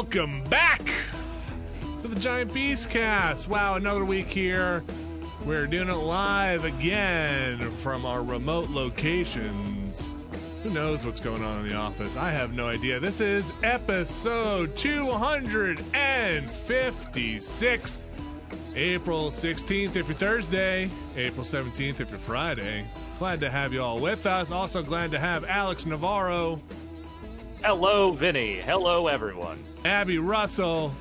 Welcome back to the Giant Beastcast. Wow, another week here. We're doing it live again from our remote locations. Who knows what's going on in the office? I have no idea. This is episode 256. April 16th if you're Thursday, April 17th if you're Friday. Glad to have you all with us. Also glad to have Alex Navarro. Hello, Vinny. Hello, everyone. Abby Russell.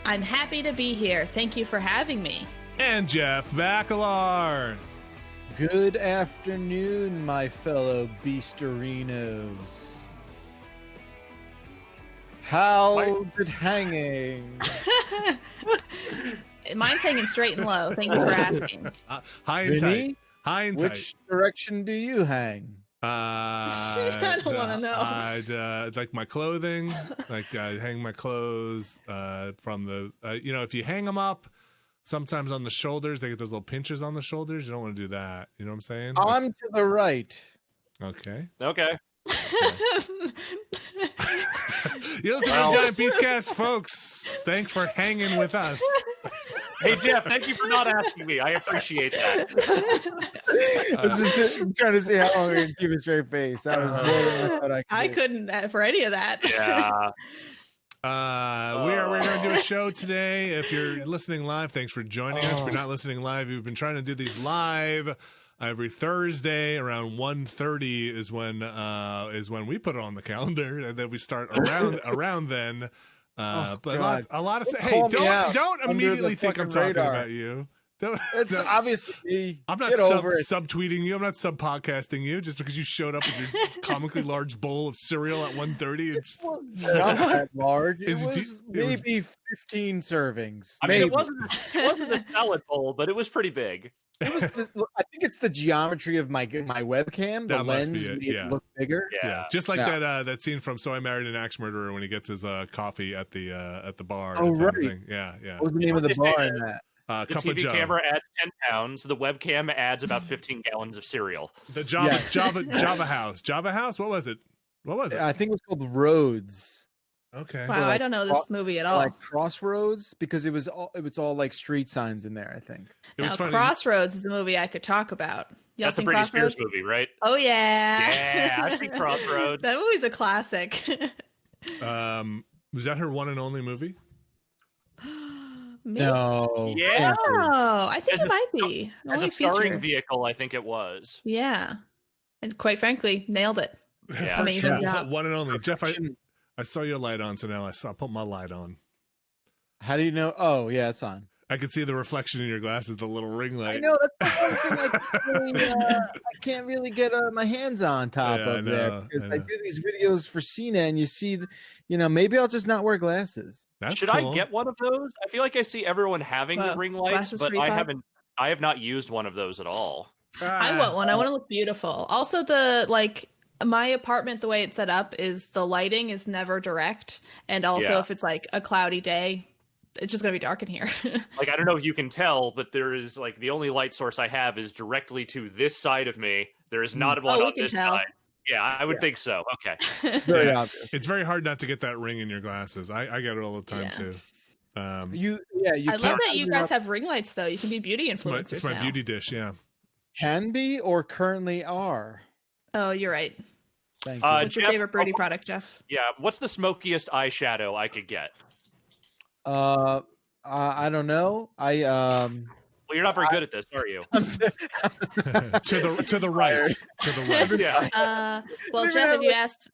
I'm happy to be here. Thank you for having me. And Jeff Bacalar. Good afternoon, my fellow Beasterinos. How's it hanging? Mine's hanging straight and low. Thank you for asking. High and Vinny? tight. High and Which direction do you hang? I don't want to know. I'd like my clothing. Like I hang my clothes from the. If you hang them up, sometimes on the shoulders, they get those little pinches on the shoulders. You don't want to do that. You know what I'm saying? I'm to the right. Okay. You listen to the Giant Beastcast, folks. Thanks for hanging with us. Hey, Jeff, thank you for not asking me. I appreciate that. I was just trying to see how long we can keep a straight face. I was I couldn't for any of that. Yeah. We're going to do a show today. If you're listening live, thanks for joining us. If you're not listening live, we've been trying to do these live every Thursday around 1:30 is when we put it on the calendar, and then we start around then. But a lot of hey, don't immediately think I'm talking about you. It's obviously I'm not subtweeting you. I'm not sub-podcasting you just because you showed up with your comically large bowl of cereal at 1:30. It's not that large. It was maybe 15 servings. I mean, it wasn't a salad bowl, but it was pretty big. It was. I think it's the geometry of my webcam. The lens made it look bigger. Yeah, just like that scene from So I Married an Axe Murderer when he gets his coffee at the bar. Oh right. Yeah. What was the name of the bar in that? The TV camera adds 10 pounds. The webcam adds about 15 gallons of cereal. The Java House. Java House. What was it? I think it was called Roads. Okay. Wow, I don't know this movie at all. Like Crossroads, because it was all like street signs in there. I think. Now, Crossroads is a movie I could talk about. That's a Britney Spears movie, right? Oh yeah. Yeah, I've seen Crossroads. That movie's a classic. Was that her one and only movie? Maybe. No. Yeah. Oh, I think it might be. As a starring vehicle, I think it was. Yeah. And quite frankly, nailed it. Yeah. Amazing job. One and only. Jeff, I saw your light on, so now I put my light on. How do you know? Oh, yeah, it's on. I could see the reflection in your glasses, the little ring light. I know, that's the one thing I can't really get my hands on top of there. Because I do these videos for Cena, and you see, maybe I'll just not wear glasses. Should cool. I get one of those? I feel like I see everyone having the ring lights, but I have not used one of those at all. I want one. I want to look beautiful. Also, my apartment, the way it's set up is the lighting is never direct. And also if it's like a cloudy day, it's just going to be dark in here. I don't know if you can tell, but there is the only light source I have is directly to this side of me. There is not one on this side. Yeah, I would think so. Okay. Very obvious. It's very hard not to get that ring in your glasses. I get it all the time too. I love that you guys have ring lights though. You can be beauty influencers. It's my beauty dish, yeah. Can be or currently are. Oh, you're right. Thank you. What's your favorite birdie product, Jeff? Yeah, what's the smokiest eyeshadow I could get? I don't know. Well, you're not very good at this, are you? to the right. To the right. Yeah. Well, Jeff, have you asked?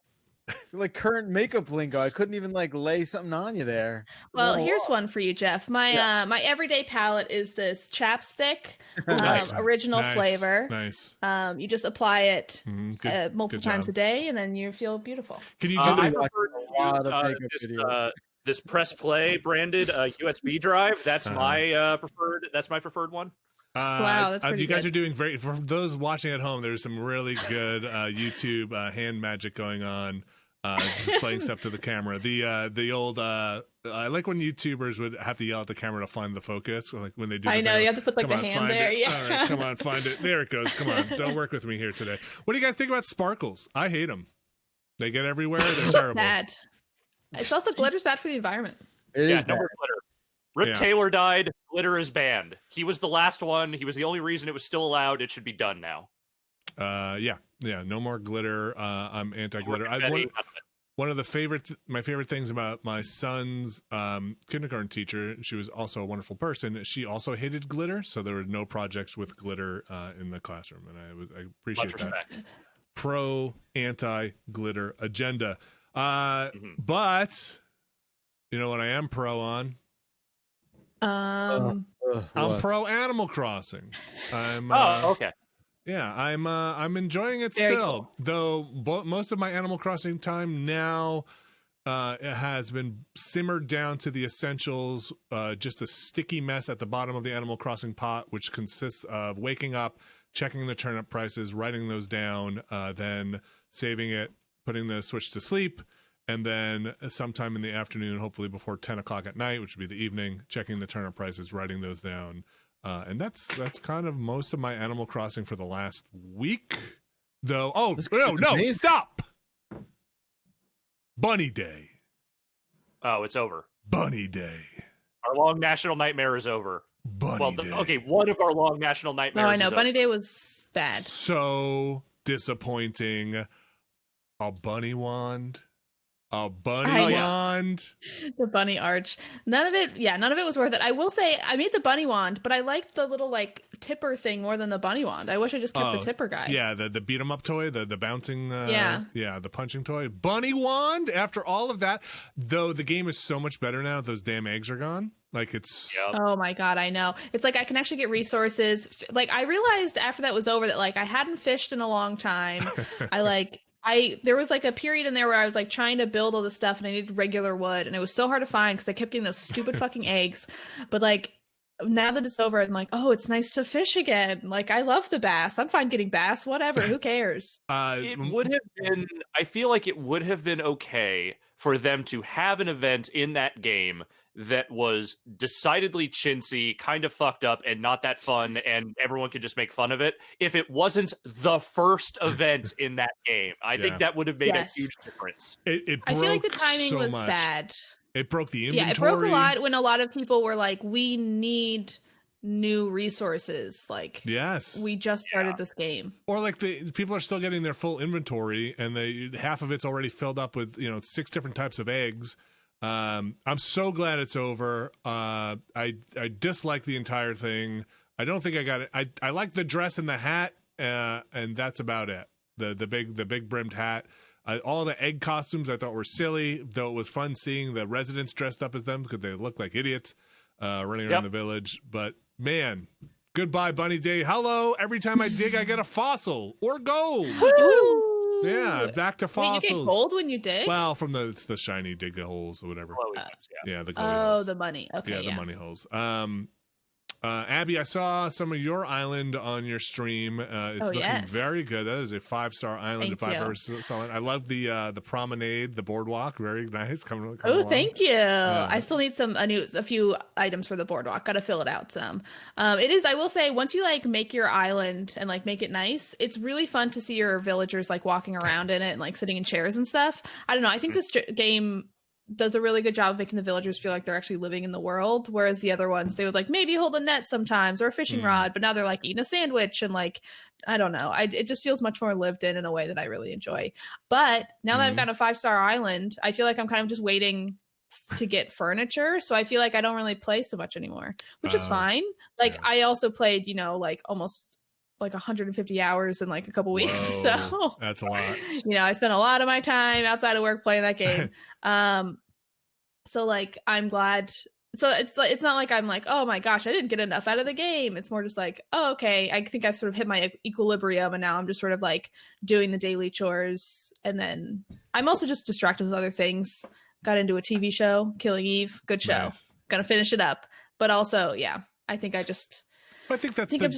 Current makeup lingo, I couldn't even lay something on you there. Well, here's one for you, Jeff. My everyday palette is this chapstick, original flavor. Nice. You just apply it multiple times a day, and then you feel beautiful. Can you do I prefer to use this press play branded USB drive. That's my preferred. That's my preferred one. Wow, that's pretty you guys good. are doing great. For those watching at home, there's some really good YouTube hand magic going on, displaying stuff to the camera. The old I like when YouTubers would have to yell at the camera to find the focus. Like when they do. I know you have to put the hand there. Yeah. All right, come on, find it. There it goes. Come on, don't work with me here today. What do you guys think about sparkles? I hate them. They get everywhere. They're terrible. Bad. It's also glitter's bad for the environment. No more glitter. Rip Taylor died. Glitter is banned. He was the last one. He was the only reason it was still allowed. It should be done now. No more glitter. I'm anti-glitter. One of my favorite things about my son's kindergarten teacher, she was also a wonderful person. She also hated glitter, so there were no projects with glitter in the classroom, and I appreciate that. Pro anti-glitter agenda. But you know what I am pro on? I'm pro Animal Crossing. Okay. Yeah, I'm enjoying it Very still. cool. Though most of my Animal Crossing time now it has been simmered down to the essentials, just a sticky mess at the bottom of the Animal Crossing pot, which consists of waking up, checking the turnip prices, writing those down, then saving it, putting the Switch to sleep, and then sometime in the afternoon, hopefully before 10 o'clock at night, which would be the evening, checking the turnip prices, writing those down. And that's kind of most of my Animal Crossing for the last week, though. Oh, no, stop! Bunny Day. Oh, it's over. Bunny Day. Our long national nightmare is over. Bunny Day. Okay, one of our long national nightmares. Oh, I know. Bunny over. Day was bad. So disappointing. A bunny wand. A bunny wand. The bunny arch. None of it was worth it. I will say I made the bunny wand, but I liked the little tipper thing more than the bunny wand. I wish I just kept the tipper guy. Yeah, the beat 'em up toy, the bouncing the punching toy. Bunny wand after all of that. Though the game is so much better now, those damn eggs are gone. It's Oh my god, I know. It's I can actually get resources. I realized after that was over that I hadn't fished in a long time. There was a period in there where I was trying to build all this stuff and I needed regular wood and it was so hard to find because I kept getting those stupid fucking eggs. But now that it's over, I'm oh, it's nice to fish again. I love the bass. I'm fine getting bass, whatever. Who cares? It would have been, I feel like it would have been okay for them to have an event in that game that was decidedly chintzy, kind of fucked up, and not that fun, and everyone could just make fun of it. If it wasn't the first event in that game, I think that would have made a huge difference. I feel like the timing was bad. It broke the inventory. Yeah, it broke a lot when a lot of people were we need new resources. Yes, we just started this game. Or the people are still getting their full inventory, and half of it's already filled up with 6 different types of eggs. I'm so glad it's over. I dislike the entire thing. I don't think I got it. I like the dress and the hat, and that's about it. The big brimmed hat. All the egg costumes I thought were silly, though it was fun seeing the residents dressed up as them because they look like idiots running around the village. But man, goodbye Bunny Day. Hello, every time I dig I get a fossil or gold. Yeah, back to fossils. Wait, you get gold when you dig? Well, from the shiny dig holes or whatever. The glowy holes. The money. Okay, the money holes. Abby, I saw some of your island on your stream. It's looking very good. That is a 5-star island. If I've ever saw it. I love the promenade, the boardwalk. Very nice. Coming along. Thank you. I still need a few items for the boardwalk. Got to fill it out some. It is. I will say, once you make your island and make it nice, it's really fun to see your villagers walking around in it and sitting in chairs and stuff. I don't know. I think this game does a really good job of making the villagers feel like they're actually living in the world, whereas the other ones, they would maybe hold a net sometimes or a fishing rod, but now they're eating a sandwich and I don't know. It just feels much more lived in a way that I really enjoy. But now that I've got a 5-star island, I feel like I'm kind of just waiting to get furniture, so I feel like I don't really play so much anymore, which is fine. I also played almost 150 hours in a couple weeks. Whoa, so that's a lot. I spent a lot of my time outside of work playing that game. So I'm glad. So it's not like I'm oh my gosh, I didn't get enough out of the game. It's more just oh, okay, I think I've sort of hit my equilibrium and now I'm just sort of doing the daily chores. And then I'm also just distracted with other things. Got into a TV show, Killing Eve. Good show. Nice. Gonna finish it up. But also, I think I'm just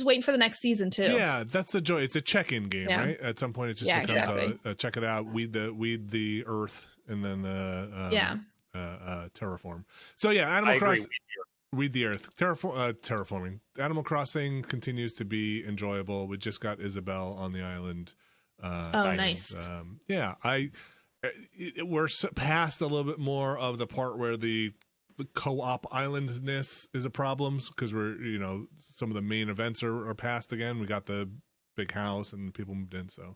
waiting for the next season too. Yeah, that's the joy. It's a check-in game, right? At some point, it just becomes a check it out, weed the earth, and then terraform. So Animal Crossing, weed the earth, terraforming. Animal Crossing continues to be enjoyable. We just got Isabel on the island. Nice. we're past a little bit more of the part where the co-op islandness is a problem, because we're, you know, some of the main events are past again. We got the big house and people moved in, so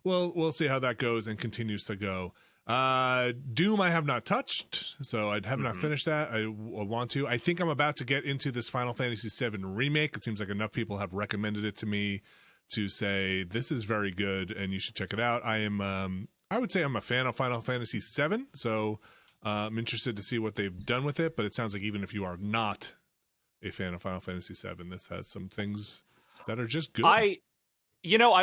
we'll see how that goes and continues to go. Doom I have not touched, so I have not finished that. I want to. I think I'm about to get into this Final Fantasy VII remake. It seems like enough people have recommended it to me to say this is very good and you should check it out. I would say I'm a fan of Final Fantasy VII, so I'm interested to see what they've done with it, but it sounds like even if you are not a fan of Final Fantasy VII, this has some things that are just good. I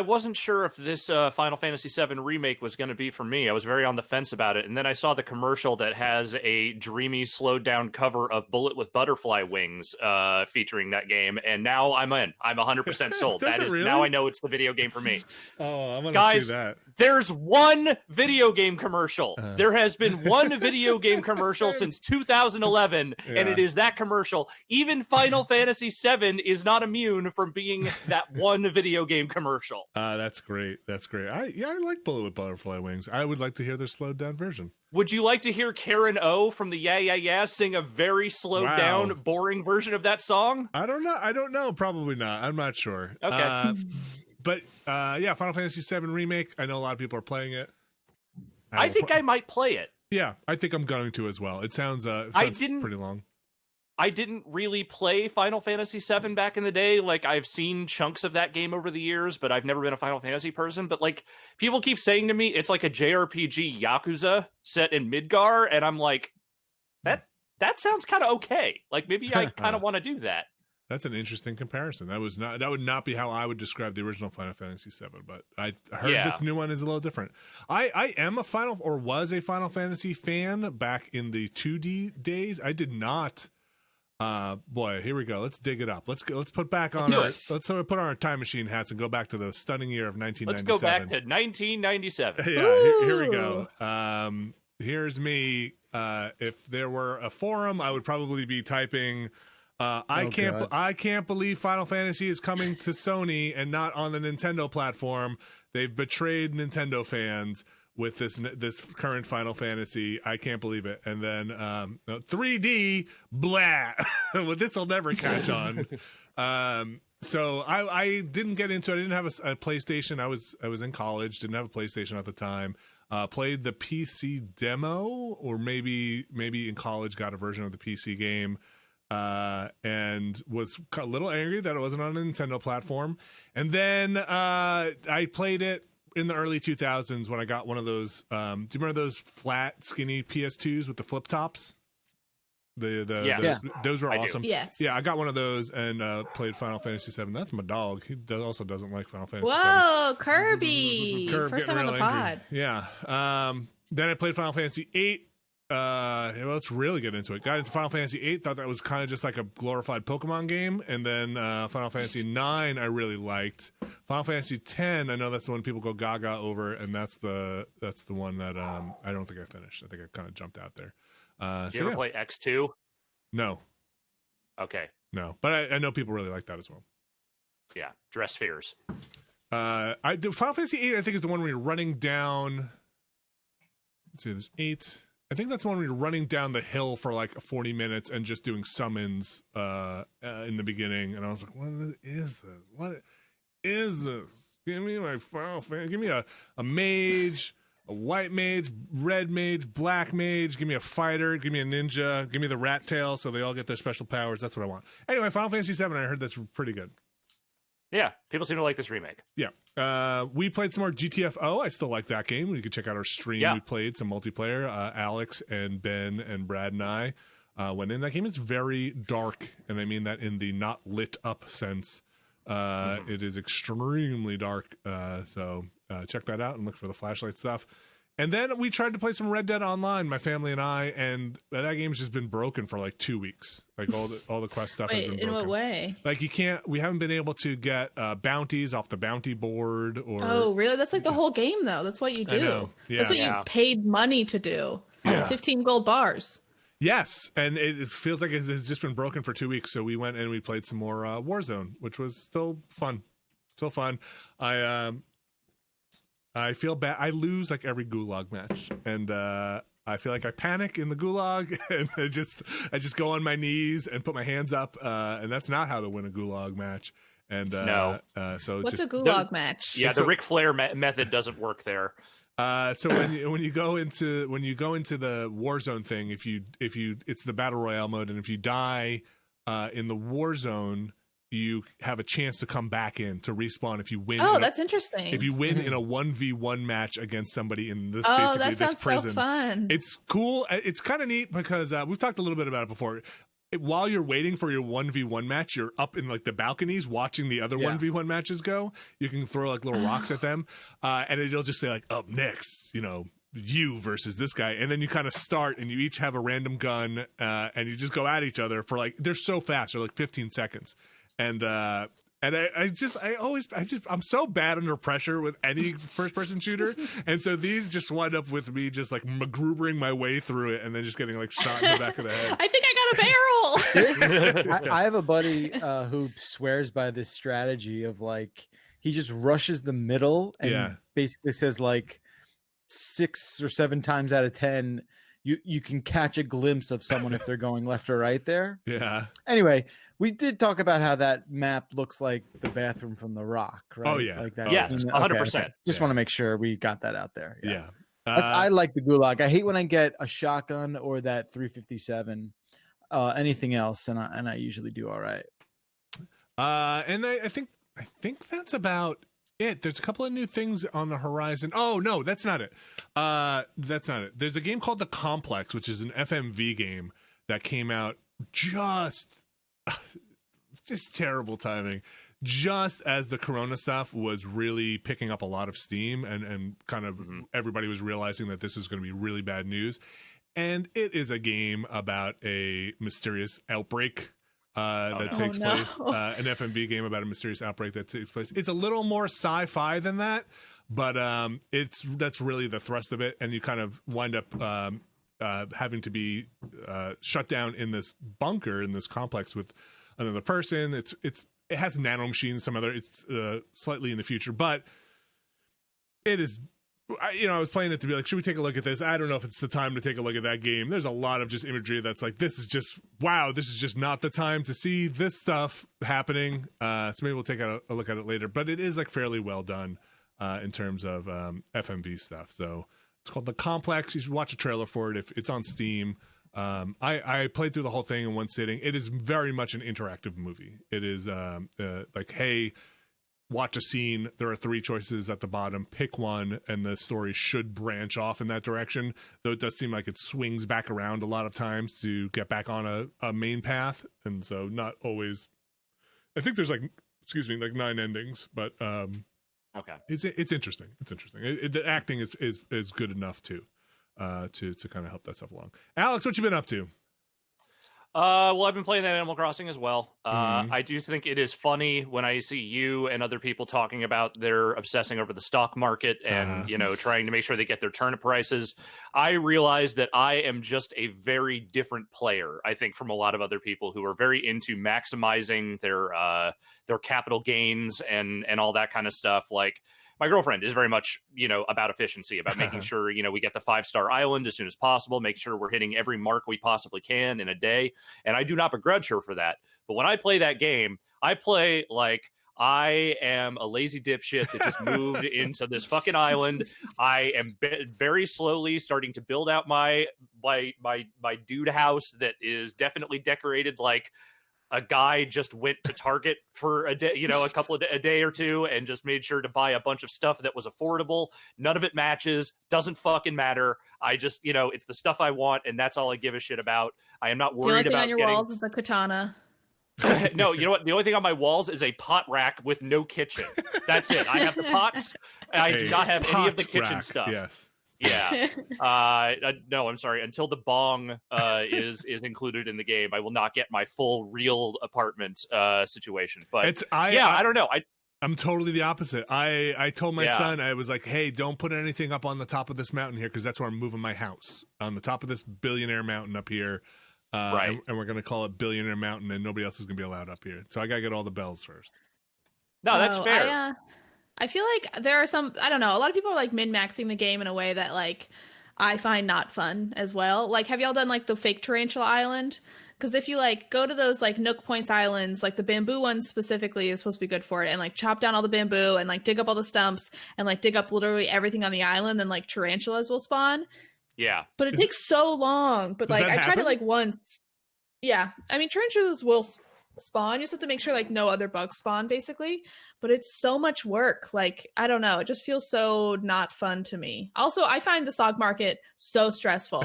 wasn't sure if this Final Fantasy VII remake was going to be for me. I was very on the fence about it, and then I saw the commercial that has a dreamy, slowed-down cover of Bullet with Butterfly Wings featuring that game, and now I'm in. I'm 100% sold. Really? Now I know it's the video game for me. Oh, I'm going to see that. There's one video game commercial. There has been one video game commercial since 2011, and it is that commercial. Even Final Fantasy VII is not immune from being that one video game commercial. That's great. That's great. I like Bullet with Butterfly Wings. I would like to hear their slowed down version. Would you like to hear Karen O from the Yeah Yeah Yeah sing a very slowed down, boring version of that song? I don't know. Probably not. I'm not sure. Okay. But Final Fantasy VII Remake, I know a lot of people are playing it. I think I might play it. Yeah, I think I'm going to as well. It sounds pretty long. I didn't really play Final Fantasy VII back in the day. Like, I've seen chunks of that game over the years, but I've never been a Final Fantasy person. But, like, people keep saying to me, it's like a JRPG Yakuza set in Midgar, and I'm like, that sounds kind of okay. Like, maybe I kind of want to do that. That's an interesting comparison. That would not be how I would describe the original Final Fantasy VII, but I heard this new one is a little different. I am was a Final Fantasy fan back in the 2D days. I did not. Boy, here we go. Let's dig it up. Let's put on our time machine hats and go back to the stunning year of 1997. Let's go back to 1997. Yeah, here we go. Here's me. If there were a forum, I would probably be typing. I can't believe Final Fantasy is coming to Sony and not on the Nintendo platform. They've betrayed Nintendo fans with this current Final Fantasy. I can't believe it. And then 3D, blah. Well, this will never catch on. So I didn't get into it. I didn't have a PlayStation. I was in college, didn't have a PlayStation at the time. Played the PC demo, or maybe in college got a version of the PC game. And was a little angry that it wasn't on a Nintendo platform. And then I played it in the early 2000s when I got one of those. Do you remember those flat, skinny PS2s with the flip tops? Those were awesome. Yes. Yeah, I got one of those and played Final Fantasy VII. That's my dog. He also doesn't like Final Fantasy VII. Whoa, Kirby! First time on the pod. Yeah. Then I played Final Fantasy VIII. Let's really get into it. Got into Final Fantasy VIII, thought that was kind of just like a glorified Pokemon game, and then Final Fantasy IX I really liked. Final Fantasy X, I know that's the one people go gaga over, and that's the one that I don't think I finished. I think I kind of jumped out there. Did you ever play X2? No. Okay. No, but I know people really like that as well. Yeah, Dress Fears. Final Fantasy VIII I think is the one where you're running down. Let's see, there's 8. I think that's the one where you're running down the hill for like 40 minutes and just doing summons in the beginning. And I was like, what is this? What is this? Give me my Final Fantasy. Give me a mage, a white mage, red mage, black mage. Give me a fighter. Give me a ninja. Give me the rat tail so they all get their special powers. That's what I want. Anyway, Final Fantasy VII, I heard that's pretty good. Yeah, people seem to like this remake. Yeah. We played some more GTFO. I still like that game. You can check out our stream. Yeah. We played some multiplayer. Alex and Ben and Brad and I went in. That game is very dark, and I mean that in the not lit up sense. It is extremely dark. So check that out and look for the flashlight stuff. And then we tried to play some Red Dead Online, my family and I, and that game's just been broken for like 2 weeks. Like all the quest stuff has been broken. In what way? Like we haven't been able to get bounties off the bounty board or. Oh, really? That's like the whole game, though. That's what you do. I know. Yeah. That's what you paid money to do. Yeah. 15 gold bars. Yes, and it feels like it's just been broken for 2 weeks. So we went and we played some more Warzone, which was still fun. Still fun. I feel bad. I lose like every gulag match, and I feel like I panic in the gulag, and I just go on my knees and put my hands up, and that's not how to win a gulag match. And No. So what's a gulag match? Yeah, the Ric Flair method doesn't work there. So when you go into the Warzone thing, if you it's the battle royale mode, and if you die in the Warzone, you have a chance to come back in to respawn if you win. Oh, that's interesting. If you win in a 1v1 match against somebody in this that this sounds prison. so fun. It's cool. It's kind of neat because we've talked a little bit about it before. While you're waiting for your 1v1 match, you're up in like the balconies watching the other 1v1 matches go. You can throw like little rocks at them, and it'll just say like, up next, you versus this guy, and then you kind of start and you each have a random gun, and you just go at each other for like, they're so fast, they're like 15 seconds. And I'm so bad under pressure with any first person shooter. And so these just wind up with me just like magroobering my way through it and then just getting like shot in the back of the head. I think I got a barrel. I have a buddy who swears by this strategy of like, he just rushes the middle and basically says like 6 or 7 times out of 10, you can catch a glimpse of someone if they're going left or right there. Yeah. Anyway, we did talk about how that map looks like the bathroom from The Rock, right? Oh, yeah. Like that. Yeah, 100%. Okay. Just want to make sure we got that out there. Yeah. I like the gulag. I hate when I get a shotgun or that 357. Anything else, and I usually do all right. And I think that's about it. There's a couple of new things on the horizon. Oh no, that's not it. That's not it. There's a game called The Complex, which is an FMV game that came out just terrible timing. Just as the Corona stuff was really picking up a lot of steam and kind of everybody was realizing that this is going to be really bad news. And it is a game about a mysterious outbreak takes place. An FMV game about a mysterious outbreak that takes place. It's a little more sci-fi than that, but that's really the thrust of it. And you kind of wind up having to be shut down in this bunker in this complex with another person. It has nanomachines, it's slightly in the future, but it is. I was playing it to be like, should we take a look at this? I don't know if it's the time to take a look at that game. There's a lot of just imagery that's like, this is just not the time to see this stuff happening. So maybe we'll take a look at it later. But it is like fairly well done in terms of FMV stuff. So it's called The Complex. You should watch a trailer for it if it's on Steam. I played through the whole thing in one sitting. It is very much an interactive movie. It is like, hey, watch a scene. There are 3 choices at the bottom. Pick one, and the story should branch off in that direction. Though it does seem like it swings back around a lot of times to get back on a main path, and so not always. I think there's like 9 endings, but okay, it's interesting. It's interesting. The acting is good enough too, to kind of help that stuff along. Alex, what you been up to? Well, I've been playing that Animal Crossing as well. I do think it is funny when I see you and other people talking about they're obsessing over the stock market and, trying to make sure they get their turnip prices. I realize that I am just a very different player, I think, from a lot of other people who are very into maximizing their capital gains and all that kind of stuff. Like, my girlfriend is very much, about efficiency, about making sure, we get the 5-star island as soon as possible, make sure we're hitting every mark we possibly can in a day. And I do not begrudge her for that. But when I play that game, I play like I am a lazy dipshit that just moved into this fucking island. I am very slowly starting to build out my dude house that is definitely decorated like a guy just went to Target for a day, a day or two, and just made sure to buy a bunch of stuff that was affordable. None of it matches. Doesn't fucking matter. I just, it's the stuff I want, and that's all I give a shit about. I am not worried about on your walls is a katana. No, you know what? The only thing on my walls is a pot rack with no kitchen. That's it. I have the pots. I do not have any of the kitchen rack stuff. Yes. Yeah. No, I'm sorry. Until the bong is included in the game, I will not get my full real apartment situation. But I don't know. I'm totally the opposite. I told my son, I was like, hey, don't put anything up on the top of this mountain here because that's where I'm moving my house, on the top of this billionaire mountain up here. Right. And we're going to call it Billionaire Mountain, and nobody else is going to be allowed up here. So I got to get all the bells first. No, that's fair. I feel like there are some, I don't know, a lot of people are like min-maxing the game in a way that like I find not fun as well. Like, have y'all done like the fake tarantula island? Because if you like go to those like Nook Points islands, like the bamboo one specifically is supposed to be good for it, and like chop down all the bamboo and like dig up all the stumps and like dig up literally everything on the island, then like tarantulas will spawn. Yeah. But it takes so long. But like I tried it like once. Yeah. I mean, tarantulas will spawn. You just have to make sure like no other bugs spawn basically. But it's so much work. Like, I don't know. It just feels so not fun to me. Also, I find the stock market so stressful.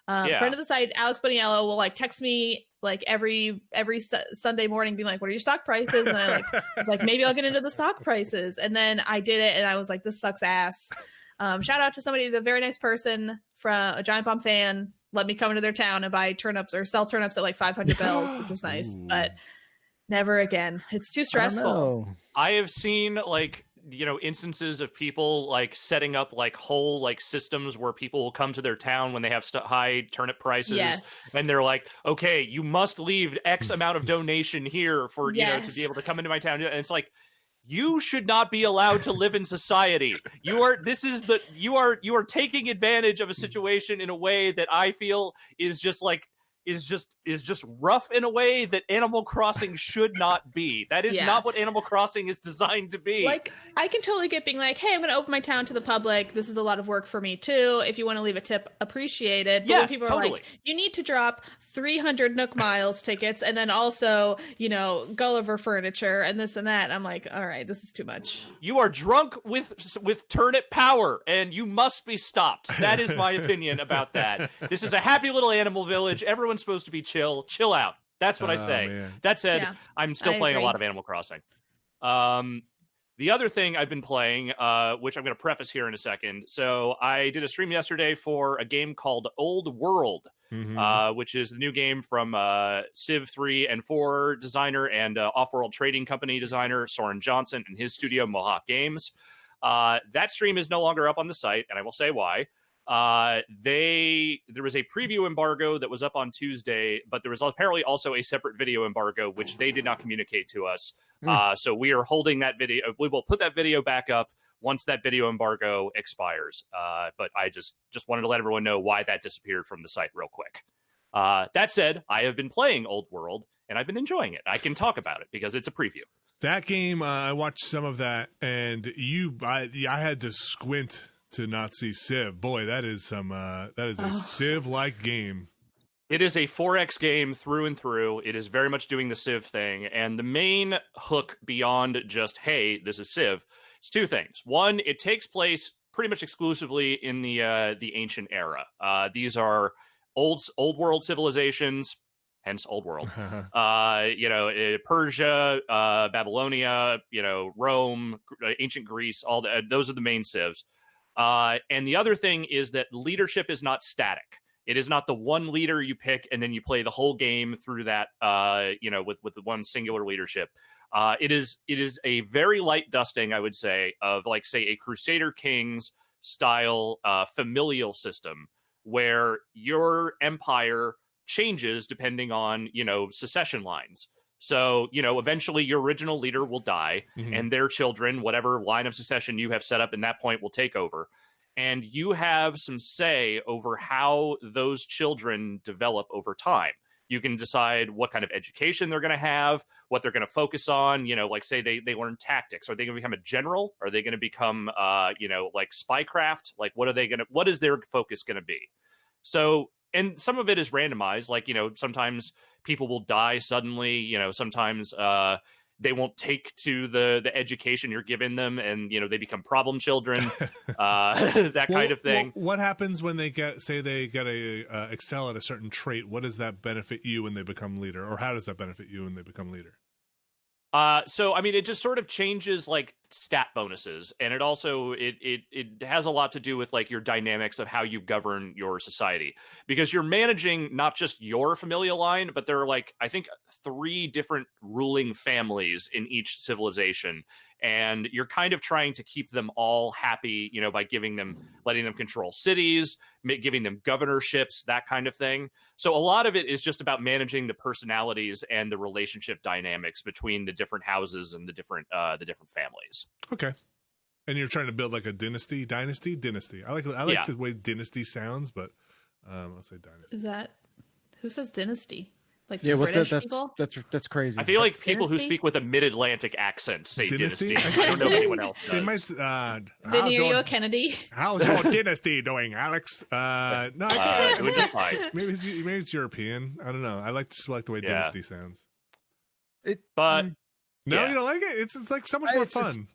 Friend of the site, Alex Boniello, will like text me like every Sunday morning being like, what are your stock prices? And I was like, maybe I'll get into the stock prices. And then I did it and I was like, this sucks ass. Shout out to somebody, the very nice person from a Giant Bomb fan, let me come into their town and buy turnips or sell turnips at like 500 bells, which was nice. But never again. It's too stressful. I have seen like, you know, instances of people like setting up like whole like systems where people will come to their town when they have high turnip prices, and they're like, okay, you must leave X amount of donation here for you know, to be able to come into my town. And it's like, you should not be allowed to live in society. You are taking advantage of a situation in a way that I feel is just like is just rough in a way that Animal Crossing should not be. That is not what Animal Crossing is designed to be. Like, I can totally get being like, hey, I'm going to open my town to the public. This is a lot of work for me too. If you want to leave a tip, appreciate it. But when people are like, you need to drop 300 Nook Miles tickets and then also, you know, Gulliver furniture and this and that. I'm like, all right, this is too much. You are drunk with turnip power and you must be stopped. That is my opinion about that. This is a happy little animal village. Everyone's supposed to be chill out. That's what I say. Man. That said, I'm still playing a lot of Animal Crossing. The other thing I've been playing, which I'm going to preface here in a second. So I did a stream yesterday for a game called Old World, which is the new game from Civ 3 and 4 designer and off-world trading company designer Soren Johnson and his studio Mohawk Games. That stream is no longer up on the site, and I will say why. There was a preview embargo that was up on Tuesday, but there was apparently also a separate video embargo, which they did not communicate to us. So we are holding that video. We will put that video back up once that video embargo expires. But I just wanted to let everyone know why that disappeared from the site real quick. That said, I have been playing Old World and I've been enjoying it. I can talk about it because it's a preview. That game, I watched some of that, and I had to squint to not see Civ. Boy, that is a Civ-like game. It is a 4X game through and through. It is very much doing the Civ thing, and the main hook beyond just, hey, this is Civ, it's two things. One, it takes place pretty much exclusively in the ancient era. These are old world civilizations, hence Old World. Persia, Babylonia, Rome, ancient Greece, all those are the main Civs. And the other thing is that leadership is not static. It is not the one leader you pick and then you play the whole game through that, with the one singular leadership. It is a very light dusting, I would say, of like, say, a Crusader Kings style familial system where your empire changes depending on, succession lines. So, eventually your original leader will die and their children, whatever line of succession you have set up in that point, will take over. And you have some say over how those children develop over time. You can decide what kind of education they're going to have, what they're going to focus on. Like say they learn tactics. Are they going to become a general? Are they going to become, like spycraft? Like what is their focus going to be? So, and some of it is randomized. Like, sometimes people will die suddenly. Sometimes they won't take to the education you're giving them, and they become problem children. That kind of thing. What happens when they get a excel at a certain trait? What does that benefit you when they become leader, or how does that benefit you when they become leader? So I mean, it just sort of changes like stat bonuses, and it also it has a lot to do with like your dynamics of how you govern your society, because you're managing not just your familial line, but there are like, I think, 3 different ruling families in each civilization, and you're kind of trying to keep them all happy, by letting them control cities, giving them governorships, that kind of thing. So a lot of it is just about managing the personalities and the relationship dynamics between the different houses and the different families. Okay. And you're trying to build like a dynasty. I like the way dynasty sounds, but I'll say dynasty. Is that who says dynasty? Like British people? That's crazy. I feel like people who speak with a mid-Atlantic accent say dynasty. I don't know if anyone else does. They might, Vinny, are you a Kennedy? How's your dynasty doing, Alex? No, doing just fine. Maybe it's European. I don't know. I like the way dynasty sounds. But no, you don't like it? It's like so much more fun.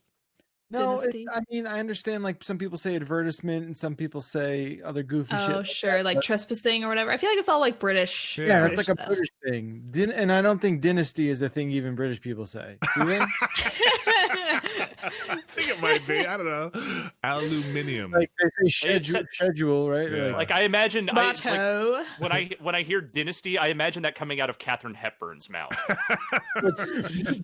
No, I mean, I understand, like, some people say advertisement and some people say other goofy shit. Oh, sure, like trespassing or whatever. I feel like it's all like British. Yeah, that's like a British thing. And I don't think dynasty is a thing even British people say. Do they? I think it might be. I don't know. Aluminium. Like they say schedule, right? Yeah. Like I imagine when I hear dynasty, I imagine that coming out of Katharine Hepburn's mouth.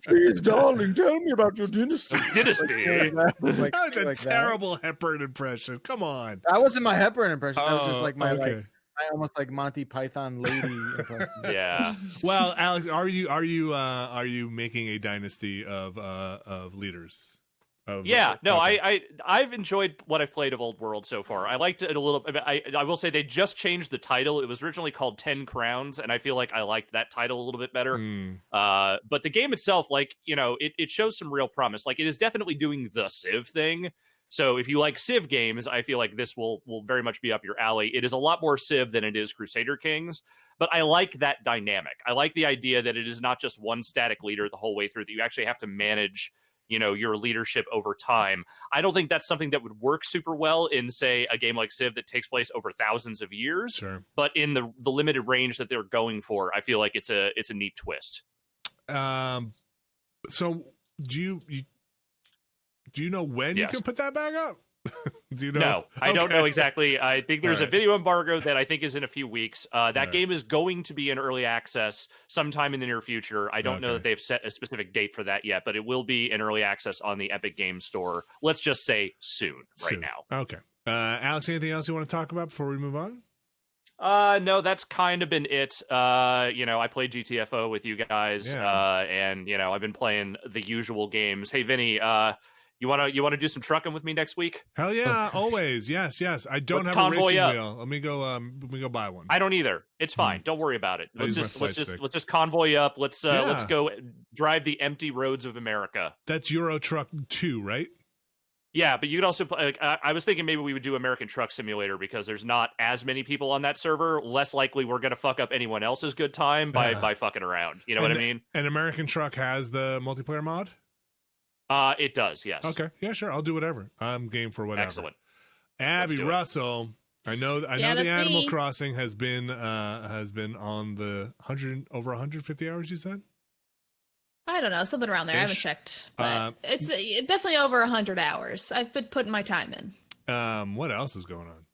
Please, darling, tell me about your dynasty. Dynasty. That was a terrible Hepburn impression. Come on. That wasn't my Hepburn impression. That was just like my okay. I almost like Monty Python lady impression. Yeah. Well, Alex, are you making a dynasty of leaders? I've enjoyed what I've played of Old World so far. I liked it a little. I will say they just changed the title. It was originally called 10 Crowns, and I feel like I liked that title a little bit better. But the game itself, like, you know, it shows some real promise. Like, it is definitely doing the Civ thing. So if you like Civ games, I feel like this will very much be up your alley. It is a lot more Civ than it is Crusader Kings, but I like that dynamic. I like the idea that it is not just one static leader the whole way through, that you actually have to manage, you know, your leadership over time. I don't think that's something that would work super well in, say, a game like Civ that takes place over thousands of years. Sure. But in the limited range that they're going for, I feel like it's a neat twist. So do you know when you can put that back up? Do you know? No, I don't know exactly. I think there's a video embargo that I think is in a few weeks. That game is going to be in early access sometime in the near future. I don't know that they've set a specific date for that yet, but it will be in early access on the Epic Games Store. Let's just say soon. Now. Okay. Alex, anything else you want to talk about before we move on? No, that's kind of been it. You know, I played GTFO with you guys, and you know, I've been playing the usual games. Hey, Vinny, you want to do some trucking with me next week? Hell yeah, always. Yes. I don't have a racing wheel. Let me go buy one. I don't either. It's fine. Don't worry about it. Let's just convoy up. Let's go drive the empty roads of America. That's Euro Truck 2, right? Yeah, but you could also play. I was thinking maybe we would do American Truck Simulator because there's not as many people on that server. Less likely we're going to fuck up anyone else's good time by fucking around. You know what I mean? And American Truck has the multiplayer mod? It does, yes. Okay, yeah, sure. I'll do whatever. I'm game for whatever. Excellent. Abby Russell, I know the Animal Crossing has been on the over 150 hours. You said? I don't know, something around there. I haven't checked, but it's definitely over 100 hours. I've been putting my time in. What else is going on?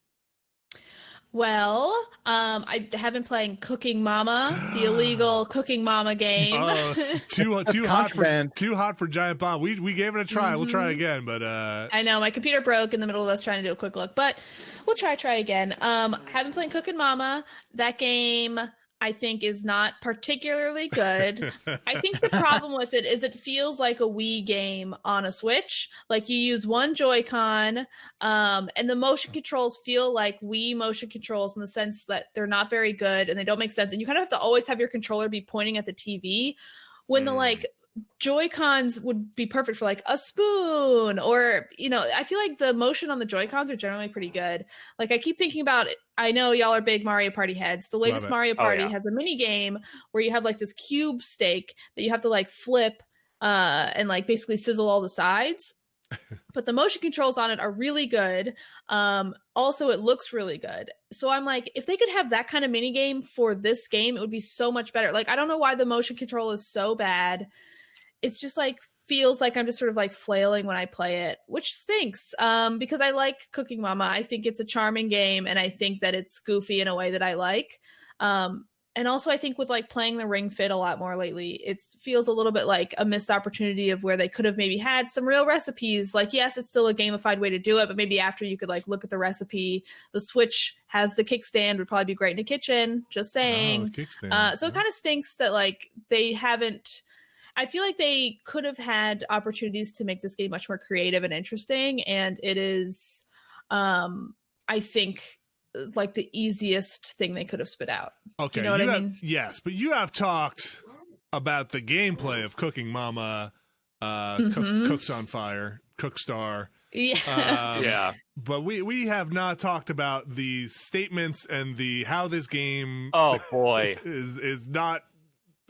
Well, I have been playing Cooking Mama, the illegal Cooking Mama game. Oh, too hot for Giant Bomb. We gave it a try. Mm-hmm. We'll try again, but I know my computer broke in the middle of us trying to do a quick look, but we'll try again. Have been playing Cooking Mama. That game I think is not particularly good. I think the problem with it is it feels like a Wii game on a Switch. Like you use one Joy-Con, and the motion controls feel like Wii motion controls in the sense that they're not very good and they don't make sense. And you kind of have to always have your controller be pointing at the TV when the like Joy-Cons would be perfect for like a spoon, or, you know, I feel like the motion on the Joy-Cons are generally pretty good. Like I keep thinking about it. I know y'all are big Mario Party heads. The latest Mario Party has a mini game where you have like this cube steak that you have to like flip and like basically sizzle all the sides. But the motion controls on it are really good. Also, it looks really good. So I'm like, if they could have that kind of mini game for this game, it would be so much better. Like, I don't know why the motion control is so bad. It's just like feels like I'm just sort of like flailing when I play it, which stinks because I like Cooking Mama. I think it's a charming game and I think that it's goofy in a way that I like. And also I think with like playing the Ring Fit a lot more lately, it feels a little bit like a missed opportunity of where they could have maybe had some real recipes. Like, yes, it's still a gamified way to do it, but maybe after you could like look at the recipe. The Switch has the kickstand, would probably be great in a kitchen, just saying. So it kind of stinks that like they haven't. I feel like they could have had opportunities to make this game much more creative and interesting, and it is, I think, like the easiest thing they could have spit out. Okay, you know what I mean? Yes, but you have talked about the gameplay of Cooking Mama, Cooks on Fire, Cookstar. Yeah. Yeah. But we have not talked about the statements and the how this game Oh boy. is not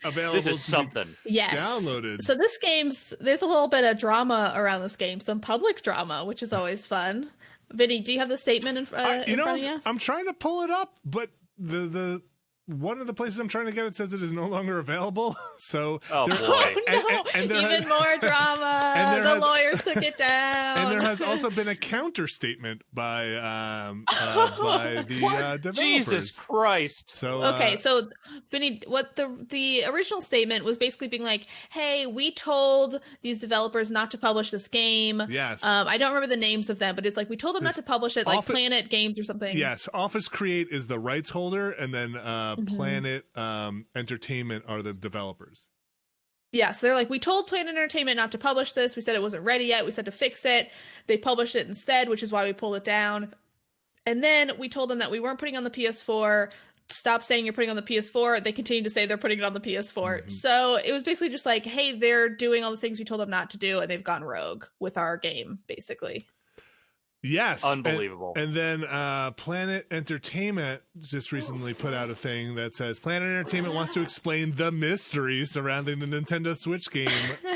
available. This is something. Yes. Downloaded. So there's a little bit of drama around this game, some public drama, which is always fun. Vinny, do you have the statement in front of you? I'm trying to pull it up, but the one of the places I'm trying to get it says it is no longer available. So oh boy, and even more drama. And the lawyers took it down. And there has also been a counter statement by the developers. Jesus Christ. So okay, so Vinny, what the original statement was basically being like, "Hey, we told these developers not to publish this game." Yes. I don't remember the names of them, but it's like we told them not to publish it, like Planet Games or something. Yes, Office Create is the rights holder, and then Planet Entertainment are the developers. Yeah, so they're like, we told Planet Entertainment not to publish this. We said it wasn't ready yet. We said to fix it. They published it instead, which is why we pulled it down. And then we told them that we weren't putting on the PS4. Stop saying you're putting on the PS4. They continued to say they're putting it on the PS4. So it was basically just like, hey, they're doing all the things we told them not to do, and they've gone rogue with our game, basically. Yes. Unbelievable. And then Planet Entertainment just recently put out a thing that says Planet Entertainment wants to explain the mystery surrounding the Nintendo Switch game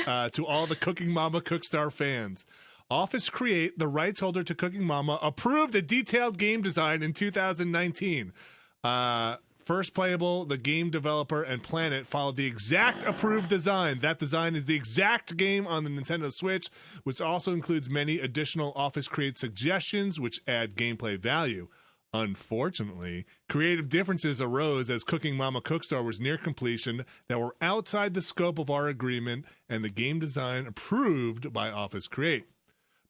to all the Cooking Mama Cookstar fans. Office Create, the rights holder to Cooking Mama, approved a detailed game design in 2019. First Playable, the game developer, and Planet followed the exact approved design. That design is the exact game on the Nintendo Switch, which also includes many additional Office Create suggestions, which add gameplay value. Unfortunately, creative differences arose as Cooking Mama Cookstar was near completion that were outside the scope of our agreement and the game design approved by Office Create.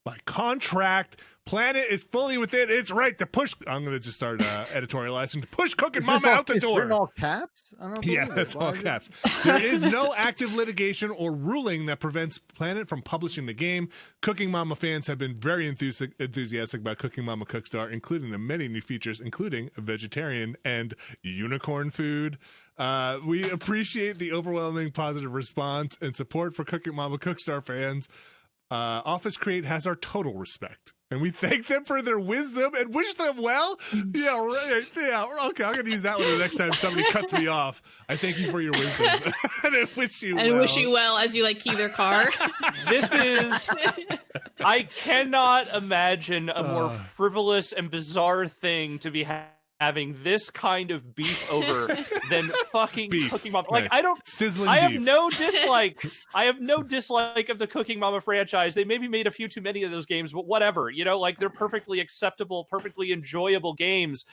By contract, Planet is fully within its right to push. I'm going to just start editorializing to push Cooking Mama out the door. Is it all caps? I don't know. Yeah, that's all caps. There is no active litigation or ruling that prevents Planet from publishing the game. Cooking Mama fans have been very enthusiastic about Cooking Mama Cookstar, including the many new features, including a vegetarian and unicorn food. We appreciate the overwhelming positive response and support for Cooking Mama Cookstar fans. Office Create has our total respect, and we thank them for their wisdom and wish them well. Yeah, right. Yeah, okay. I'm gonna use that one the next time somebody cuts me off. I thank you for your wisdom, and I wish you well. Wish you well as you like key their car. This is. I cannot imagine a more frivolous and bizarre thing to be having this kind of beef over than fucking beef. Cooking Mama. Like, nice. I have no dislike. I have no dislike of the Cooking Mama franchise. They maybe made a few too many of those games, but whatever. You know, like, they're perfectly acceptable, perfectly enjoyable games.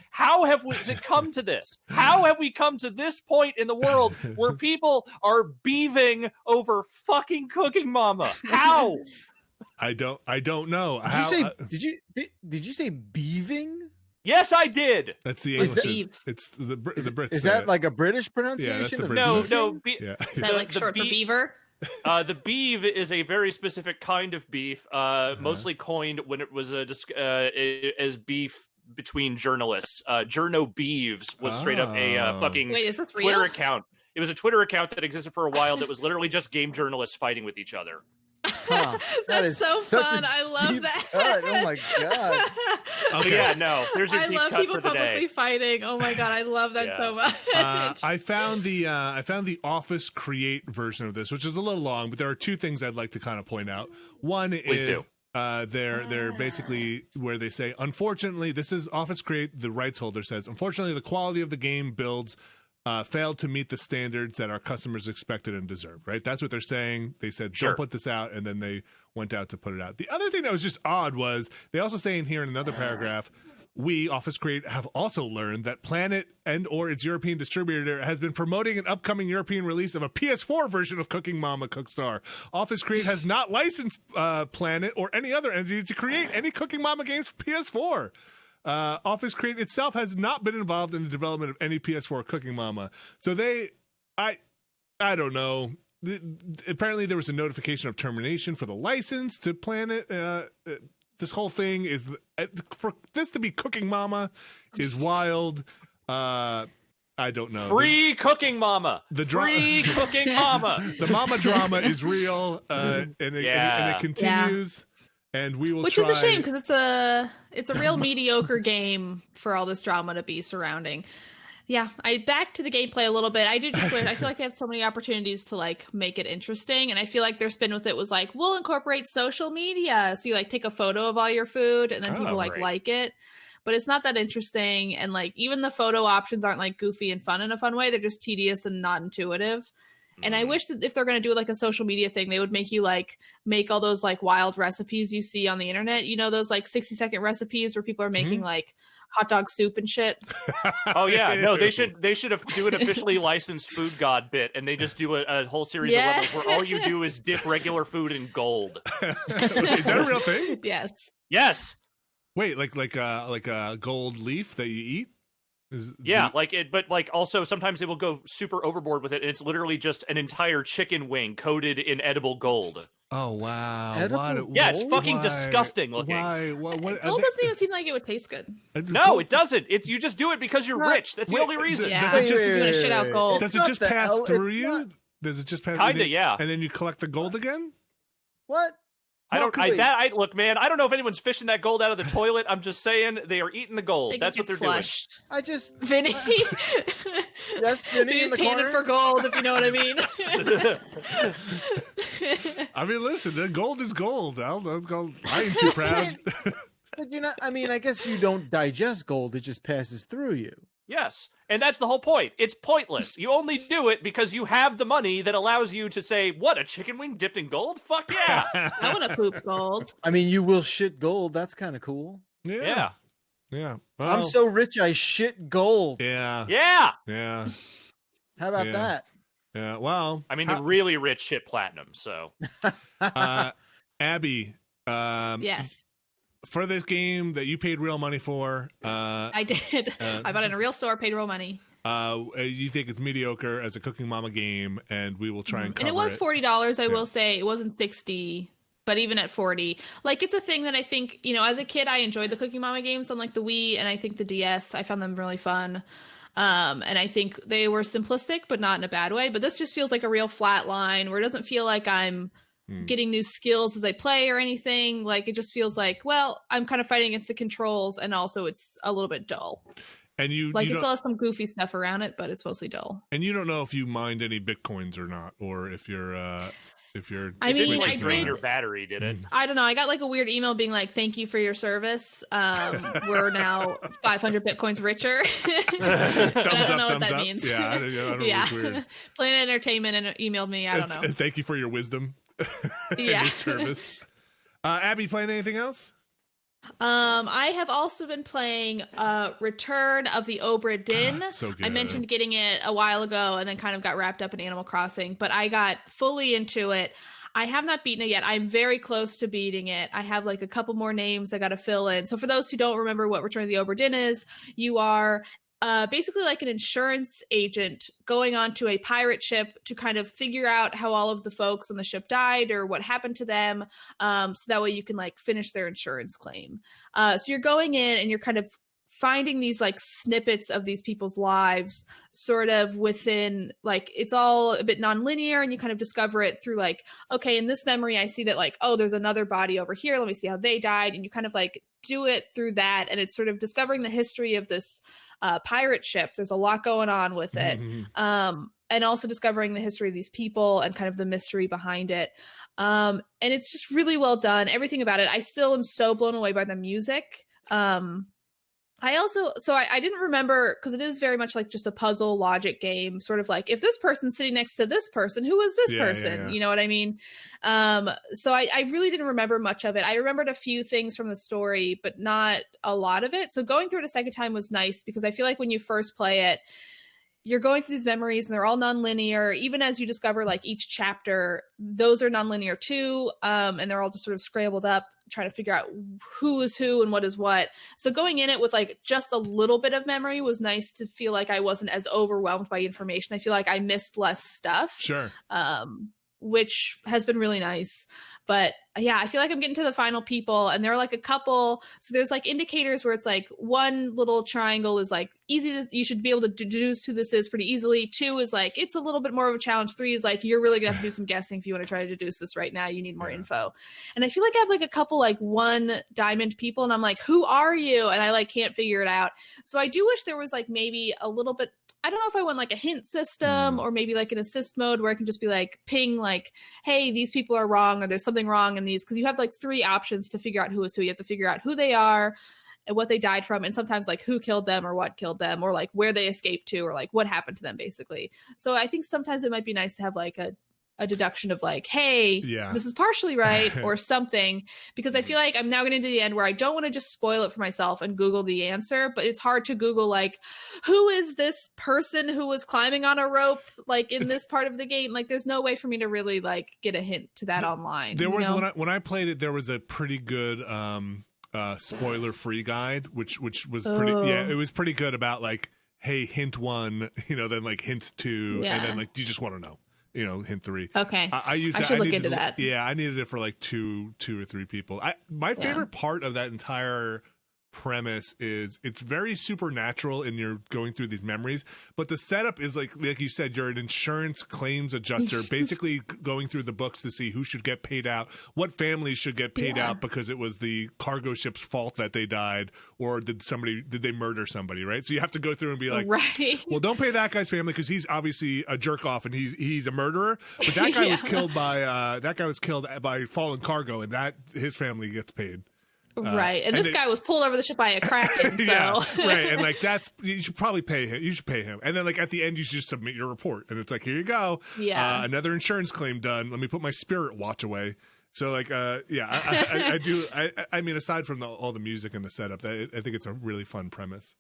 How has it come to this? How have we come to this point in the world where people are beefing over fucking Cooking Mama? How? I don't know. Did you say beaving? Yes, I did. That's the English. It's the Brits. Is that like a British pronunciation? Yeah, that's the British. No. That like short for beaver? The beef is a very specific kind of beef, mostly coined when it was as beef between journalists. Journo Beeves was straight up a fucking Twitter account. It was a Twitter account that existed for a while that was literally just game journalists fighting with each other. Huh, That's so fun. I love that. Cut. Oh my god. Okay. Yeah, no. Here's your deep cut for the day. I love people publicly fighting. Oh my god, I love that so much. I found the Office Create version of this, which is a little long, but there are two things I'd like to kind of point out. One is they're basically where they say, unfortunately, this is Office Create. The rights holder says, unfortunately, the quality of the game builds failed to meet the standards that our customers expected and deserved, right? That's what they're saying. They said, don't put this out, and then they went out to put it out. The other thing that was just odd was they also say in here in another paragraph, we, Office Create, have also learned that Planet and or its European distributor has been promoting an upcoming European release of a PS4 version of Cooking Mama Cookstar. Office Create has not licensed Planet or any other entity to create any Cooking Mama games for PS4. Office Create itself has not been involved in the development of any PS4 Cooking Mama. So I don't know. apparently there was a notification of termination for the license to Planet. This whole thing is for this to be Cooking Mama is wild. I don't know. Free Cooking Mama. Free Cooking Mama. The mama drama is real, and it continues. Yeah. And we will Which is a shame because it's a real mediocre game for all this drama to be surrounding. Yeah, back to the gameplay a little bit. I do just wish, I feel like they have so many opportunities to like make it interesting, and I feel like their spin with it was like, we'll incorporate social media. So you like take a photo of all your food and then people like it. But it's not that interesting, and like even the photo options aren't like goofy and fun in a fun way. They're just tedious and not intuitive. And I wish that if they're going to do like a social media thing, they would make you like make all those like wild recipes you see on the internet. You know, those like 60-second recipes where people are making like hot dog soup and shit. Oh yeah, no, they should do an officially licensed food god bit, and they just do a whole series of levels where all you do is dip regular food in gold. Is that a real thing? Yes. Wait, like a gold leaf that you eat? But like also sometimes they will go super overboard with it, and it's literally just an entire chicken wing coated in edible gold. Oh wow! It's fucking disgusting looking. Gold doesn't even seem like it would taste good. No, it doesn't. You just do it because you're rich. That's the only reason. Yeah, does it just shit out gold? Does it just pass through you? Does it just pass? Kinda, yeah. And then you collect the gold again? What? Look, man, I don't know if anyone's fishing that gold out of the toilet. I'm just saying they are eating the gold. That's what they're flushed. doing. Vinny. Yes, Vinny in the corner. For gold, if you know what I mean. I mean, listen, the gold is gold. I ain't too proud. But you're not. I mean, I guess you don't digest gold; it just passes through you. Yes, and that's the whole point. It's pointless. You only do it because you have the money that allows you to say, what, a chicken wing dipped in gold? Fuck yeah. I want to poop gold. I mean, you will shit gold. That's kind of cool. Yeah. Well, I'm so rich, I shit gold. Yeah. How about that? Yeah, well. I mean, the really rich shit platinum, so. Abby. Yes. For this game that you paid real money for, I did. I bought it in a real store, paid real money. You think it's mediocre as a Cooking Mama game, and we will try and cover it. And it was $40. I will say it wasn't $60, but even at $40, like it's a thing that I think, you know, as a kid I enjoyed the Cooking Mama games on like the Wii, and I think the DS. I found them really fun. And I think they were simplistic, but not in a bad way. But this just feels like a real flat line where it doesn't feel like I'm getting new skills as I play or anything. Like it just feels like, well, I'm kind of fighting against the controls, and also it's a little bit dull. And it still has some goofy stuff around it, but it's mostly dull. And you don't know if you mined any bitcoins or not, or if you're I mean, I drained your battery, did it? I don't know. I got like a weird email being like, "Thank you for your service. We're now 500 bitcoins richer." I don't know what that means. Yeah, I don't know. It's weird. Planet Entertainment and emailed me. I don't know. Thank you for your wisdom. Yeah. Your service. Abby, playing anything else? I have also been playing Return of the Obra Dinn. So good. I mentioned getting it a while ago and then kind of got wrapped up in Animal Crossing, but I got fully into it. I have not beaten it yet. I'm very close to beating it. I have like a couple more names I got to fill in. So for those who don't remember what Return of the Obra Dinn is, you are basically like an insurance agent going onto a pirate ship to kind of figure out how all of the folks on the ship died or what happened to them. So that way you can like finish their insurance claim. So you're going in and you're kind of finding these like snippets of these people's lives sort of within, like, it's all a bit nonlinear, and you kind of discover it through like, okay, in this memory, I see that like, oh, there's another body over here. Let me see how they died. And you kind of like do it through that. And it's sort of discovering the history of this pirate ship. There's a lot going on with it. And also discovering the history of these people and kind of the mystery behind it. And it's just really well done. Everything about it. I still am so blown away by the music. I didn't remember, because it is very much like just a puzzle logic game, sort of like, if this person's sitting next to this person, who is this person? Yeah. You know what I mean? So I really didn't remember much of it. I remembered a few things from the story, but not a lot of it. So going through it a second time was nice, because I feel like when you first play it, you're going through these memories and they're all nonlinear. Even as you discover like each chapter, those are nonlinear too. And they're all just sort of scrambled up, trying to figure out who is who and what is what. So going in it with like just a little bit of memory was nice to feel like I wasn't as overwhelmed by information. I feel like I missed less stuff. Sure. Which has been really nice. But yeah, I feel like I'm getting to the final people, and there are like a couple. So there's like indicators where it's like one little triangle is like easy to, you should be able to deduce who this is pretty easily. 2 is like, it's a little bit more of a challenge. 3 is like, you're really gonna have to do some guessing if you want to try to deduce this right now. You need more info. And I feel like I have like a couple like 1 diamond people, and I'm like, who are you? And I like can't figure it out. So I do wish there was like maybe a little bit, I don't know if I want like a hint system or maybe like an assist mode where I can just be like ping like, hey, these people are wrong, or there's something wrong in these, because you have like 3 options to figure out who is who. You have to figure out who they are and what they died from, and sometimes like who killed them or what killed them, or like where they escaped to, or like what happened to them basically. So I think sometimes it might be nice to have like a deduction of like, hey, this is partially right or something, because I feel like I'm now getting to the end where I don't want to just spoil it for myself and Google the answer, but it's hard to Google like, who is this person who was climbing on a rope like in this part of the game? Like there's no way for me to really like get a hint to that online. There was when I played it, there was a pretty good spoiler free guide, which was pretty it was pretty good about like, hey, hint 1, then like hint 2, and then like you just want to know. Hint 3. Okay. I used that. I should look into that. Yeah, I needed it for like two or 3 people. My favorite part of that entire premise is it's very supernatural and you're going through these memories, but the setup is like you said, you're an insurance claims adjuster basically going through the books to see who should get paid out, what families should get paid out because it was the cargo ship's fault that they died, or did they murder somebody, right? So you have to go through and be like, well, don't pay that guy's family because he's obviously a jerk off and he's a murderer, but that guy was killed by fallen cargo, and that his family gets paid. Right, and this guy was pulled over the ship by a kraken. So right, and like you should probably pay him. You should pay him, and then like at the end, you should just submit your report, and it's like, here you go. Yeah, another insurance claim done. Let me put my spirit watch away. So like, I do. I mean, aside from all the music and the setup, I think it's a really fun premise.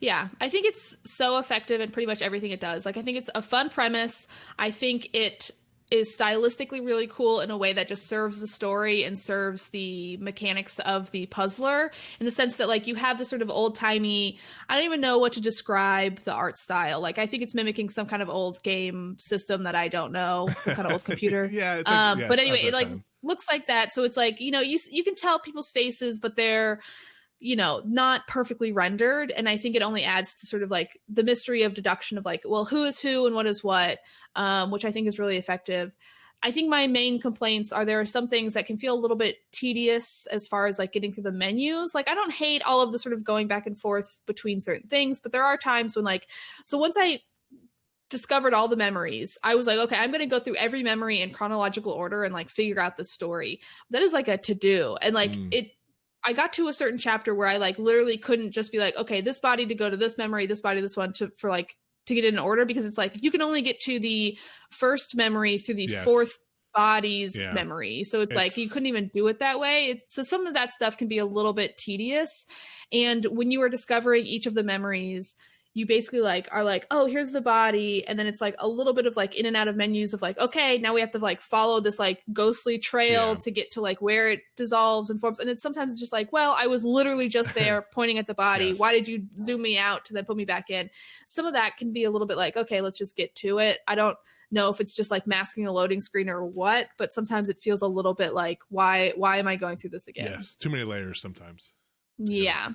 Yeah, I think it's so effective in pretty much everything it does. Like, I think it's a fun premise. I think it is stylistically really cool in a way that just serves the story and serves the mechanics of the puzzler, in the sense that like you have this sort of old-timey, I don't even know what to describe the art style. Like I think it's mimicking some kind of old game system that I don't know, some kind of old computer. It's like, but anyway, it like looks like that. So it's like, you can tell people's faces, but they're not perfectly rendered. And I think it only adds to sort of like the mystery of deduction of like, well, who is who and what is what, which I think is really effective. I think my main complaints are there are some things that can feel a little bit tedious as far as like getting through the menus. Like I don't hate all of the sort of going back and forth between certain things, but there are times when like, so once I discovered all the memories, I was like, okay, I'm going to go through every memory in chronological order and like figure out the story. That is like a to-do. And like I got to a certain chapter where I like literally couldn't just be like, okay, this body to go to this memory, this body, this one to get it in order, because it's like you can only get to the first memory through the fourth body's memory. So it's like you couldn't even do it that way. So some of that stuff can be a little bit tedious. And when you are discovering each of the memories, you basically like are like, oh, here's the body, and then it's like a little bit of like in and out of menus of like, okay, now we have to like follow this like ghostly trail to get to like where it dissolves and forms. And it's sometimes just like, well, I was literally just there pointing at the body. Why did you zoom me out to then put me back in? Some of that can be a little bit like, okay, let's just get to it. I don't know if it's just like masking a loading screen or what, but sometimes it feels a little bit like, why am I going through this again? Yes, too many layers sometimes. Yeah.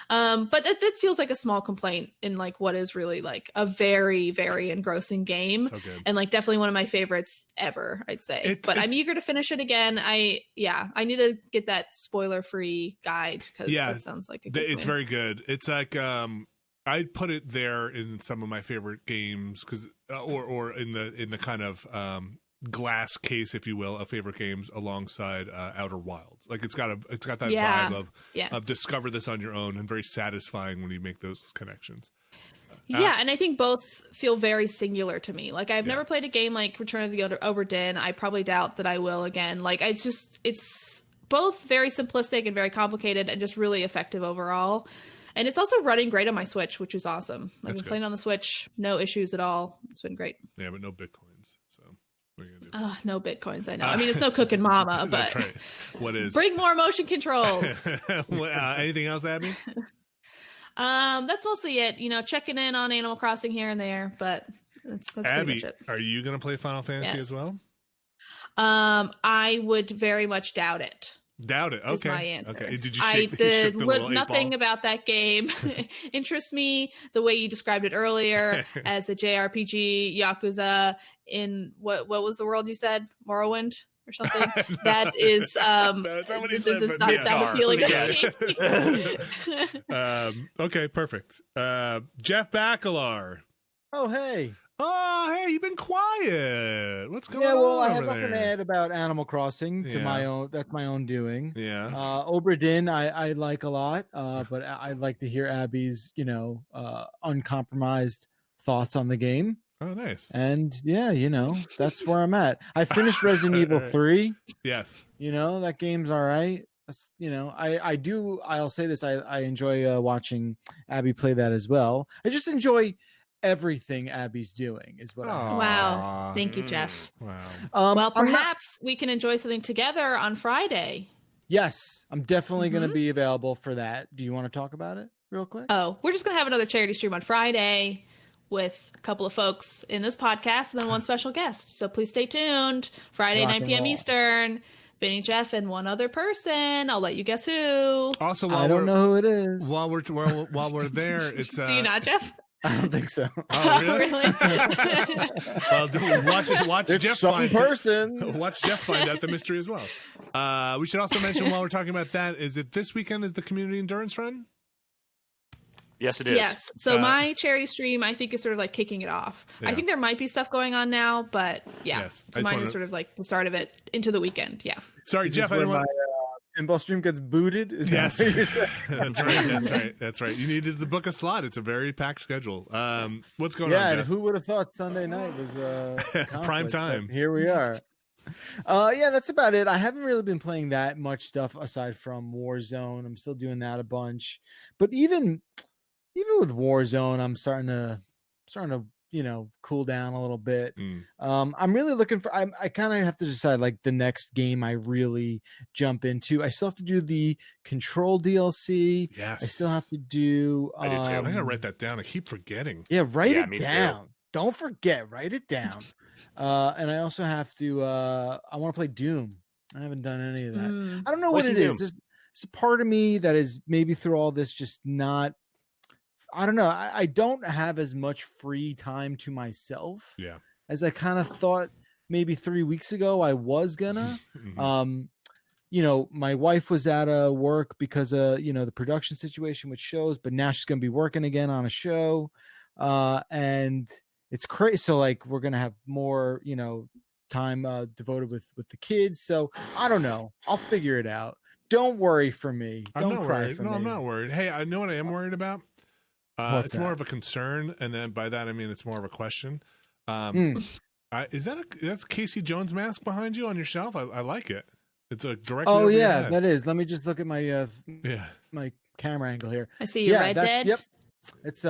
But that feels like a small complaint in like what is really like a very, very engrossing game. So good. And like definitely one of my favorites ever, I'd say. I'm eager to finish it again. I need to get that spoiler free guide, because that sounds like a good it's very good. It's like I'd put it there in some of my favorite games, because or in the kind of glass case, if you will, of favorite games alongside Outer Wilds. Like it's got that vibe of discover this on your own, and very satisfying when you make those connections. And I think both feel very singular to me. Like I've never played a game like Return of the Obra Dinn. I probably doubt that I will again. Like it's both very simplistic and very complicated and just really effective overall. And it's also running great on my Switch, which is awesome. I've been good. playing on the Switch, no issues at all. It's been great. Yeah, but no bitcoins. So what are you gonna do? No bitcoins, I know. I mean, it's no cooking mama, but That's right. What is? bring more motion controls. Anything else, Abby? That's mostly it. You know, checking in on Animal Crossing here and there, but that's Abby, pretty much it. Are you going to play Final Fantasy as well? I would very much doubt it. Doubt it. Okay. Is my answer. Okay. Did you? I did nothing ball? about that game interests me the way you described it earlier as a JRPG Yakuza in what was the world you said? Morrowind or something? No. That is No, that's not what he said, does but not yeah. sound appealing to me. Okay, perfect. Jeff Bacalar. Oh, hey. Oh, hey, you've been quiet. What's going on? Yeah, well, I have over nothing to there? add about Animal Crossing to Yeah. my own. That's my own doing. Yeah. Obra Dinn, I like a lot, but I'd like to hear Abby's, uncompromised thoughts on the game. Oh, nice. And yeah, that's where I'm at. I finished Resident Evil 3. Yes. That game's all right. That's, I'll say this. I enjoy watching Abby play that as well. I just enjoy everything Abby's doing is what I Wow. Thank you, Jeff. Wow. Well, perhaps we can enjoy something together on Friday. Yes, I'm definitely going to be available for that. Do you want to talk about it real quick? Oh, we're just going to have another charity stream on Friday with a couple of folks in this podcast and then one special guest. So please stay tuned. Friday, 9 p.m. Eastern. Benny, Jeff, and one other person. I'll let you guess who. Also, I don't know who it is. While we're there, it's Do you not, Jeff? I don't think so. Oh, really? Well, watch it's Jeff some find person. Watch Jeff find out the mystery as well. We should also mention while we're talking about that, is it this weekend is the community endurance run? Yes, it is. Yes. So my charity stream, I think, is sort of like kicking it off. Yeah. I think there might be stuff going on now, but yeah. Yes. So mine is sort of like the start of it into the weekend. Yeah. Sorry, Is Jeff. this I where don't want. my pinball stream gets booted? Is Yes, that what you're saying? That's right. You needed to book a slot. It's a very packed schedule. What's going Yeah, on, and Jeff? who would have thought Sunday night was Prime conflict, time. but here we are. Yeah, that's about it. I haven't really been playing that much stuff aside from Warzone. I'm still doing that a bunch, but even with Warzone, I'm starting to cool down a little bit. I'm really looking for. I kind of have to decide like the next game I really jump into. I still have to do the Control DLC. Yes. I still have to do. I do too. I gotta write that down. I keep forgetting. Yeah, write Yeah, me it too. down. Don't forget, write it down. And I also have to. I want to play Doom. I haven't done any of that. I don't know what it is. It's a part of me that is maybe through all this just not. I don't know. I don't have as much free time to myself as I kind of thought maybe 3 weeks ago I was gonna. My wife was out of work because of, the production situation with shows, but now she's going to be working again on a show. And it's crazy. So like, we're going to have more, time devoted with the kids. So I don't know. I'll figure it out. Don't worry for me. Don't cry for me. No, I'm not worried. Hey, I know what I am worried about. It's more of a concern, and then by that I mean it's more of a question. Is that's Casey Jones mask behind you on your shelf? I like it. It's a direct. Oh yeah, that is. Let me just look at my my camera angle here. I see you, Red Dead. Yep. It's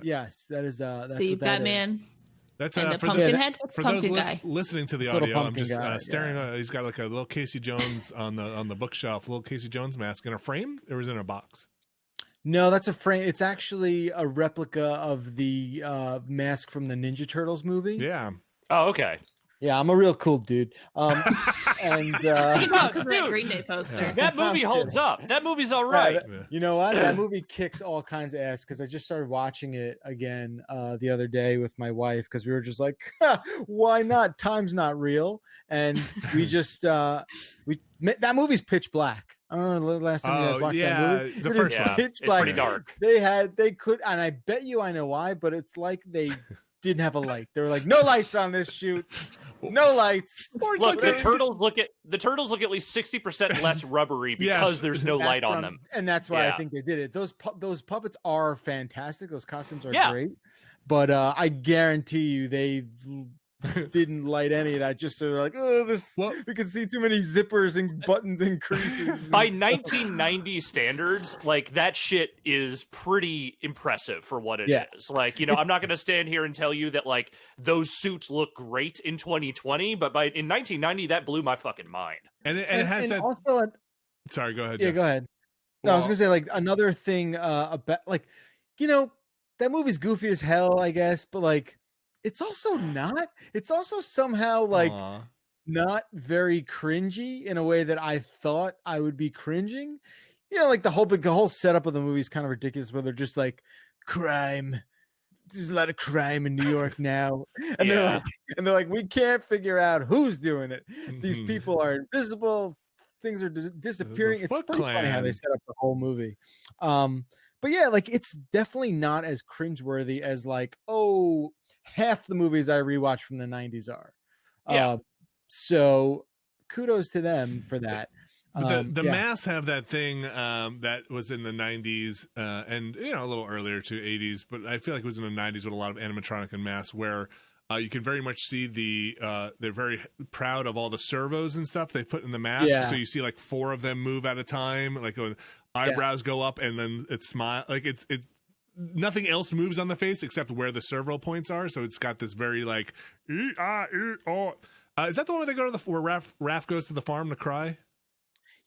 yes, that is that's see what that Batman. That's and for Pumpkinhead. For Pumpkin those guy. listening to the This little audio, I'm pumpkin just guy, staring. He's got like a little Casey Jones on the bookshelf. Little Casey Jones mask in a frame, or is it in a box? No, that's a frame. It's actually a replica of the mask from the Ninja Turtles movie. Yeah. Oh, okay. Yeah, I'm a real cool dude. And that Green Day poster. That movie holds up. That movie's all right. You know what? That movie kicks all kinds of ass because I just started watching it again the other day with my wife because we were just like, why not? Time's not real, and we just that movie's pitch black. I don't know the last time you guys watched that movie. The first one. Pitch It's black. pretty dark. They could, and I bet you I know why, but it's like they didn't have a light. They were like, no lights on this shoot. No lights. Look, the turtles look at least 60% less rubbery because there's no light on them, and that's why I think they did it. Those puppets are fantastic. Those costumes are great, but I guarantee you they didn't light any of that. Just so they're like, oh, we can see too many zippers and buttons and creases. By 1990 standards, like that shit is pretty impressive for what it is. Like, you know, I'm not going to stand here and tell you that like those suits look great in 2020, but in 1990 that blew my fucking mind. And it has that. Also, sorry, go ahead. Yeah, Jeff. go ahead. No, I was gonna say like another thing about like, you know, that movie's goofy as hell, I guess, but like it's also not. It's also somehow like not very cringy in a way that I thought I would be cringing. You know, like the whole setup of the movie is kind of ridiculous, where they're just like crime. There's a lot of crime in New York now, and they're like, we can't figure out who's doing it. These people are invisible. Things are disappearing. It's pretty funny how they set up the whole movie. But yeah, like it's definitely not as cringeworthy as like, oh, half the movies I rewatch from the 90s are. So kudos to them for that. But the masks have that thing that was in the 90s and, you know, a little earlier to 80s, but I feel like it was in the 90s with a lot of animatronic and masks where you can very much see they're very proud of all the servos and stuff they put in the mask. Yeah. So you see like 4 of them move at a time, like when eyebrows go up and then it smile. Like it nothing else moves on the face except where the servo points are. So it's got this very like, is that the one where they go to where Raph goes to the farm to cry?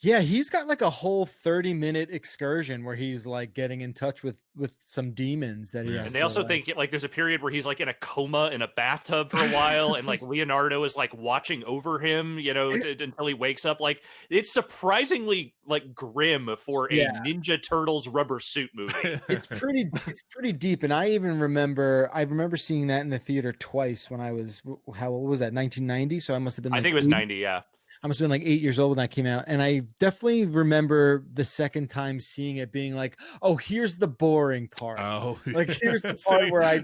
Yeah, he's got like a whole 30-minute excursion where he's like getting in touch with some demons that he has. And they also think like there's a period where he's like in a coma in a bathtub for a while, and like Leonardo is like watching over him, you know, until he wakes up. Like it's surprisingly like grim for a Ninja Turtles rubber suit movie. It's pretty deep, and I remember seeing that in the theater twice when I was how old was that 1990? So I must have been. Like, I think it was 90. Yeah. I must have been like 8 years old when that came out. And I definitely remember the second time seeing it being like, oh, here's the boring part. Oh, like here's the part where I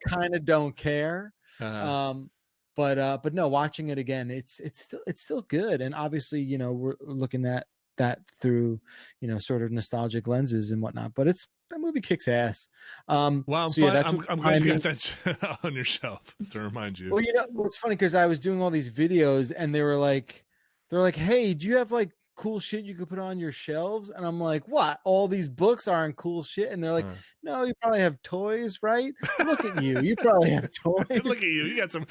kind of don't care. But no, watching it again, it's still good. And obviously, you know, we're looking at that through, you know, sort of nostalgic lenses and whatnot, but that movie kicks ass. Well, I'm glad you got that on your shelf to remind you. Well, you know, it's funny because I was doing all these videos and they're like, hey, do you have like cool shit you could put on your shelves? And I'm like, what? All these books aren't cool shit? And they're like, no, you probably have toys, right? Look at you. You probably have toys. Look at you. You got some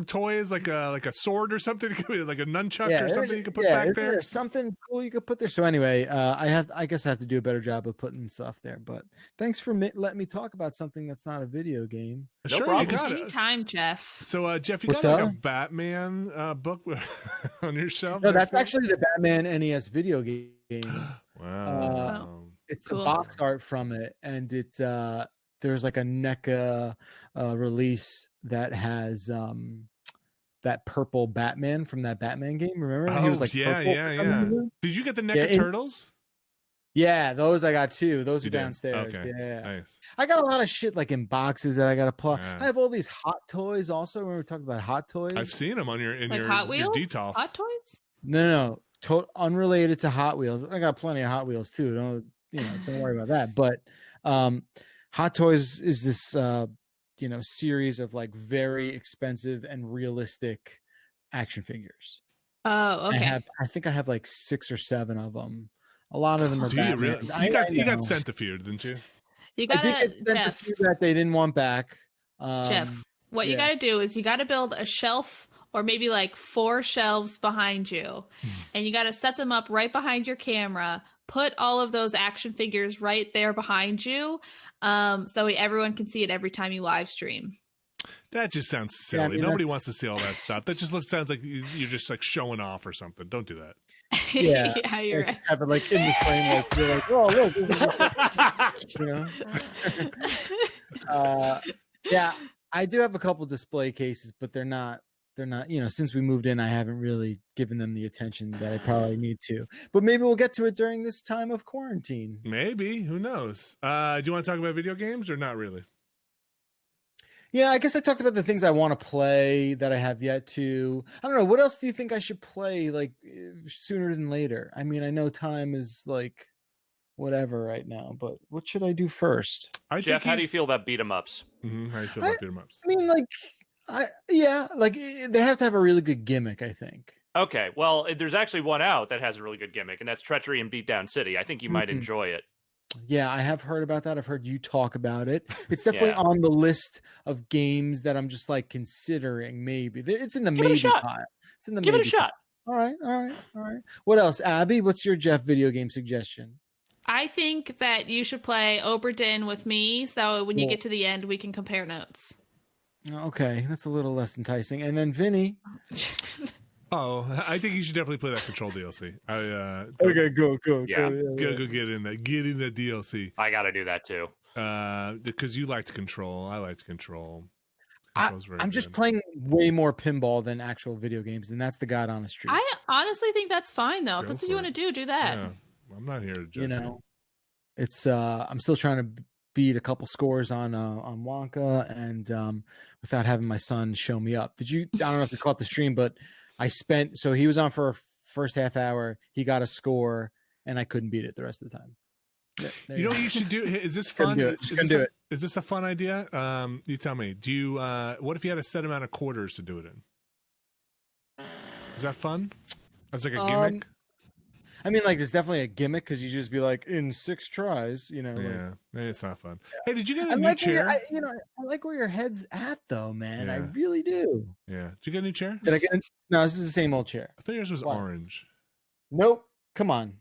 toys like a sword or something, like a nunchuck or something you could put back there. There's something cool you could put there. So anyway, I guess I have to do a better job of putting stuff there. But thanks for letting me talk about something that's not a video game. No problem. Anytime, Jeff. So Jeff, you got like a Batman book on your shelf? No, that's actually the Batman NES video game. Wow. It's cool. The box art from it, and it's there's like a NECA release that has that purple Batman from that Batman game. Remember? He was like yeah. Did you get the NECA Turtles? Yeah, those I got too. Those are downstairs. Okay. Yeah, nice. I got a lot of shit like in boxes that I got to pull. Yeah. I have all these Hot Toys also. When we were talking about Hot Toys, I've seen them on your Hot Wheels. Detail. Hot Toys? No. Unrelated to Hot Wheels. I got plenty of Hot Wheels too. Don't worry about that. But Hot Toys is this series of like very expensive and realistic action figures. Oh, okay. I think I have like 6 or 7 of them. A lot of them are Batman. Really? You got sent a few, didn't you? You got a few that they didn't want back. Jeff, what you got to do is you got to build a shelf or maybe like 4 shelves behind you, and you got to set them up right behind your camera. Put all of those action figures right there behind you, so everyone can see it every time you live stream. That just sounds silly. Yeah, I mean, nobody wants to see all that stuff. That just sounds like you're just like showing off or something. Don't do that. Yeah, you're right. Have it like in the frame, like you're like, oh look, yeah. I do have a couple display cases, but they're not. Since we moved in, I haven't really given them the attention that I probably need to. But maybe we'll get to it during this time of quarantine. Maybe. Who knows? Do you want to talk about video games or not really? Yeah, I guess I talked about the things I want to play that I have yet to. I don't know. What else do you think I should play like sooner than later? I mean, I know time is like whatever right now, but what should I do first? Jeff, how do you feel about beat 'em ups? Mm-hmm. How do you feel about beat 'em ups? I mean, like, Yeah, like they have to have a really good gimmick, I think. Okay, well, there's actually one out that has a really good gimmick, and that's Treachery in Beatdown City. I think you might enjoy it. Yeah, I have heard about that. I've heard you talk about it. It's definitely on the list of games that I'm just like considering. Maybe it's in the maybe pile. It's in the give it a shot. All right. What else, Abby? What's your Jeff video game suggestion? I think that you should play Obra Dinn with me, so when you get to the end, we can compare notes. Okay, that's a little less enticing. And then Vinny. Oh, I think you should definitely play that Control DLC. Okay, go. Go get in that. Get in that DLC. I got to do that too. Because you like to Control. I like to Control. I'm just playing way more pinball than actual video games, and that's the God honest truth. I honestly think that's fine, though. If that's what you want to do that. Yeah. I'm not here to judge. You know, it's I'm still trying to beat a couple scores on Wonka, and without having my son show me up. I don't know if you caught the stream, but so he was on for a first half hour. He got a score, and I couldn't beat it the rest of the time. You know what you should do? Is this fun? Is this a fun idea? You tell me. Do you? What if you had a set amount of quarters to do it in? Is that fun? That's like a gimmick. I mean, like, it's definitely a gimmick because you just be like, in 6 tries, you know. Yeah, maybe it's not fun. Yeah. Hey, did you get a new chair? I like where your head's at, though, man. Yeah. I really do. Yeah. Did you get a new chair? Did I get? No, this is the same old chair. I thought yours was orange. Nope. Come on.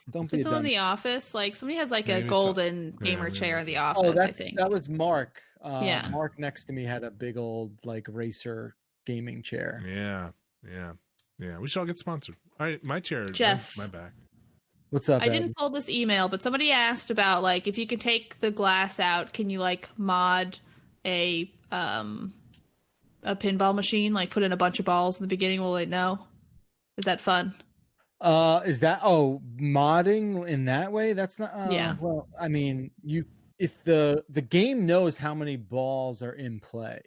Don't be. Someone in the office, like somebody has like a golden gamer chair in the office. Oh, I think that was Mark. Mark next to me had a big old like racer gaming chair. Yeah. We should all get sponsored. All right, my chair. Jeff, my back. What's up? I didn't pull this email, but somebody asked about like if you could take the glass out, can you like mod a pinball machine, like put in a bunch of balls in the beginning? Will it know? Is that fun? Is that modding in that way? That's not. Yeah. Well, I mean, if the game knows how many balls are in play,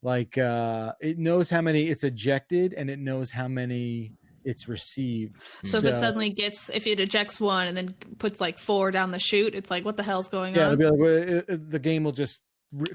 like it knows how many it's ejected and it knows how many it's received. So if it suddenly if it ejects one and then puts like 4 down the chute, it's like, what the hell's going on? Yeah, it'll be like, the game will just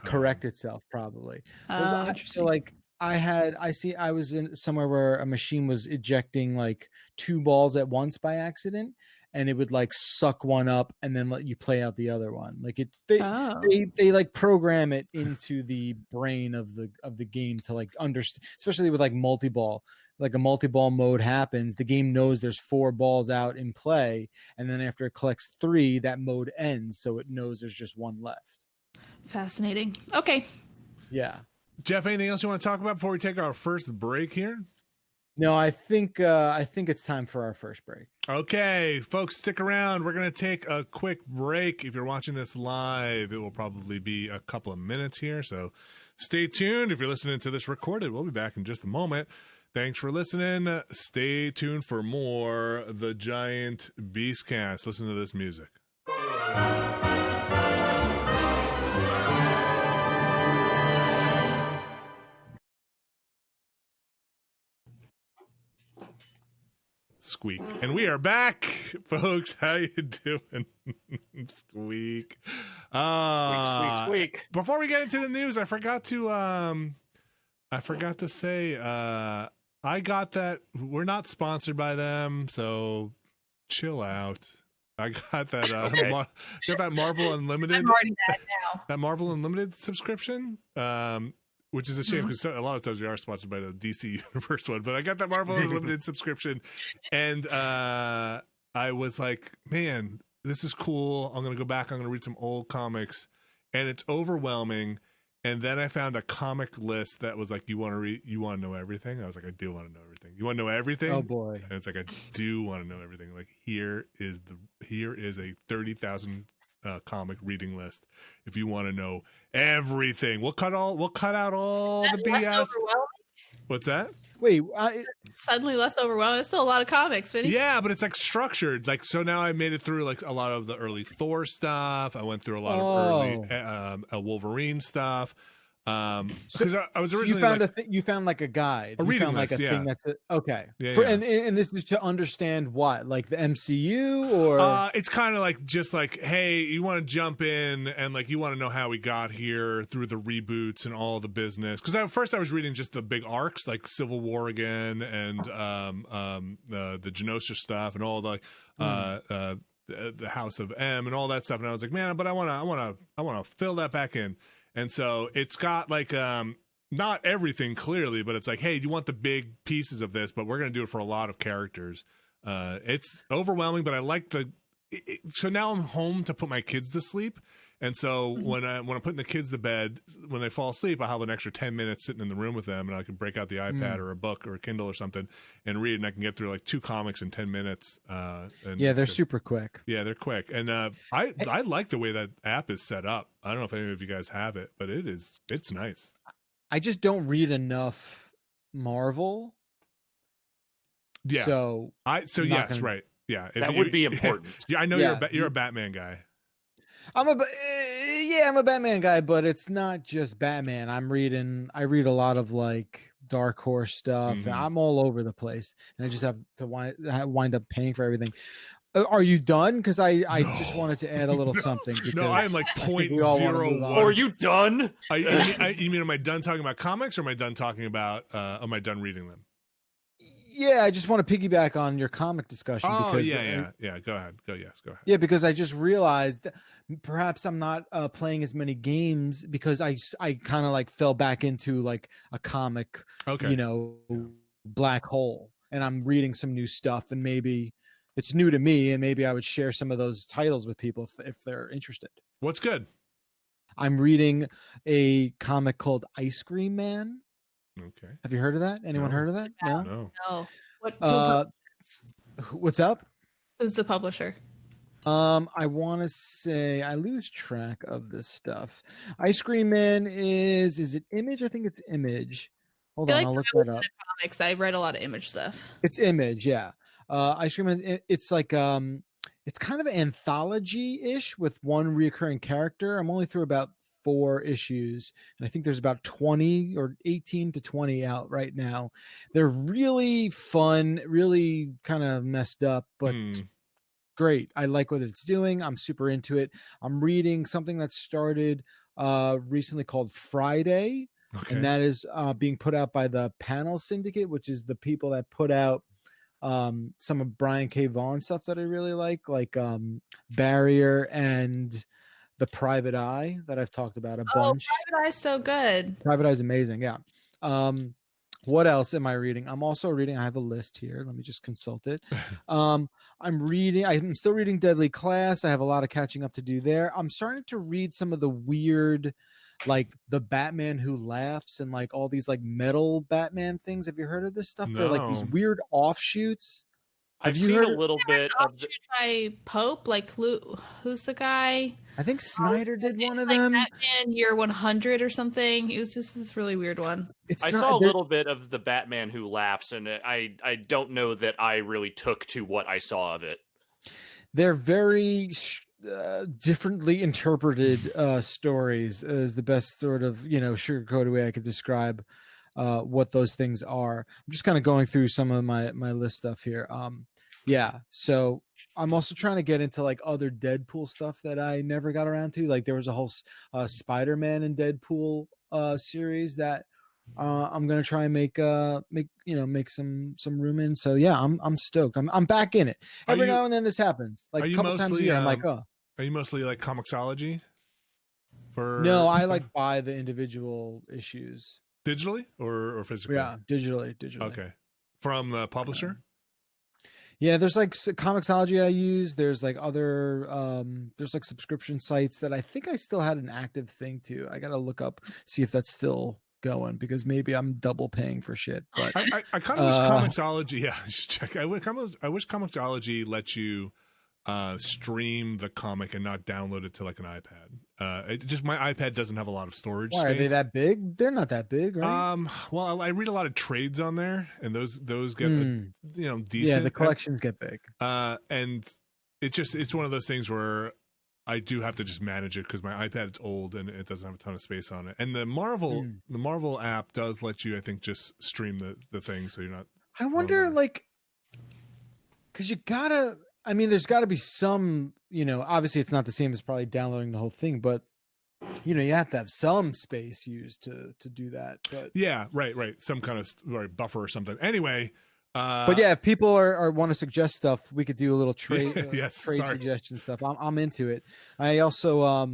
correct itself probably. So like I was in somewhere where a machine was ejecting like 2 balls at once by accident, and it would like suck one up and then let you play out the other one. Like they like program it into the brain of the game to like understand, especially with like multi-ball. Like a multi-ball mode happens, the game knows there's 4 balls out in play, and then after it collects 3, that mode ends, so it knows there's just 1 left. Fascinating. Okay. Yeah. Jeff, anything else you want to talk about before we take our first break here? No, I think it's time for our first break. Okay, folks, stick around. We're going to take a quick break. If you're watching this live, it will probably be a couple of minutes here, so stay tuned. If you're listening to this recorded, we'll be back in just a moment. Thanks for listening. Stay tuned for more The Giant Beastcast. Listen to this music. Squeak. And we are back, folks. How you doing? Squeak. Squeak. Before we get into the news, I forgot to say I got that. We're not sponsored by them, so chill out. I got that got that Marvel Unlimited. I'm already mad now. That Marvel Unlimited subscription. Which is a shame because a lot of times we are sponsored by the DC Universe one, but I got that Marvel Unlimited subscription, and I was like, man, this is cool. I'm going to go back. I'm going to read some old comics, and it's overwhelming. And then I found a comic list that was like, you want to know everything? I was like, I do want to know everything. You want to know everything? Oh boy. And it's like, I do want to know everything. Like here is a 30,000 comic reading list. If you want to know everything, we'll cut out all the BS. What's that? Wait, suddenly less overwhelming. It's still a lot of comics, Vinny. Yeah, but it's like structured. Like, so now I made it through like a lot of the early Thor stuff. I went through a lot of early Wolverine stuff. Because I was So originally you found you found like a guide, a reading list, like a yeah. thing that's okay. Yeah, For, yeah. And this is to understand what, like the MCU or it's kind of like just like, hey, you want to jump in and like you want to know how we got here through the reboots and all the business. Because at first I was reading just the big arcs like Civil War again and the Genosha stuff and all the the House of M and all that stuff, and I was like, man, but I want to fill that back in. And so it's got like not everything clearly, but it's like, hey, do you want the big pieces of this? But we're going to do it for a lot of characters. It's overwhelming, but I like so now I'm home to put my kids to sleep. And so when I'm putting the kids to bed, when they fall asleep, I'll have an extra 10 minutes sitting in the room with them, and I can break out the iPad or a book or a Kindle or something and read, and I can get through like 2 comics in 10 minutes. And yeah, they're super quick. Yeah, they're quick. And I like the way that app is set up. I don't know if any of you guys have it, but it's nice. I just don't read enough Marvel. Yeah. So yes, right. Yeah. That would be important. Yeah, I know you're a Batman guy. I'm a Batman guy, but it's not just Batman. I read a lot of like Dark Horse stuff, and I'm all over the place, and I just have to wind up paying for everything. Are you done? Because I just wanted to add a little something. No, I'm like 0.01. Are you done? You mean am I done talking about comics, or am I done talking about? Am I done reading them? Yeah, I just want to piggyback on your comic discussion. Oh, because yeah. Go ahead. Go ahead. Yeah, because I just realized that perhaps I'm not playing as many games because I kind of like fell back into like a comic, black hole, and I'm reading some new stuff, and maybe it's new to me, and maybe I would share some of those titles with people if they're interested. What's good? I'm reading a comic called Ice Cream Man. Okay. Have you heard of that? Anyone heard of that? No. What's up? Who's the publisher? I want to say I lose track of this stuff. Ice Cream Man is it Image? I think it's Image. Hold on, I'll look that up. Comics. I read a lot of Image stuff. It's Image, yeah. Ice Cream Man. It's like it's kind of anthology-ish with one reoccurring character. I'm only through about 4 issues, and I think there's about 20 or 18 to 20 out right now. They're really fun, really kind of messed up, but great. I like what it's doing. I'm super into it. I'm reading something that started recently called Friday, and that is being put out by the Panel Syndicate, which is the people that put out some of Brian K. Vaughan stuff that I really like Barrier and The Private Eye that I've talked about a bunch. Private Eye's so good. Private Eye's amazing, yeah. What else am I reading? I'm also reading, I have a list here. Let me just consult it. I'm still reading Deadly Class. I have a lot of catching up to do there. I'm starting to read some of the weird, like the Batman Who Laughs and like all these like metal Batman things. Have you heard of this stuff? No. They're like these weird offshoots. I've seen a little bit of by Pope. Like who's the guy? I think Snyder did one of like them. Batman Year 100 or something. It was just this really weird one. I saw a little bit of the Batman Who Laughs, and I don't know that I really took to what I saw of it. They're very differently interpreted stories is the best sort of sugarcoated way I could describe what those things are. I'm just kind of going through some of my list stuff here. So I'm also trying to get into like other Deadpool stuff that I never got around to. Like there was a whole Spider-Man and Deadpool series that I'm gonna try and make some room in. So yeah, I'm stoked. I'm back in it. Every now and then this happens. Like a couple times a year. I'm like, oh. Are you mostly like Comixology? No, I like buy the individual issues. Digitally or physically? Yeah, digitally. Okay. From the publisher? Yeah, there's like Comixology I use. There's like other there's like subscription sites that I think I still had an active thing to. I gotta look up, see if that's still going, because maybe I'm double paying for shit. But I kind of wish Comixology, I should check. I wish Comixology lets you stream the comic and not download it to like an iPad. My iPad doesn't have a lot of storage. Why space. Are they that big? They're not that big, right? Well, I read a lot of trades on there, and those get decent. Yeah, the collections get big. And it's one of those things where I do have to just manage it because my iPad's old and it doesn't have a ton of space on it. And the Marvel app does let you, I think, just stream the thing, so you're not. I wonder, like, because you gotta. I mean, there's got to be some. Obviously, it's not the same as probably downloading the whole thing, but you have to have some space used to do that. But yeah, right, some kind of buffer or something. Anyway. But yeah, if people want to suggest stuff, we could do a little trade trade suggestion stuff. I'm into it. I also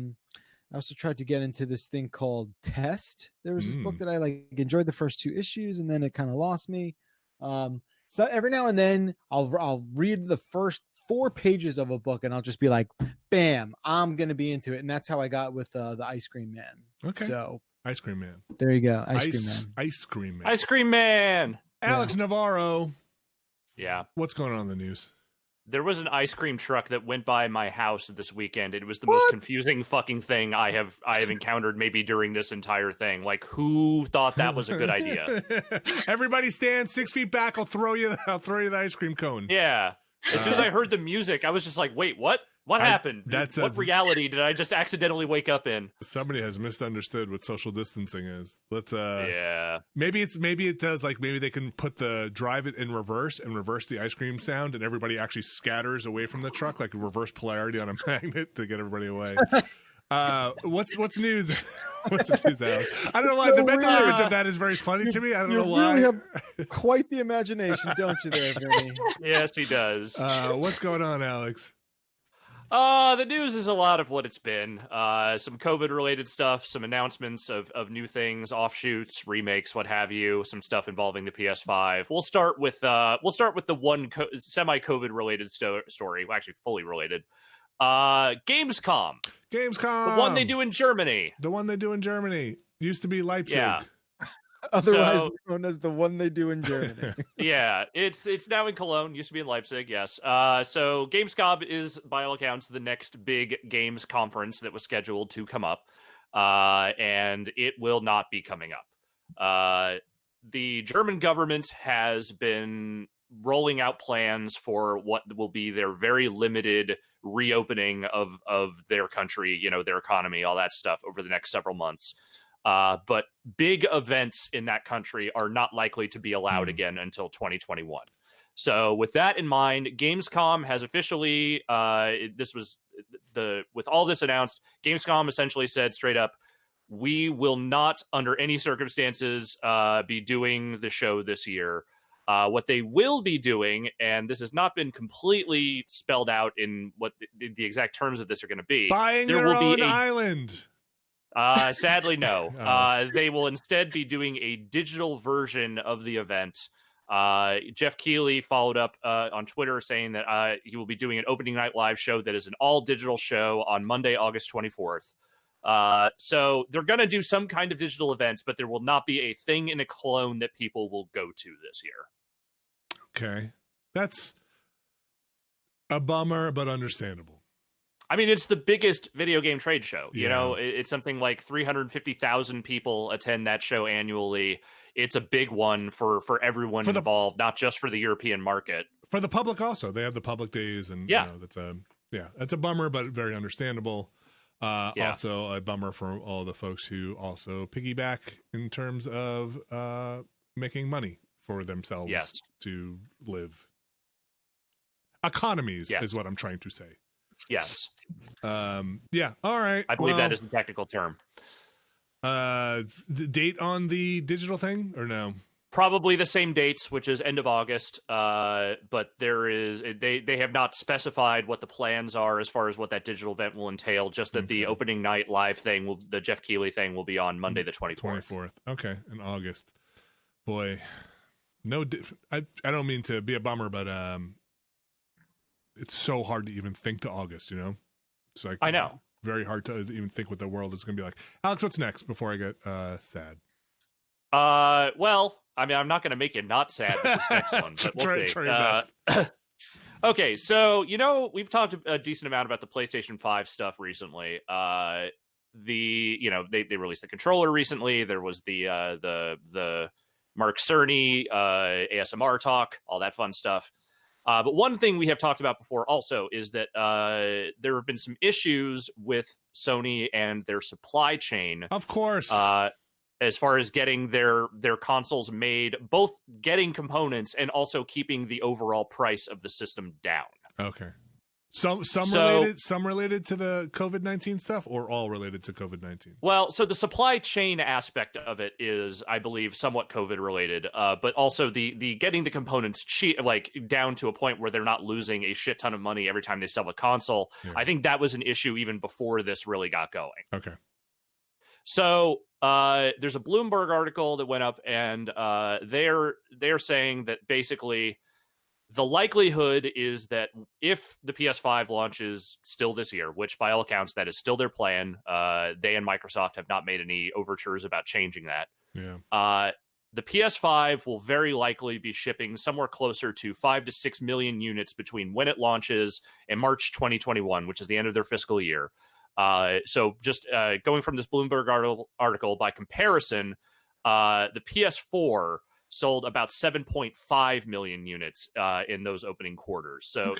tried to get into this thing called Test. There was this book that I enjoyed the first 2 issues, and then it kind of lost me. So every now and then I'll read the first 4 pages of a book, and I'll just be like, bam, I'm gonna be into it. And that's how I got with the Ice Cream Man. Okay. So Ice Cream Man. There you go. Ice Cream Man. Alex Navarro. Yeah. What's going on in the news? There was an ice cream truck that went by my house this weekend. It was the most confusing fucking thing I have encountered maybe during this entire thing. Like, who thought that was a good idea? Everybody stand 6 feet back. I'll throw you the ice cream cone. Yeah. As soon as I heard the music, I was just like, wait, what? What happened? What reality did I just accidentally wake up in? Somebody has misunderstood what social distancing is. Let's yeah. Maybe it does, like, maybe they can put the drive it in reverse and reverse the ice cream sound, and everybody actually scatters away from the truck, like a reverse polarity on a magnet to get everybody away. What's news? What's the news, Alex? I don't know why the mental image of that is very funny to me. I don't know why. You really have quite the imagination, don't you, there, Vinny? Yes, he does. What's going on, Alex? The news is a lot of what it's been. Some COVID-related stuff, some announcements of new things, offshoots, remakes, what have you. Some stuff involving the PS5. We'll start with the one semi-COVID related story. Well, actually, fully related. Gamescom. The one they do in Germany. Used to be Leipzig. Yeah. Otherwise known as the one they do in Germany. Yeah, it's now in Cologne. Used to be in Leipzig, yes. So Gamescom is, by all accounts, the next big games conference that was scheduled to come up, and it will not be coming up. The German government has been rolling out plans for what will be their very limited reopening of their country, their economy, all that stuff over the next several months. But big events in that country are not likely to be allowed again until 2021. So with that in mind, Gamescom has officially, with all this announced, Gamescom essentially said straight up, we will not under any circumstances be doing the show this year. What they will be doing, and this has not been completely spelled out in what the exact terms of this are going to be. Buying their own island. Sadly, no. They will instead be doing a digital version of the event. Jeff Keighley followed up on Twitter saying that he will be doing an opening night live show that is an all digital show on Monday, August 24th. So they're going to do some kind of digital events, but there will not be a thing in a clone that people will go to this year. Okay. That's a bummer, but understandable. I mean, it's the biggest video game trade show. Yeah. It's something like 350,000 people attend that show annually. It's a big one for everyone involved, not just for the European market. For the public also. They have the public days, and that's a bummer, but very understandable. Also a bummer for all the folks who also piggyback in terms of making money for themselves to live. Economies is what I'm trying to say. Yes. All right. I believe that is the technical term. The date on the digital thing or no? Probably the same dates, which is end of August. But they have not specified what the plans are as far as what that digital event will entail. Just that the opening night live thing the Jeff Keighley thing will be on Monday the 24th. Okay, in August. Boy, no, I don't mean to be a bummer, but it's so hard to even think to August. It's like I know, very hard to even think what the world is going to be like. Alex, what's next before I get sad? Well, I mean, I'm not going to make you not sad with this next one, but we'll see. Okay, so we've talked a decent amount about the PlayStation 5 stuff recently. They released the controller recently. There was the Mark Cerny ASMR talk, all that fun stuff. But one thing we have talked about before also is that there have been some issues with Sony and their supply chain. Of course. As far as getting their consoles made, both getting components and also keeping the overall price of the system down. Okay. Some related to the COVID-19 stuff, or all related to COVID-19? Well, so the supply chain aspect of it is, I believe, somewhat COVID related, but also the getting the components cheap, like down to a point where they're not losing a shit ton of money every time they sell a console. Yeah. I think that was an issue even before this really got going. Okay. So there's a Bloomberg article that went up, and they're saying that basically the likelihood is that if the PS5 launches still this year, which by all accounts that is still their plan, they and Microsoft have not made any overtures about changing that. Yeah. The PS5 will very likely be shipping somewhere closer to 5 to 6 million units between when it launches and March 2021, which is the end of their fiscal year. So just going from this Bloomberg article, by comparison, the PS4 sold about 7.5 million units in those opening quarters. So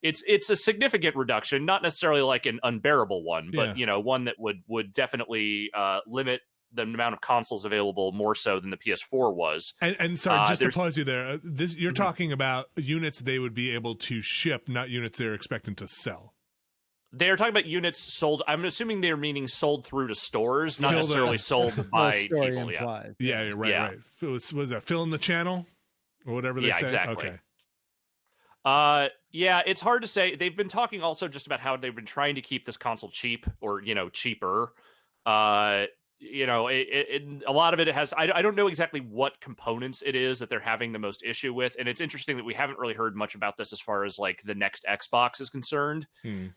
it's a significant reduction, not necessarily like an unbearable one, but one that would definitely limit the amount of consoles available more so than the PS4 was. And sorry, just to pause you there, you're talking about units they would be able to ship, not units they're expecting to sell. They're talking about units sold. I'm assuming they're meaning sold through to stores, not necessarily sold by people. Yeah, right. Was that fill in the channel or whatever they say? Exactly. Okay. It's hard to say. They've been talking also just about how they've been trying to keep this console cheap or cheaper. A lot of it has, I don't know exactly what components it is that they're having the most issue with. And it's interesting that we haven't really heard much about this as far as like the next Xbox is concerned.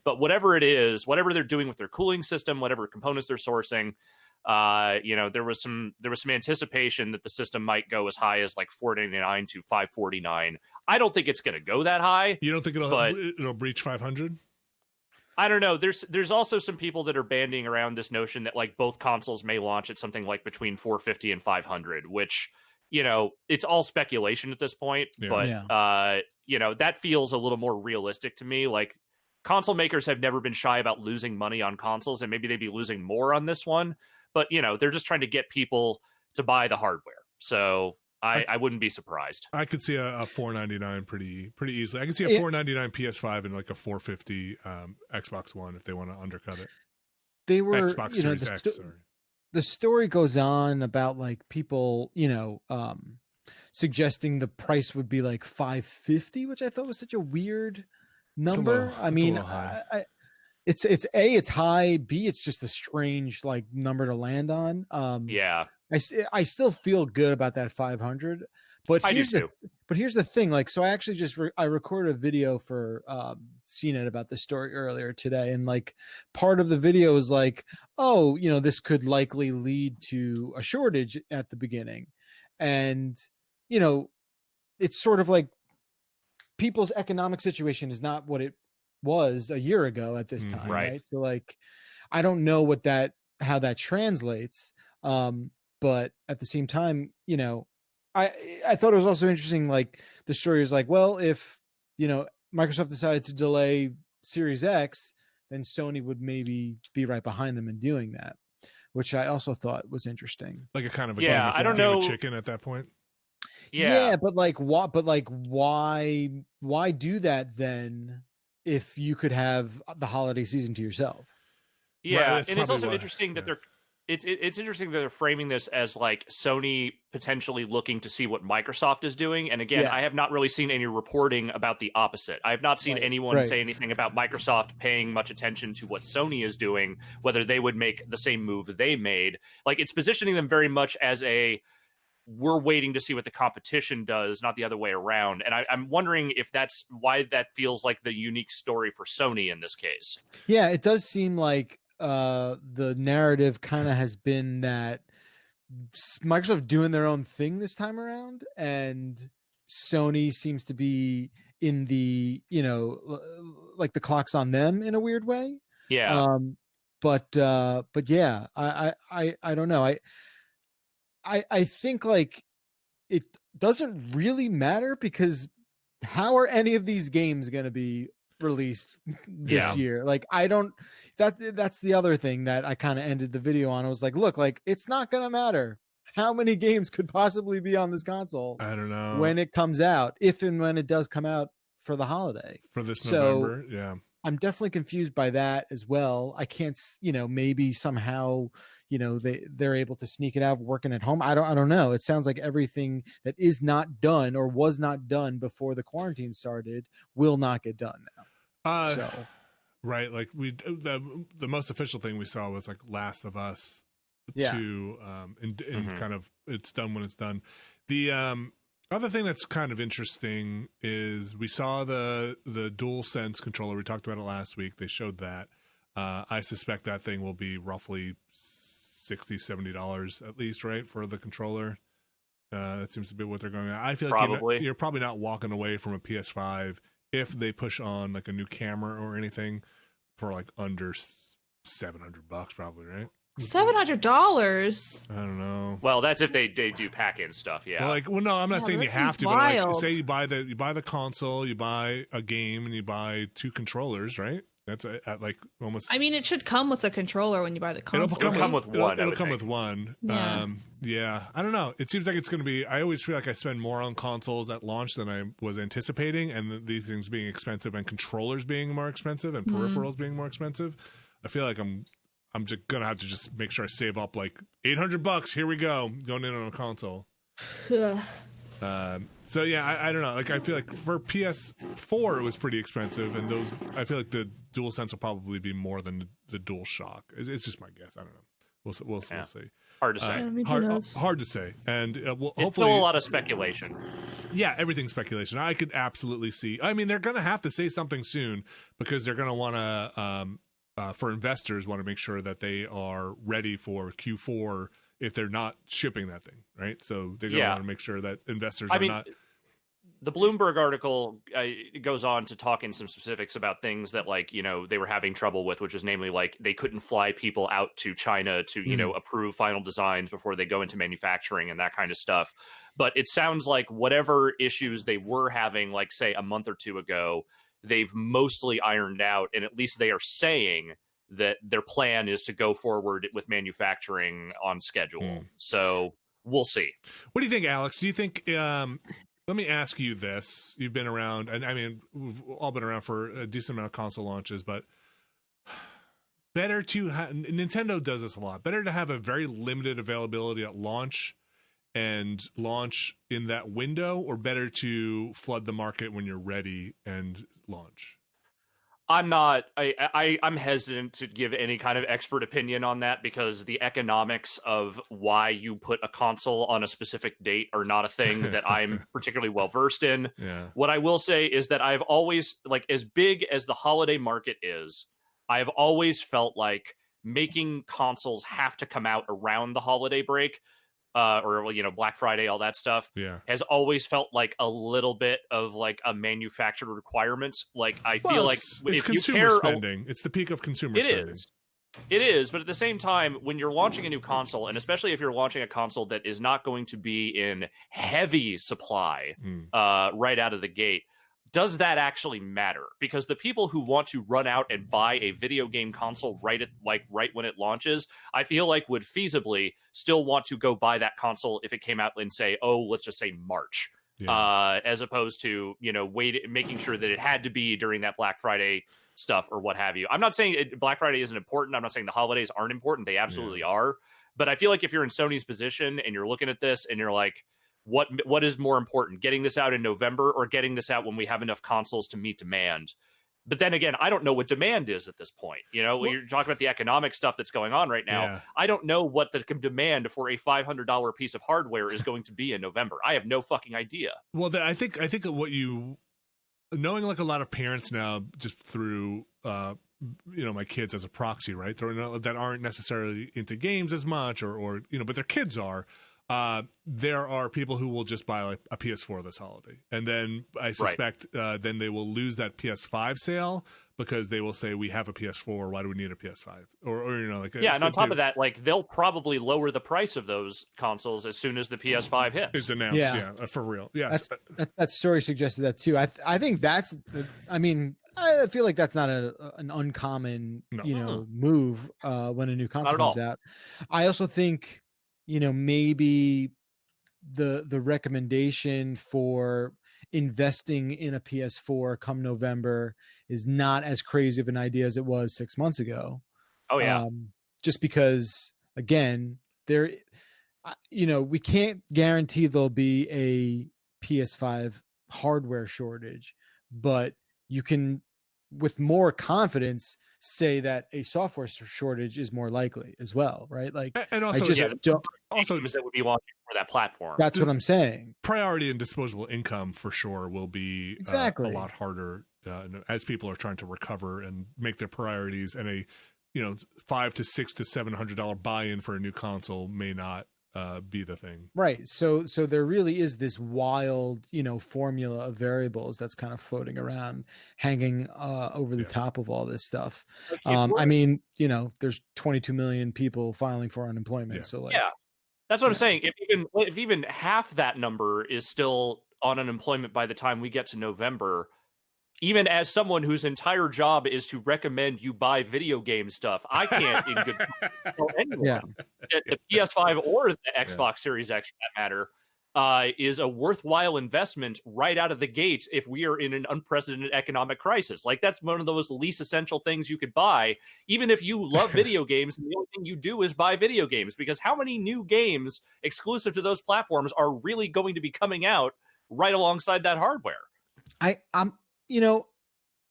But whatever it is, whatever they're doing with their cooling system, whatever components they're sourcing, there was some anticipation that the system might go as high as like $499 to $549. I don't think it's going to go that high. You don't think it'll breach 500? I don't know. There's also some people that are bandying around this notion that like both consoles may launch at something like between 450 and 500, which, it's all speculation at this point. Yeah. But, that feels a little more realistic to me. Like console makers have never been shy about losing money on consoles, and maybe they'd be losing more on this one. But, they're just trying to get people to buy the hardware. So I wouldn't be surprised. I could see a $499 pretty easily. I could see a $499 PS5 and like a $450 Xbox One if they want to undercut it. They were Xbox Series X. The story goes on about like people, suggesting the price would be like $550, which I thought was such a weird number. It's high. B, it's just a strange like number to land on. I still feel good about that 500, but here's the thing. Like, so I actually I recorded a video for CNET about this story earlier today. And like part of the video is like, this could likely lead to a shortage at the beginning. And, it's sort of like people's economic situation is not what it was a year ago at this time. Right. So like, I don't know how that translates. But at the same time, I thought it was also interesting. Like the story is like, well, if, Microsoft decided to delay Series X, then Sony would maybe be right behind them in doing that, which I also thought was interesting. Like a kind of a game of, I don't know, chicken at that point. Yeah, but why do that then if you could have the holiday season to yourself? Yeah, and it's also interesting that they're It's interesting that they're framing this as like Sony potentially looking to see what Microsoft is doing. And again, I have not really seen any reporting about the opposite. I have not seen anyone say anything about Microsoft paying much attention to what Sony is doing, whether they would make the same move they made. Like it's positioning them very much as we're waiting to see what the competition does, not the other way around. And I'm wondering if that's why that feels like the unique story for Sony in this case. Yeah, it does seem like the narrative kind of has been that Microsoft doing their own thing this time around, and Sony seems to be in the, like the clock's on them in a weird way. Yeah. But yeah, I don't know. I think like it doesn't really matter because how are any of these games going to be released this year? Like, I don't. That's the other thing that I kind of ended the video on. I was like, look, like it's not going to matter how many games could possibly be on this console. I don't know when it comes out, if and when it does come out for the holiday for this November. Yeah. I'm definitely confused by that as well. I can't, maybe somehow, they're able to sneak it out working at home. I don't know. It sounds like everything that is not done or was not done before the quarantine started will not get done now. Right. Like the most official thing we saw was like Last of Us 2, and kind of it's done when it's done. The, other thing that's kind of interesting is we saw the DualSense controller. We talked about it last week. They showed that. I suspect that thing will be roughly $60-$70 at least, right, for the controller. That seems to be what they're going at. I feel like you're probably not walking away from a PS5 if they push on like a new camera or anything for like under $700 probably, right? $700. I don't know. Well, that's if they do pack-in stuff, yeah. No, I'm not saying you have to, wild. but like, say you buy the console, you buy a game, and you buy 2 controllers, right? That's at like almost. I mean, it should come with a controller when you buy the console. It'll come with one. It'll come with one. Yeah. I don't know. It seems like it's going to be. I always feel like I spend more on consoles at launch than I was anticipating, and these things being expensive, and controllers being more expensive, and peripherals being more expensive. I feel like I'm just gonna have to just make sure I save up like $800. Here we go, going in on a console. So yeah, I don't know. Like I feel like for PS4 it was pretty expensive, and those I feel like the DualSense will probably be more than the DualShock. It's just my guess. I don't know. We'll see. Hard to say. Hard to say. And hopefully, it's still a lot of speculation. Yeah, everything's speculation. I could absolutely see. I mean, they're going to have to say something soon because they're going to want to. For investors, want to make sure that they are ready for Q4 if they're not shipping that thing, right? So they're going to want to make sure that investors are not. The Bloomberg article goes on to talk in some specifics about things that, like, they were having trouble with, which was namely like they couldn't fly people out to China to, approve final designs before they go into manufacturing and that kind of stuff. But it sounds like whatever issues they were having, like, say, a month or two ago, they've mostly ironed out, and at least they are saying that their plan is to go forward with manufacturing on schedule. So we'll see. What do you think, Alex? Do you think, let me ask you this. You've been around, and I mean, we've all been around for a decent amount of console launches, but better to have, Nintendo does this a lot, better to have a very limited availability at launch and launch in that window, or better to flood the market when you're ready and launch? I'm hesitant to give any kind of expert opinion on that because the economics of why you put a console on a specific date are not a thing that I'm particularly well versed in. Yeah. What I will say is that I've always, like, as big as the holiday market is, I've always felt like making consoles have to come out around the holiday break. Or Black Friday, all that stuff, has always felt like a little bit of like a manufacturer requirement. Like I feel like it's consumer spending. It's the peak of consumer spending. It is, but at the same time, when you're launching a new console, and especially if you're launching a console that is not going to be in heavy supply right out of the gate, does that actually matter? Because the people who want to run out and buy a video game console right when it launches, I feel like would feasibly still want to go buy that console if it came out in, say, let's just say March, as opposed to making sure that it had to be during that Black Friday stuff or what have you. I'm not saying Black Friday isn't important. I'm not saying the holidays aren't important. They absolutely are. But I feel like if you're in Sony's position and you're looking at this and you're like, what is more important, getting this out in November or getting this out when we have enough consoles to meet demand? But then again, I don't know what demand is at this point. You're talking about the economic stuff that's going on right now. Yeah. I don't know what the demand for a $500 piece of hardware is going to be in November. I have no fucking idea. Well, I think what you, knowing like a lot of parents now, just through my kids as a proxy, right? That aren't necessarily into games as much, or but their kids are. There are people who will just buy like a PS4 this holiday, and then I suspect then they will lose that PS5 sale, because they will say we have a PS4. Why do we need a PS5? Or you know, like yeah, and on top of that, like they'll probably lower the price of those consoles as soon as the PS5 hits. It's announced, yeah, for real. Yeah, that story suggested that too. I think that's. I mean, I feel like that's not an uncommon move when a new console comes out. I also think maybe the recommendation for investing in a PS4 come November is not as crazy of an idea as it was 6 months ago. Oh yeah. Just because again, we can't guarantee there'll be a PS5 hardware shortage, but you can with more confidence say that a software shortage is more likely as well, right? Like, and also, also that would be launching for that platform. That's what I'm saying. Priority and disposable income for sure will be a lot harder as people are trying to recover and make their priorities. And a $500 to $600 to $700 buy-in for a new console may not be the thing, right? So there really is this wild formula of variables that's kind of floating around, hanging over the top of all this stuff. I mean, there's 22 million people filing for unemployment. So that's what I'm saying. If even half that number is still on unemployment by the time we get to November, even as someone whose entire job is to recommend you buy video game stuff, I can't in good tell anyone the PS5 or the Xbox Series X, for that matter, is a worthwhile investment right out of the gates if we are in an unprecedented economic crisis. Like, that's one of those least essential things you could buy, even if you love video games and the only thing you do is buy video games, because how many new games exclusive to those platforms are really going to be coming out right alongside that hardware?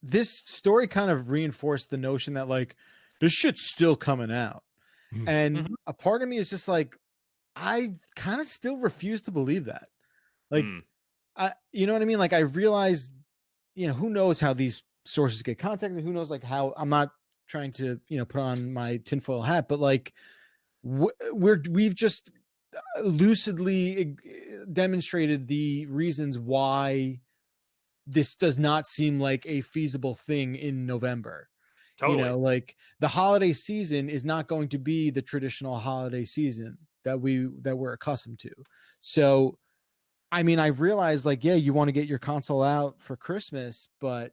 This story kind of reinforced the notion that like this shit's still coming out. And a part of me is just like, I kind of still refuse to believe that. Like, you know what I mean? Like, I realize, who knows how these sources get contacted? Who knows, like, how I'm not trying to, put on my tinfoil hat, but like, we've just lucidly demonstrated the reasons why this does not seem like a feasible thing in November. Totally. Like the holiday season is not going to be the traditional holiday season that we're accustomed to. So, I mean, I realized like, you want to get your console out for Christmas, but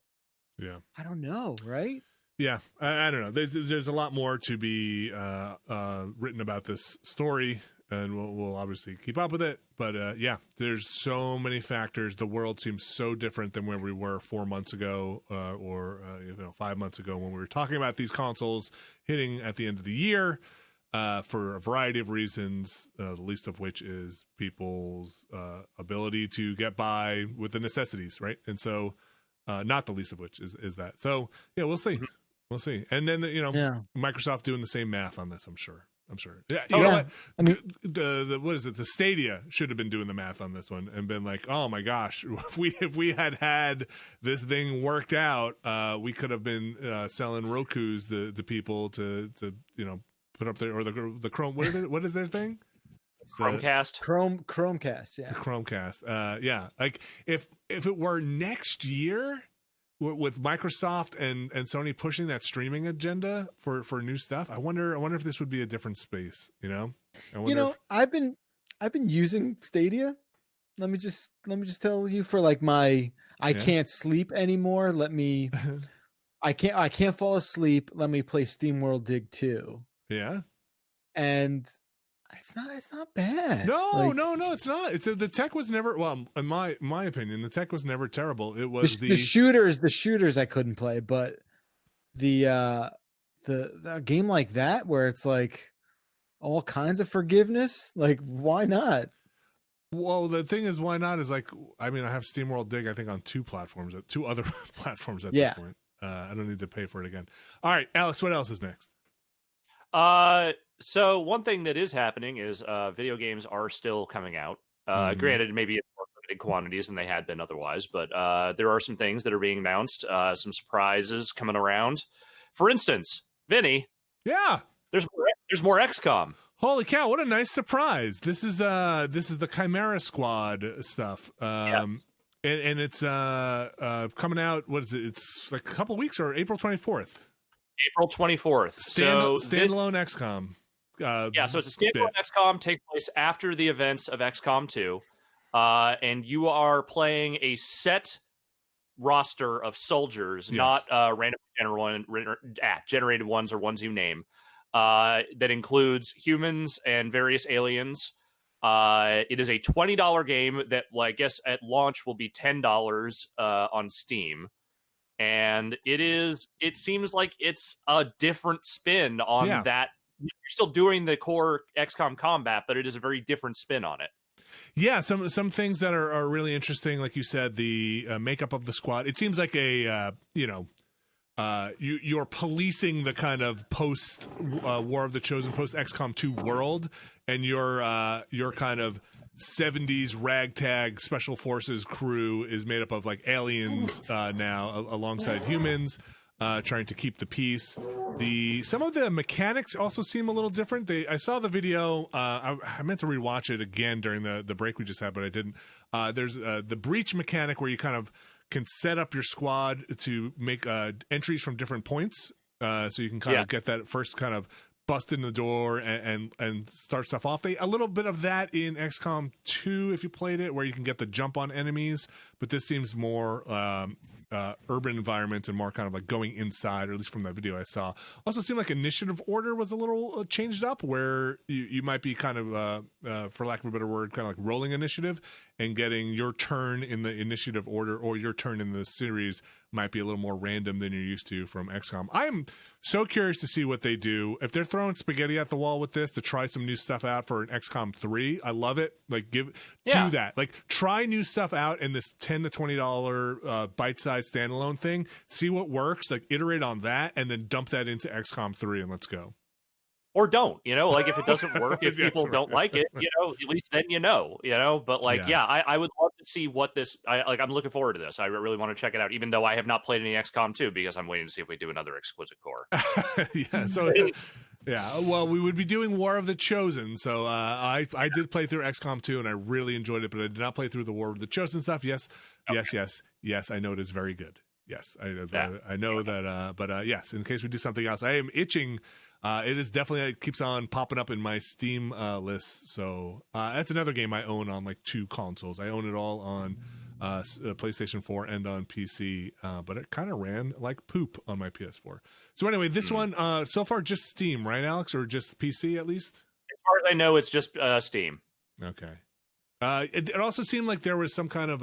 I don't know. Right. Yeah. I don't know. There's a lot more to be written about this story, and we'll obviously keep up with it. But there's so many factors. The world seems so different than where we were 4 months ago or 5 months ago when we were talking about these consoles hitting at the end of the year for a variety of reasons, the least of which is people's ability to get by with the necessities, right? And so not the least of which is that. So, we'll see. We'll see. And then, Microsoft doing the same math on this, I'm sure. Yeah, you know what? I mean, what is it? The Stadia should have been doing the math on this one and been like, oh my gosh, if we had this thing worked out, we could have been selling Roku's the people to put up there, or the Chrome. What is their thing? Chromecast. Chromecast. Yeah. The Chromecast. Like if it were next year, with Microsoft and Sony pushing that streaming agenda for new stuff, I wonder if this would be a different space. I've been using Stadia. Let me just tell you, for like I can't sleep anymore. I can't fall asleep. Let me play SteamWorld Dig 2. Yeah. And it's not bad. No, it's not. The tech was never, well, in my opinion, the tech was never terrible. It was the shooters I couldn't play, but the game like that where it's like all kinds of forgiveness, like why not? Well, the thing is, why not is like, I mean, I have SteamWorld Dig, I think, on two other platforms at this point. I don't need to pay for it again. All right, Alex, what else is next? So one thing that is happening is video games are still coming out. Granted, maybe in more limited quantities than they had been otherwise, but there are some things that are being announced, some surprises coming around. For instance, Vinny. Yeah. There's more XCOM. Holy cow, what a nice surprise. This is the Chimera Squad stuff. And it's coming out. What is it? It's like a couple weeks, or April 24th. April 24th. Standalone XCOM. So it's a standalone XCOM. Take place after the events of XCOM 2, and you are playing a set roster of soldiers, not randomly generated ones or ones you name. That includes humans and various aliens. It is a $20 game that, well, I guess at launch will be $10 on Steam. And it seems like it's a different spin on that. You're still doing the core XCOM combat, but it is a very different spin on it. Yeah, some things that are really interesting, like you said, the makeup of the squad. It seems like a you're policing the kind of post War of the Chosen, post XCOM 2 world, and your kind of 70s ragtag special forces crew is made up of like aliens now alongside humans, trying to keep the peace. Some of the mechanics also seem a little different. I saw the video. I meant to rewatch it again during the break we just had, but I didn't. There's the breach mechanic where you kind of can set up your squad to make entries from different points, so you can kind of get that first kind of bust in the door and start stuff off. A little bit of that in XCOM 2 if you played it, where you can get the jump on enemies, but this seems more urban environments and more kind of like going inside, or at least from that video I saw. Also seemed like initiative order was a little changed up, where you might be kind of, for lack of a better word, kind of like rolling initiative, and getting your turn in the initiative order or your turn in the series might be a little more random than you're used to from XCOM. I'm so curious to see what they do. If they're throwing spaghetti at the wall with this to try some new stuff out for an XCOM 3, I love it. Like do that. Like try new stuff out in this $10 to $20 bite-sized standalone thing. See what works, like iterate on that, and then dump that into XCOM 3 and let's go. Or don't, like if it doesn't work, if people don't like it, at least then but like, I would love to see what this, I'm looking forward to this. I really want to check it out, even though I have not played any XCOM 2 because I'm waiting to see if we do another Exquisite Core. Well, we would be doing War of the Chosen, so I did play through XCOM 2 and I really enjoyed it, but I did not play through the War of the Chosen stuff. Yes, I know it is very good. Yes, I know that, but yes, in case we do something else, I am itching. It is definitely, it keeps on popping up in my Steam list. So that's another game I own on like 2 consoles. I own it all on PlayStation 4 and on PC, but it kind of ran like poop on my PS4. So anyway, this one so far just Steam, right, Alex, or just PC at least? As far as I know, it's just Steam. Okay. It also seemed like there was some kind of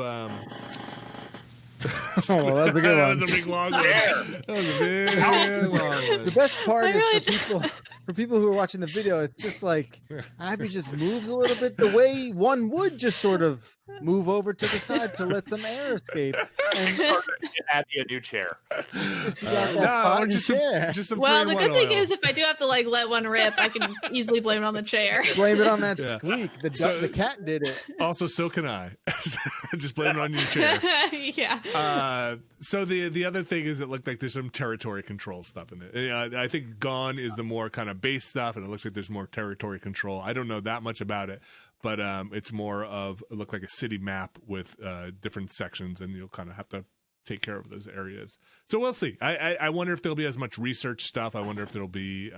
well, that's a good one. That was a big long one. That was a big long one. The best part is for people who are watching the video, it's just like Abby just moves a little bit the way one would just sort of move over to the side to let some air escape. And Abby a new chair. Just some well, the good thing oil. is if I do have to like let one rip, I can easily blame it on the chair. Blame it on that squeak. The cat did it. Also, so can I. Just blame it on your chair. Yeah. So the other thing is it looked like there's some territory control stuff in it. I think Gone is the more kind of base stuff, and it looks like there's more territory control. I don't know that much about it, but it's more of it looked like a city map with different sections, and you'll kind of have to take care of those areas. So we'll see. I wonder if there'll be as much research stuff. I wonder if there'll be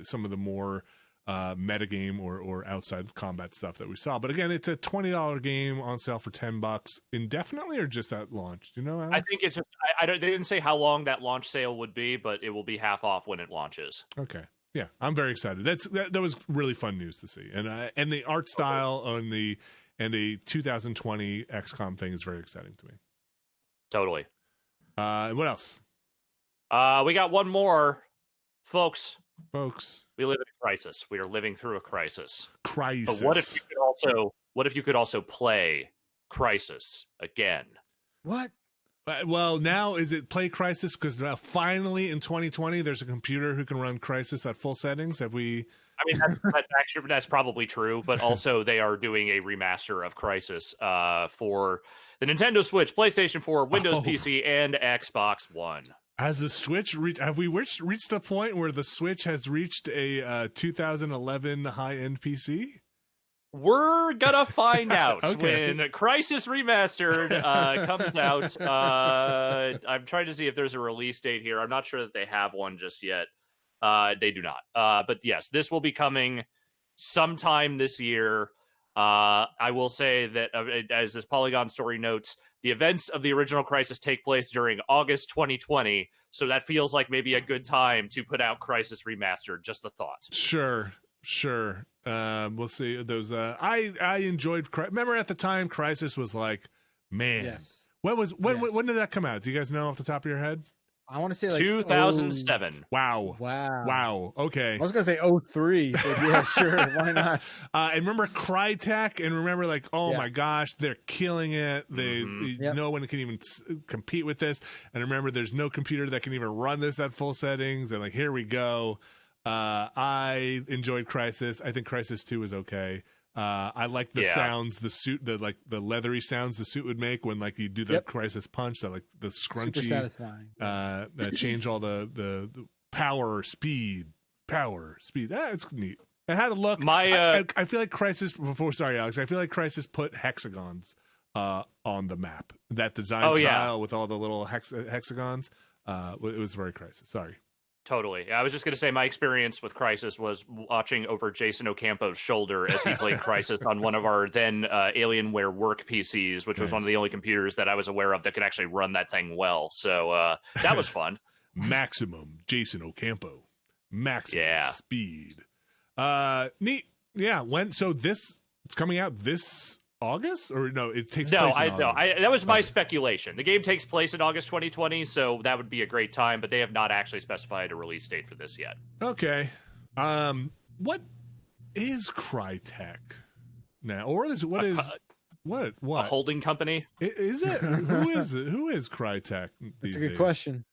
some of the more metagame or outside combat stuff that we saw. But again, it's a $20 game on sale for $10 indefinitely, or just at launch. Do you know, Alex? I think it's just they didn't say how long that launch sale would be, but it will be half off when it launches. Okay. Yeah, I'm very excited. That was really fun news to see, and the art style on the 2020 XCOM thing is very exciting to me. Totally. What else? We got one more, folks. We live in a crisis. We are living through a crisis. Crisis. But what if you could also play Crysis again? What? Well, now is it play Crysis because now finally in 2020 there's a computer who can run Crysis at full settings? Have we? I mean, that's probably true, but also they are doing a remaster of Crysis for the Nintendo Switch, PlayStation 4, Windows PC, and Xbox One. Has the Switch have we reached the point where the Switch has reached a 2011 high-end PC? We're gonna find out Okay. when Crysis Remastered comes out. I'm trying to see if there's a release date here. I'm not sure that they have one just yet. They do not. But yes, this will be coming sometime this year. I will say that, as this Polygon story notes, the events of the original Crysis take place during August 2020, so that feels like maybe a good time to put out Crysis Remastered. Just a thought. Sure. We'll see those. I enjoyed. Remember at the time, Crysis was like, man. Yes. When did that come out? Do you guys know off the top of your head? I want to say like 2007. Wow. Okay. I was gonna say 03, but yeah, sure, why not? I remember Crytek, and remember like, oh my gosh, they're killing it. No one can even compete with this. And remember, there's no computer that can even run this at full settings. And like, here we go. I enjoyed Crysis. I think Crysis 2 is okay. I like the sounds, the suit, the leathery sounds the suit would make when like you do the Crysis punch, that like the scrunchy, super satisfying. Change all the power, speed. It's neat. It had a look. I feel like Crysis. Sorry, Alex. I feel like Crysis put hexagons on the map. That design style with all the little hexagons. It was very Crysis. Sorry. Totally. I was just going to say my experience with Crysis was watching over Jason Ocampo's shoulder as he played Crysis on one of our then Alienware work PCs, which was one of the only computers that I was aware of that could actually run that thing well. So that was fun. Maximum Jason Ocampo. Maximum speed. Neat. Yeah. It's coming out this August, or no? It takes place in August. That was my speculation. The game takes place in August 2020, so that would be a great time. But they have not actually specified a release date for this yet. Okay. What is Crytek now, or what is a holding company? Is it? Who is it? Who is Crytek? That's a good question.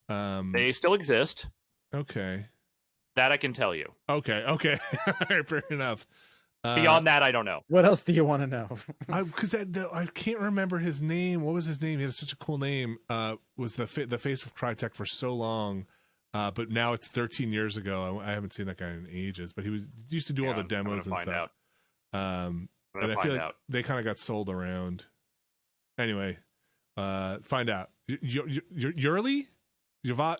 They still exist. Okay. That I can tell you. Okay. Fair enough. Beyond that, I don't know. What else do you want to know? Because I can't remember his name. What was his name? He had such a cool name. Was the face of Crytek for so long, but now it's 13 years ago. I haven't seen that guy in ages. But he used to do all the demos and stuff. And I feel like they kind of got sold around. Anyway, find out. Yurli? Yavat?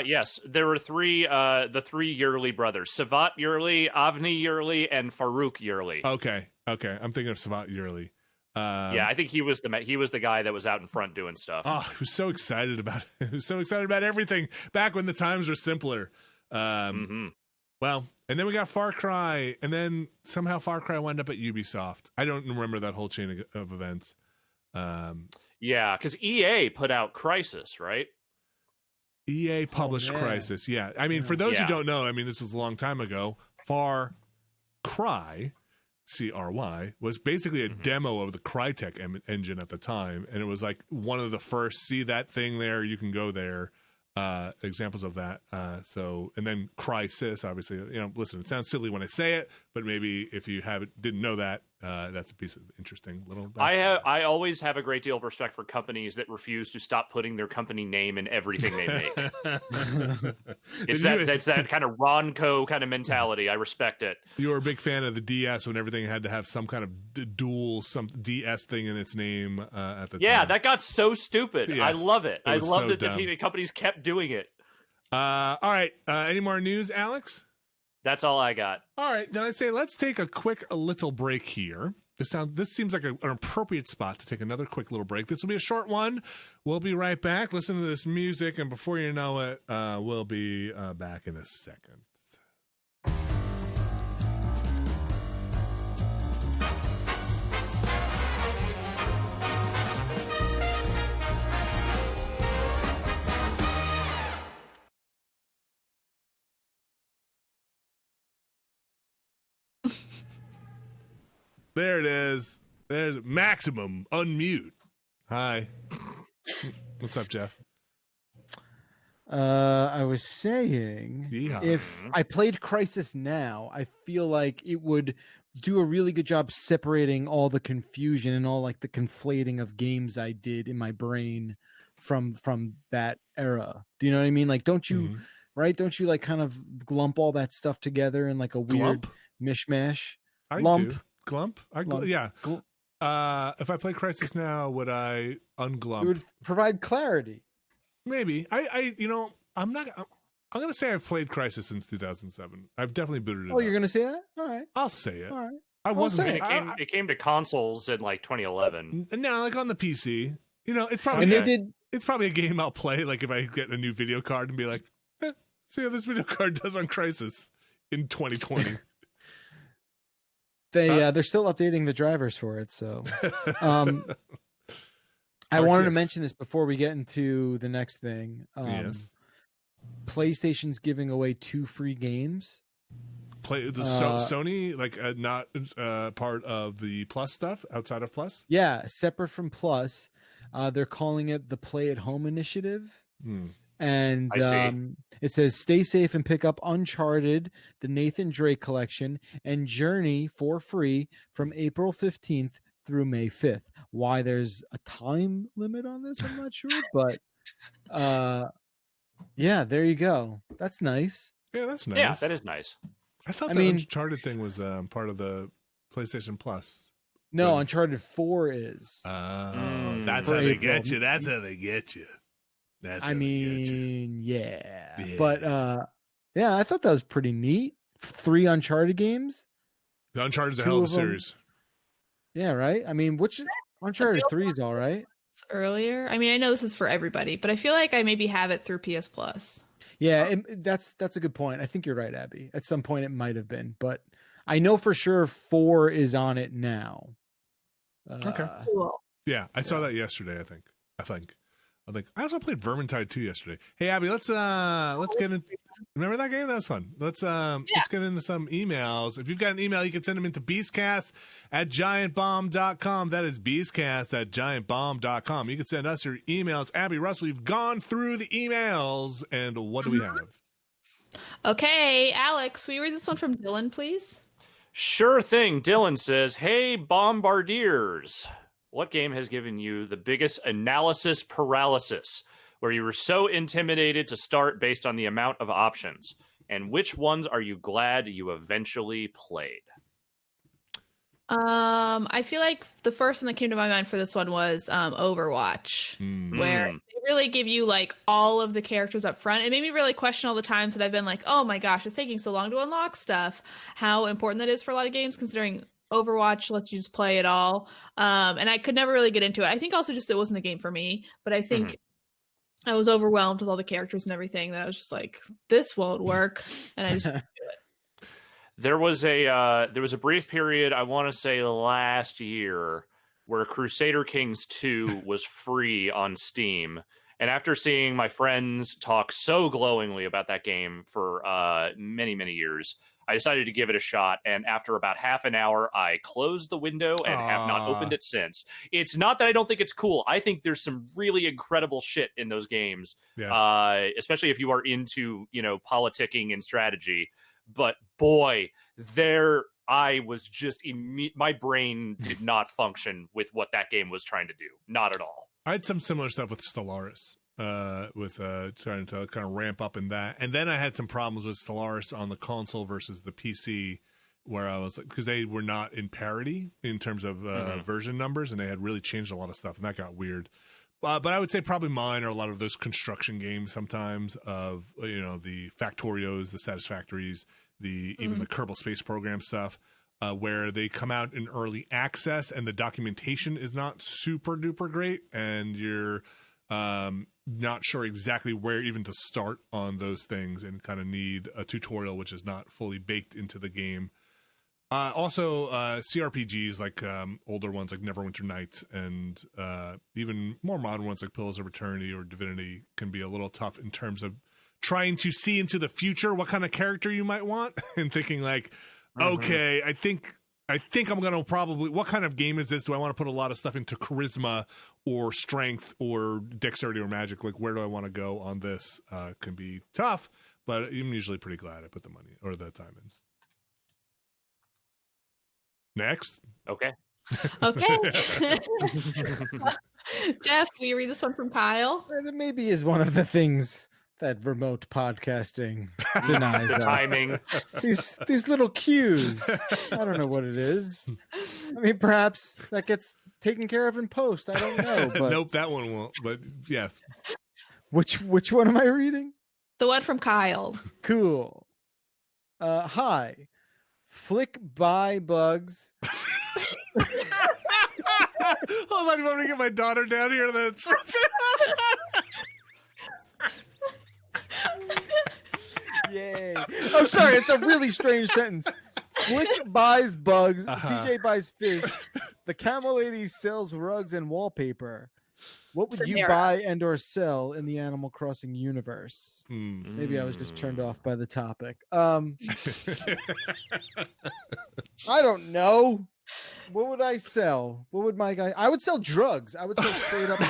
Yes. There were the three Yurli brothers. Savat Yurli, Avni Yurli, and Farouk Yurli. Okay. I'm thinking of Savat Yurli. I think he was the guy that was out in front doing stuff. Oh, he was so excited about it. He was so excited about everything back when the times were simpler. Well, and then we got Far Cry, and then somehow Far Cry wound up at Ubisoft. I don't remember that whole chain of events. Because EA put out Crysis, right? EA published Crysis. Yeah. I mean, for those who don't know, I mean, this was a long time ago. Far Cry, CRY, was basically a demo of the Crytek engine at the time. And it was like one of the first, see that thing there, you can go there. Examples of that. And then Crysis, obviously, listen, it sounds silly when I say it, but maybe if you didn't know that, that's a piece of interesting little. I always have a great deal of respect for companies that refuse to stop putting their company name in everything they make. It's that kind of Ronco kind of mentality. I respect it. You were a big fan of the DS when everything had to have some kind of dual, some DS thing in its name at the time. Yeah, that got so stupid. Yes, I love it. I love that the companies kept doing it. All right. Any more news, Alex? That's all I got. All right. Then I'd say let's take a little break here. This seems like an appropriate spot to take another quick little break. This will be a short one. We'll be right back. Listen to this music, and before you know it, we'll be back in a second. There it is. There's maximum unmute. Hi. What's up, Jeff? I was saying, if I played Crysis now, I feel like it would do a really good job separating all the confusion and all like the conflating of games I did in my brain from that era. Do you know what I mean? Like, don't you, right? Don't you like kind of lump all that stuff together in like a weird mishmash? I do. Glump? Glump. Yeah. If I play Crysis now, would I unglump? It would provide clarity. Maybe. I'm going to say I've played Crysis since 2007. I've definitely booted it. Oh, you're going to say that? All right. I'll say it. All right. I wasn't. It came to consoles in like 2011. No, like on the PC. It's probably It's probably a game I'll play. Like if I get a new video card and be like, see how this video card does on Crysis in 2020. They're still updating the drivers for it. So, I wanted to mention this before we get into the next thing. Yes. PlayStation's giving away 2 free games. Sony, like not part of the Plus stuff, outside of Plus? Yeah, separate from Plus. They're calling it the Play at Home Initiative. And it says, stay safe and pick up Uncharted, the Nathan Drake collection, and Journey for free from April 15th through May 5th. Why there's a time limit on this, I'm not sure. But yeah, there you go. That's nice. Yeah, that's nice. Yeah, that is nice. I thought the Uncharted thing was part of the PlayStation Plus. No, Uncharted 4 is. Oh, that's how they get you. That's how they get you. Yeah. But yeah, I thought that was pretty neat. 3 Uncharted games. The Uncharted's a hell of a series. Yeah, right? I mean, which Uncharted 3 is all right. Earlier. I mean, I know this is for everybody, but I feel like I maybe have it through PS Plus. Yeah, that's a good point. I think you're right, Abby. At some point it might have been, but I know for sure 4 is on it now. Okay. Cool. Yeah, I saw that yesterday, I think. I also played Vermintide 2 yesterday. Hey Abby, let's get in. Remember that game? That was fun. Let's get into some emails. If you've got an email, you can send them into beastcast@giantbomb.com. That is beastcast@giantbomb.com. You can send us your emails. Abby, Russell, you've gone through the emails, and what do we have? Okay, Alex, will you read this one from Dylan, please? Sure thing. Dylan says, hey, Bombardiers. What game has given you the biggest analysis paralysis, where you were so intimidated to start based on the amount of options? And which ones are you glad you eventually played? I feel like the first one that came to my mind for this one was Overwatch, where they really give you like all of the characters up front. It made me really question all the times that I've been like, oh my gosh, it's taking so long to unlock stuff. How important that is for a lot of games, considering Overwatch lets you just play it all. And I could never really get into it. I think also just it wasn't a game for me, but I think I was overwhelmed with all the characters and everything that I was just like, this won't work. And I just couldn't do it. There was a brief period, I want to say last year, where Crusader Kings 2 was free on Steam. And after seeing my friends talk so glowingly about that game for many, many years, I decided to give it a shot. And after about half an hour, I closed the window and have not opened it since. It's not that I don't think it's cool. I think there's some really incredible shit in those games, especially if you are into, politicking and strategy. But boy, I was just my brain did not function with what that game was trying to do. Not at all. I had some similar stuff with Stellaris, with trying to kind of ramp up in that, and then I had some problems with Stellaris on the console versus the PC, where I was because they were not in parity in terms of version numbers, and they had really changed a lot of stuff, and that got weird. But I would say probably mine are a lot of those construction games sometimes of, the Factorios, the Satisfactories, even the Kerbal Space Program stuff, where they come out in early access and the documentation is not super duper great, and you're not sure exactly where even to start on those things and kind of need a tutorial which is not fully baked into the game. Also, CRPGs like older ones like Neverwinter Nights and even more modern ones like Pillars of Eternity or Divinity can be a little tough in terms of trying to see into the future what kind of character you might want and thinking like, okay, I think I'm going to probably, what kind of game is this? Do I want to put a lot of stuff into charisma or strength or dexterity or magic? Like, where do I want to go on this? Can be tough, but I'm usually pretty glad I put the money or the time in. Next. Okay. Jeff, will you read this one from Kyle? It maybe is one of the things that remote podcasting denies The us. timing. These little cues. I don't know what it is. I mean, perhaps that gets taken care of in post. I don't know. But Nope, that one won't. But yes. Which one am I reading? The one from Kyle. Cool. Hi. Flick by bugs. Hold on, you want me to get my daughter down here? That's Yay. I'm sorry, it's a really strange sentence. Flick buys bugs, CJ buys fish, the Camel Lady sells rugs and wallpaper. What would you buy and or sell in the Animal Crossing universe? Maybe I was just turned off by the topic. I don't know. What would I sell? What would my guy? I would sell drugs. I would sell straight up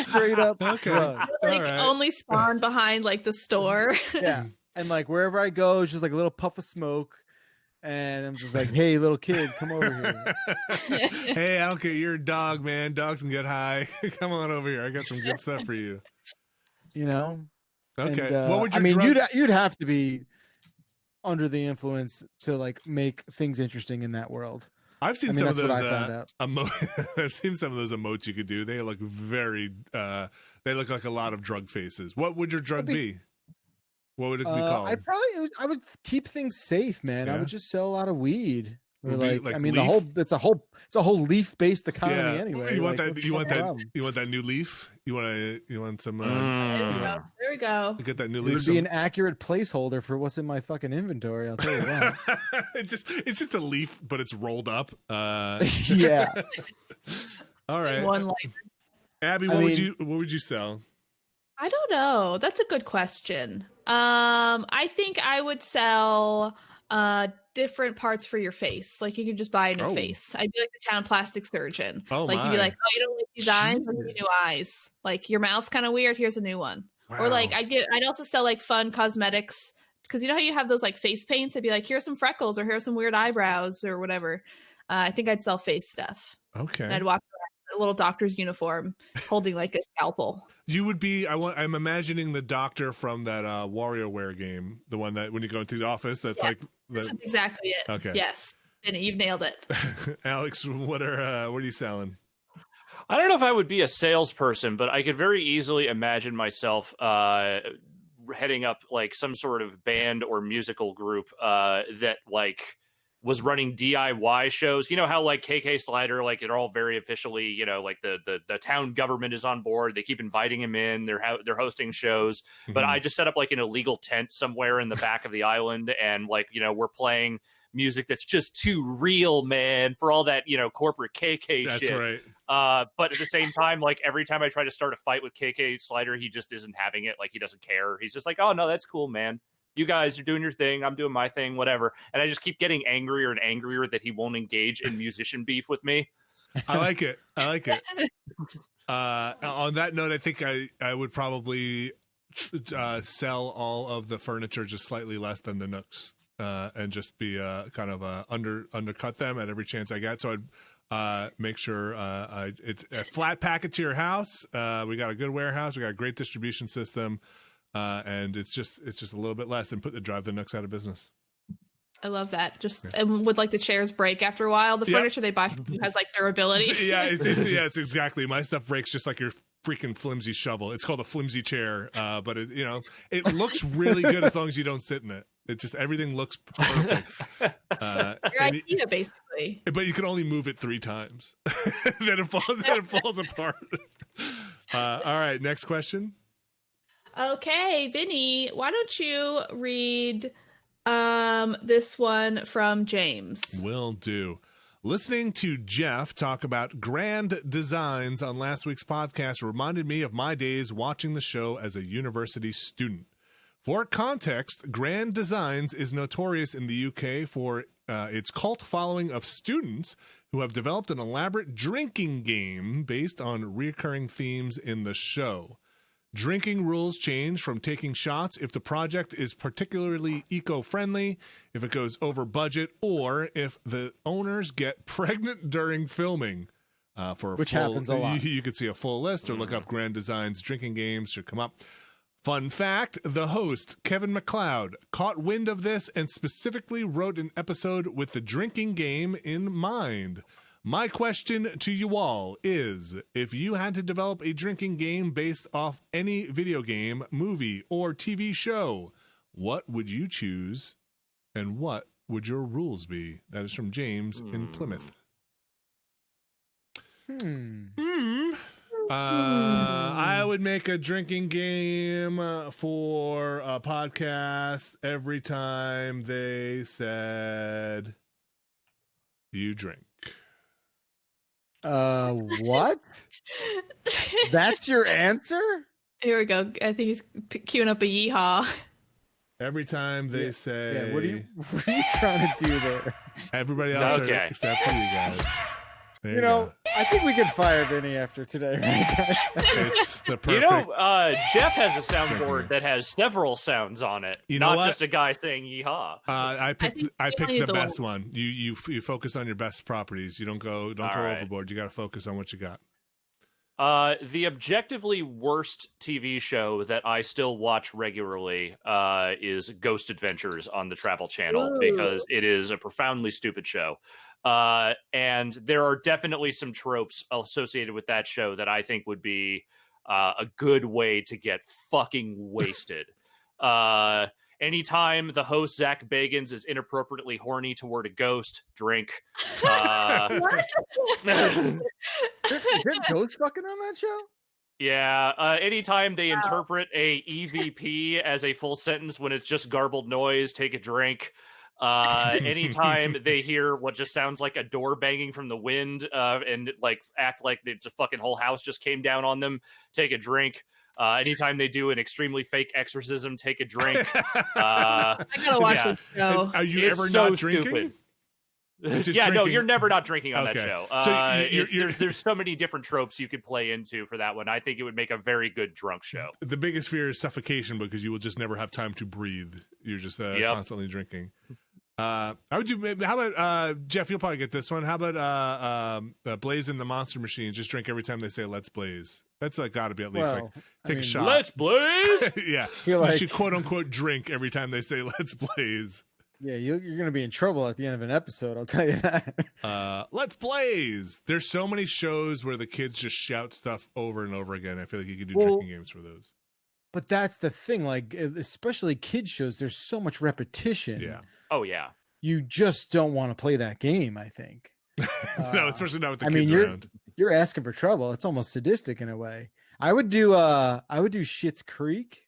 straight up drugs. Like only spawn behind like the store. Yeah. And like wherever I go, it's just like a little puff of smoke. And I'm just like, hey, little kid, come over here. Hey, I don't care. You're a dog, man. Dogs can get high. Come on over here. I got some good stuff for you. You know? Okay. And, what would your you'd have to be under the influence to like make things interesting in that world. I've seen some of those I've seen some of those emotes you could do. They look very they look like a lot of drug faces. What would your drug be? What would it be called? I would keep things safe, man. Yeah. I would just sell a lot of weed. Or like I mean, leaf? it's a whole leaf based economy anyway. You want like, that? You want that new leaf? You want some? There we go. You get that new It leaf. would be an accurate placeholder for what's in my fucking inventory. I'll tell you that. It's just a leaf, but it's rolled up. Yeah. All right. One life. Abby, what would you sell? I don't know. That's a good question. I think I would sell different parts for your face. Like you could just buy a new face. I'd be like the town plastic surgeon. You'd be like, oh, you don't like these eyes? I'll give you new eyes. Like your mouth's kind of weird. Here's a new one. Wow. Or like I'd also sell like fun cosmetics because you know how you have those like face paints. I'd be like, here's some freckles or here's some weird eyebrows or whatever. I think I'd sell face stuff. Okay. And I'd walk around in a little doctor's uniform holding like a scalpel. You would be. I'm imagining the doctor from that WarioWare game, the one that when you go into the office. That's exactly it. Okay. Yes, and you've nailed it. Alex, what are you selling? I don't know if I would be a salesperson, but I could very easily imagine myself heading up like some sort of band or musical group that like was running DIY shows. You know how like KK Slider, like they're all very officially, you know, like the town government is on board. They keep inviting him in. They're hosting shows. Mm-hmm. But I just set up like an illegal tent somewhere in the back of the island, and like, you know, we're playing music that's just too real, man, for all that, you know, corporate KK that's shit. That's right. But at the same time, like every time I try to start a fight with KK Slider, he just isn't having it. Like he doesn't care. He's just like, oh no, that's cool, man. You guys are doing your thing. I'm doing my thing, whatever. And I just keep getting angrier and angrier that he won't engage in musician beef with me. I like it. On that note, I think I would probably sell all of the furniture just slightly less than the Nooks and just be kind of undercut them at every chance I get. So I'd make sure it's a flat packet to your house. We got a good warehouse. We got a great distribution system. And it's just a little bit less and drive the Nooks out of business. I love that. And would like the chairs break after a while? The furniture they buy from you has like durability. It's exactly. My stuff breaks just like your freaking flimsy shovel. It's called a flimsy chair, but it looks really good as long as you don't sit in it. It just everything looks perfect. Your idea, basically. But you can only move it 3 times. then it falls apart. All right, next question. Okay, Vinny, why don't you read this one from James? Will do. Listening to Jeff talk about grand designs on last week's podcast reminded me of my days watching the show as a university student. For context, Grand Designs is notorious in the UK for its cult following of students who have developed an elaborate drinking game based on recurring themes in the show. Drinking rules change from taking shots if the project is particularly eco-friendly, if it goes over budget, or if the owners get pregnant during filming. For Which happens a lot. You could see a full list or look up Grand Design's drinking games should come up. Fun fact, the host, Kevin MacLeod, caught wind of this and specifically wrote an episode with the drinking game in mind. My question to you all is, if you had to develop a drinking game based off any video game, movie, or TV show, what would you choose and what would your rules be? That is from James in Plymouth. I would make a drinking game for a podcast every time they said you drink. What? That's your answer? Here we go. I think he's queuing up a yeehaw. Every time they say... Yeah, what are you trying to do there? Everybody else except for you guys. There you know, I think we could fire Vinny after today, right, guys? It's the perfect... Jeff has a soundboard that has several sounds on it. You know not just a guy saying yeehaw. I picked the best one. You focus on your best properties. You don't go overboard. You got to focus on what you got. The objectively worst TV show that I still watch regularly is Ghost Adventures on the Travel Channel because it is a profoundly stupid show. And there are definitely some tropes associated with that show that I think would be a good way to get fucking wasted. Anytime the host, Zach Bagans, is inappropriately horny toward a ghost, drink. What? Is ghost fucking on that show? Yeah. Anytime they interpret a EVP as a full sentence when it's just garbled noise, take a drink. Anytime they hear what just sounds like a door banging from the wind and like act like the fucking whole house just came down on them, take a drink. Anytime they do an extremely fake exorcism, take a drink. I gotta watch this show. Are you ever not drinking? No, you're never not drinking on that show. So there's so many different tropes you could play into for that one. I think it would make a very good drunk show. The biggest fear is suffocation because you will just never have time to breathe. You're just constantly drinking. I would do. How about Jeff? You'll probably get this one. How about Blaze in the Monster Machine? Just drink every time they say "Let's Blaze." That's got to be at least take a shot. Let's blaze. Yeah, you should quote unquote drink every time they say "Let's blaze." Yeah, you're going to be in trouble at the end of an episode. I'll tell you that. Let's blaze. There's so many shows where the kids just shout stuff over and over again. I feel like you could do drinking games for those. But that's the thing, like especially kids shows. There's so much repetition. Yeah. Oh yeah. You just don't want to play that game. I think. No, especially not with the kids around. You're asking for trouble. It's almost sadistic in a way. I would do Schitt's Creek.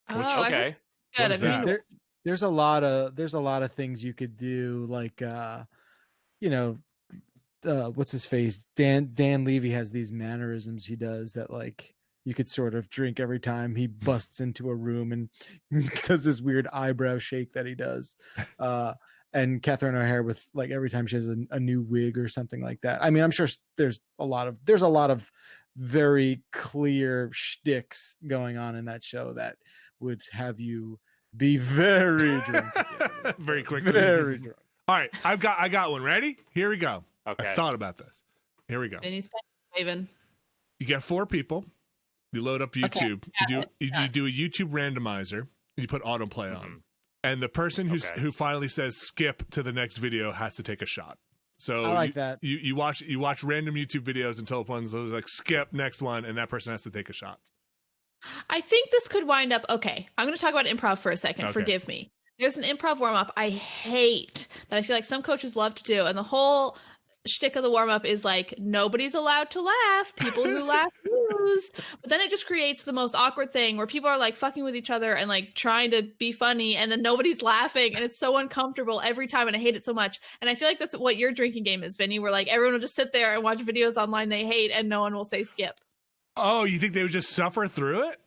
Oh, okay. Good. There's a lot of things you could do, like what's his face? Dan Levy has these mannerisms he does that like you could sort of drink every time he busts into a room and does this weird eyebrow shake that he does. And Catherine O'Hara with like every time she has a new wig or something like that. I mean, I'm sure there's a lot of very clear shticks going on in that show that would have you be very drunk. Very quickly. Very drunk. All right, I got one. Ready? Here we go. Okay. I thought about this. Here we go. Maven. You get 4 people. You load up YouTube. Okay. You do a YouTube randomizer. And you put autoplay on, and the person who finally says skip to the next video has to take a shot. So I like that. You watch random YouTube videos until one's like skip next one, and that person has to take a shot. I think this could wind up okay. I'm going to talk about improv for a second. Okay. Forgive me. There's an improv warm up I hate that I feel like some coaches love to do, and the whole shtick of the warm up is like nobody's allowed to laugh. People who laugh lose. But then it just creates the most awkward thing where people are like fucking with each other and like trying to be funny, and then nobody's laughing, and it's so uncomfortable every time, and I hate it so much. And I feel like that's what your drinking game is, Vinny, where like everyone will just sit there and watch videos online they hate, and no one will say skip. Oh, you think they would just suffer through it?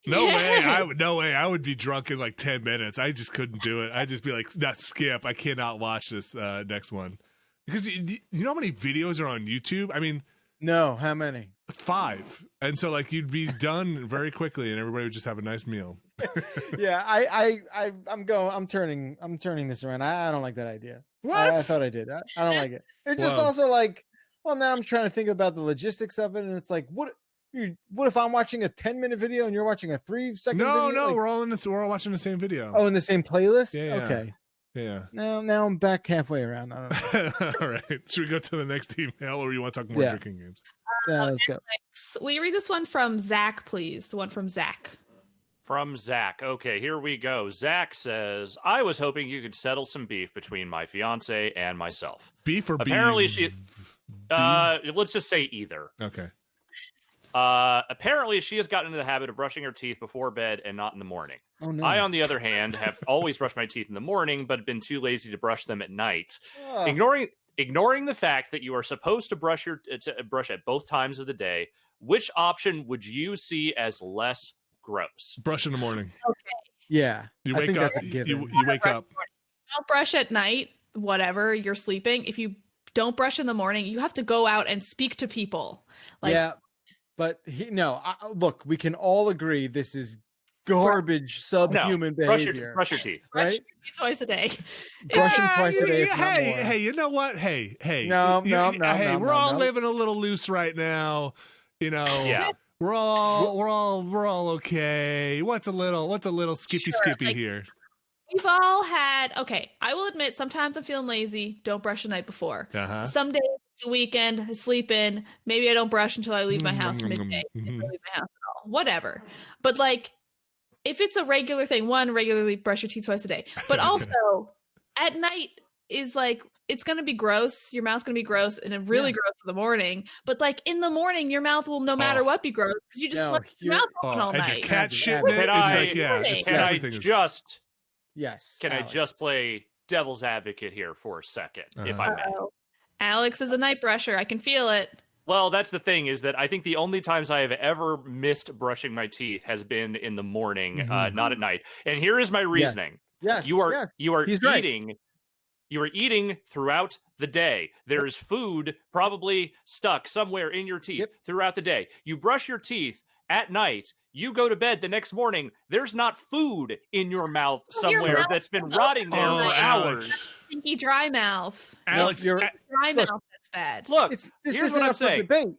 No way. I would be drunk in like 10 minutes. I just couldn't do it. I'd just be like, "That's skip. I cannot watch this next one." Because you know how many videos are on YouTube? I mean, no, how many? 5. And so like you'd be done very quickly, and everybody would just have a nice meal. Yeah, I'm turning this around. I don't like that idea. What? I thought I did. I don't like it. It's just also like well, now I'm trying to think about the logistics of it, and it's like, what if I'm watching a 10-minute video and you're watching a 3-second video? No, we're all watching the same video. Oh, in the same playlist? Yeah. Okay. Yeah. Now I'm back halfway around. I don't know. All right. Should we go to the next email, or you want to talk more drinking games? Let's go. Will you read this one from Zach, please? The one from Zach. From Zach. Okay, here we go. Zach says, I was hoping you could settle some beef between my fiance and myself. Beef or Apparently beef? let's just say either. Okay. Apparently she has gotten into the habit of brushing her teeth before bed and not in the morning. Oh, no. I, on the other hand, have always brushed my teeth in the morning, but been too lazy to brush them at night. Oh. Ignoring the fact that you are supposed to brush at both times of the day, which option would you see as less gross? Brush in the morning. Okay. Yeah. You I wake think up. that's a given. You wake up. Don't brush at night, whatever, you're sleeping. If you don't brush in the morning, you have to go out and speak to people. Yeah. But look, we can all agree this is garbage, subhuman behavior. Brush your teeth. Brush Right? your teeth twice a day. Brush them twice a day. If not more. Hey, you know what? Hey. No, we're all living a little loose right now. You know. Yeah. We're all okay. What's a little skippy here? We've all had, okay, I will admit, sometimes I'm feeling lazy. Don't brush the night before. Uh-huh. Some days it's a weekend, I sleep in. Maybe I don't brush until I leave my house midday. I don't leave my house at all. Whatever. But like, if it's a regular thing, regularly brush your teeth twice a day. But also, at night is like, it's going to be gross. Your mouth's going to be gross and then really gross in the morning. But like in the morning, your mouth will no matter what be gross because you just left your mouth open all and night. your cat shit in it. Can I just play devil's advocate here for a second, if I may? Alex is a night brusher. I can feel it. Well, that's the thing, is that I think the only times I have ever missed brushing my teeth has been in the morning, not at night. And here is my reasoning. Yes. You are He's right. eating. You are eating throughout the day. There's food probably stuck somewhere in your teeth throughout the day. You brush your teeth at night. You go to bed the next morning. There's not food in your mouth somewhere that's been rotting there for hours. Stinky dry mouth. Alex, dry mouth. That's bad. Look, this here's what I'm saying. Debate.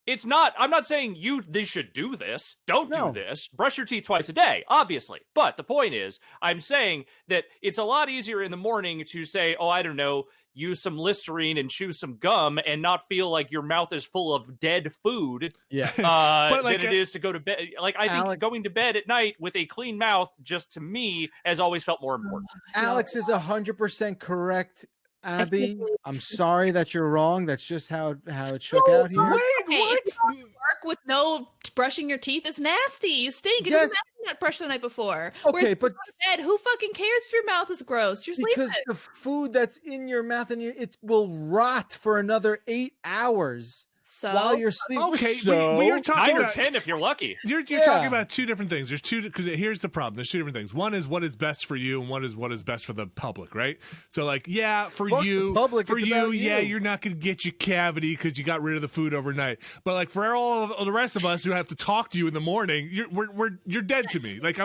It's not. I'm not saying they should do this. Don't do this. Brush your teeth twice a day, obviously. But the point is, I'm saying that it's a lot easier in the morning to say, oh, I don't know, use some Listerine and chew some gum and not feel like your mouth is full of dead food. Yeah. Than it is to go to bed. Like, I think going to bed at night with a clean mouth, just to me, has always felt more important. Alex is 100% correct. Abby, I'm sorry that you're wrong. That's just how it shook out here. Wait, what? Work with no brushing your teeth is nasty. You stink. It doesn't matter if you not brushed the night before. Okay, but bed, who fucking cares if your mouth is gross? You're sleeping. Because the food that's in your mouth and it will rot for another 8 hours. So while you're sleeping, okay, so we are talking 9 or about 10 if you're lucky. You're talking about two different things. There's two, because here's the problem. There's two different things. One is what is best for you, and one is what is best for the public, right? So, like, yeah, for you, you're not going to get your cavity because you got rid of the food overnight. But like for all of the rest of us who have to talk to you in the morning, you're dead to me. Like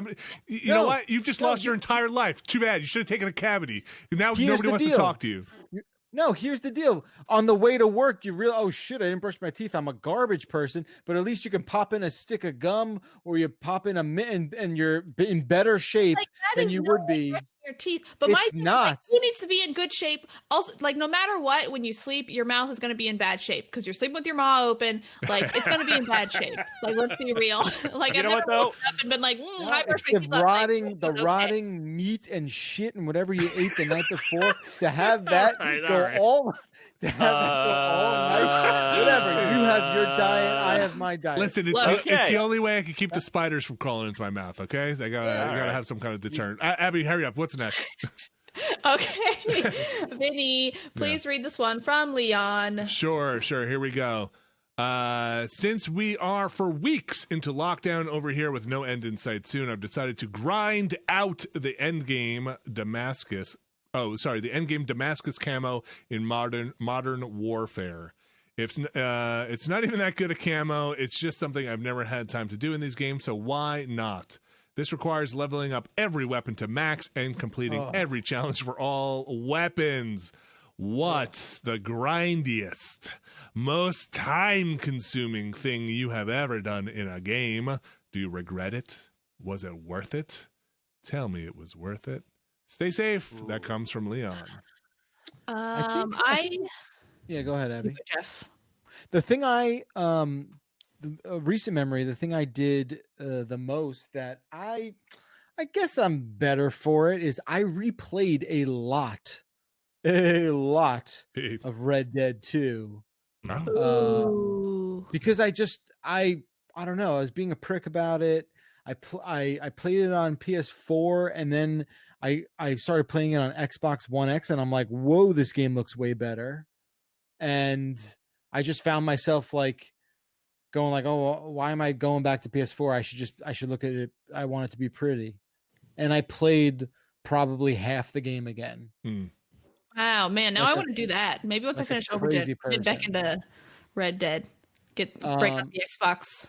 you know what? You've just lost your entire life. Too bad. You should have taken a cavity. Now nobody wants to talk to you. No, here's the deal. On the way to work, you realize, oh shit, I didn't brush my teeth. I'm a garbage person. But at least you can pop in a stick of gum or you pop in a mint and you're in better shape than you would be. Your teeth, but it's not. You need to be in good shape. Also, like no matter what, when you sleep, your mouth is going to be in bad shape because you're sleeping with your maw open. Like it's going to be in bad shape. Like let's be real. Like you I've never woken up and been like, I brushed my teeth. The rotting meat and shit and whatever you ate the night before to have that go all night. Whatever. You have your diet. I have my diet. Listen, it's the only way I can keep the spiders from crawling into my mouth. Okay, I gotta have some kind of deterrent. Abby, hurry up. What's next? Okay, Vinny, please read this one from Leon. Sure. Here we go. Since we are for weeks into lockdown over here with no end in sight soon, I've decided to grind out the endgame Damascus. The endgame Damascus camo in modern warfare. It's not even that good a camo. It's just something I've never had time to do in these games, so why not? This requires leveling up every weapon to max and completing every challenge for all weapons. What's the grindiest, most time-consuming thing you have ever done in a game? Do you regret it? Was it worth it? Tell me it was worth it. Stay safe. Ooh. That comes from Leon. Yeah, go ahead, Abby. Jeff. The thing recent memory, the thing I did the most that I guess I'm better for it is I replayed a lot of Red Dead 2. Because I don't know, I was being a prick about it. I played it on PS4 and then I started playing it on Xbox One X and I'm like, whoa, this game looks way better. And I just found myself like going like, oh, why am I going back to PS4? I should look at it. I want it to be pretty. And I played probably half the game again. Wow, man. Now I want to do that. Maybe once I finish Obra, get back into Red Dead. Break up the Xbox.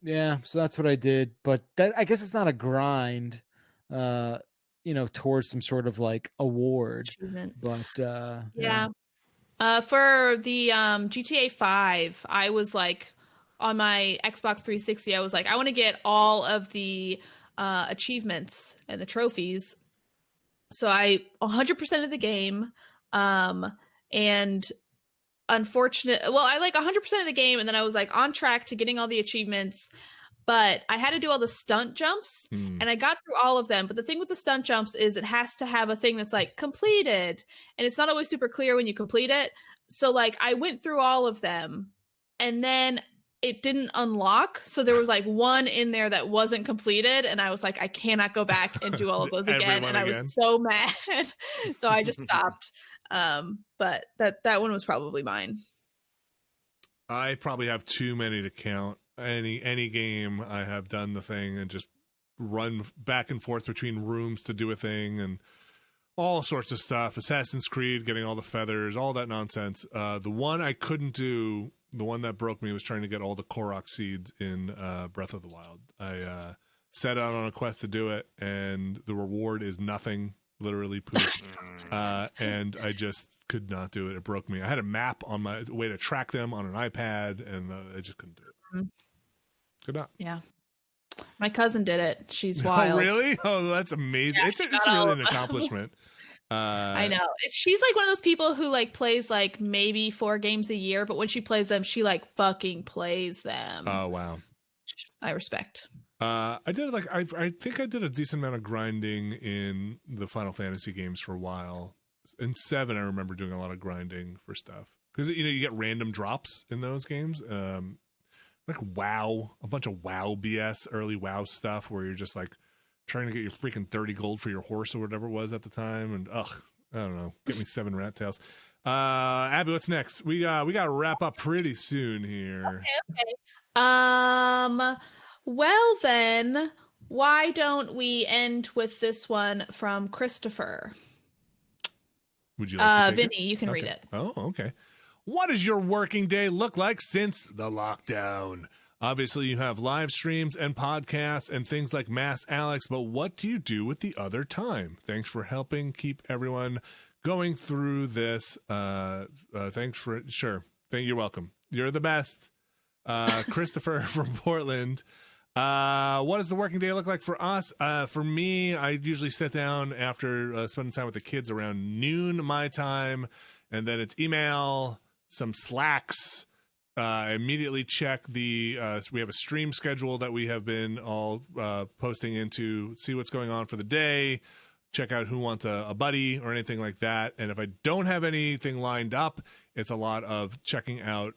Yeah, so that's what I did. But that, I guess it's not a grind, towards some sort of like award. Achievement. But yeah. For the GTA 5, I was like on my Xbox 360, I was like, I want to get all of the achievements and the trophies. So I 100% of the game, and I like 100% of the game, and then I was like on track to getting all the achievements, but I had to do all the stunt jumps, and I got through all of them. But the thing with the stunt jumps is it has to have a thing that's like completed, and it's not always super clear when you complete it. So like I went through all of them, and then it didn't unlock. So there was like one in there that wasn't completed. And I was like, I cannot go back and do all of those again. And I was so mad. So I just stopped. But that one was probably mine. I probably have too many to count. Any game I have done the thing and just run back and forth between rooms to do a thing and all sorts of stuff. Assassin's Creed, getting all the feathers, all that nonsense. The one I couldn't do, the one that broke me, was trying to get all the Korok seeds in Breath of the Wild. I set out on a quest to do it, and the reward is nothing, literally poop. And I just could not do it. It broke me. I had a map on my way to track them on an iPad, and I just couldn't do it. Could not. Yeah. My cousin did it. She's wild. Oh, really? Oh, that's amazing. Yeah, it's really an accomplishment. I know. She's like one of those people who like plays like maybe 4 games a year, but when she plays them, she like fucking plays them. Oh, wow. I respect. I did I think I did a decent amount of grinding in the Final Fantasy games for a while. In 7, I remember doing a lot of grinding for stuff. Because, you get random drops in those games. Like WoW, a bunch of WoW BS, early WoW stuff where you're just like trying to get your freaking 30 gold for your horse or whatever it was at the time. And I don't know, get me 7 rat tails. Abby, what's next? We got to wrap up pretty soon here. Okay. Well then, why don't we end with this one from Christopher? Would you like to take Vinny, you can read it. Oh, okay. What does your working day look like since the lockdown? Obviously, you have live streams and podcasts and things like Mass Alex, but what do you do with the other time? Thanks for helping keep everyone going through this. You're welcome. You're the best. Christopher from Portland. What does the working day look like for us? For me, I usually sit down after spending time with the kids around noon my time, and then it's email, some Slacks. Immediately check we have a stream schedule that we have been all posting into, see what's going on for the day, check out who wants a buddy or anything like that. And if I don't have anything lined up, it's a lot of checking out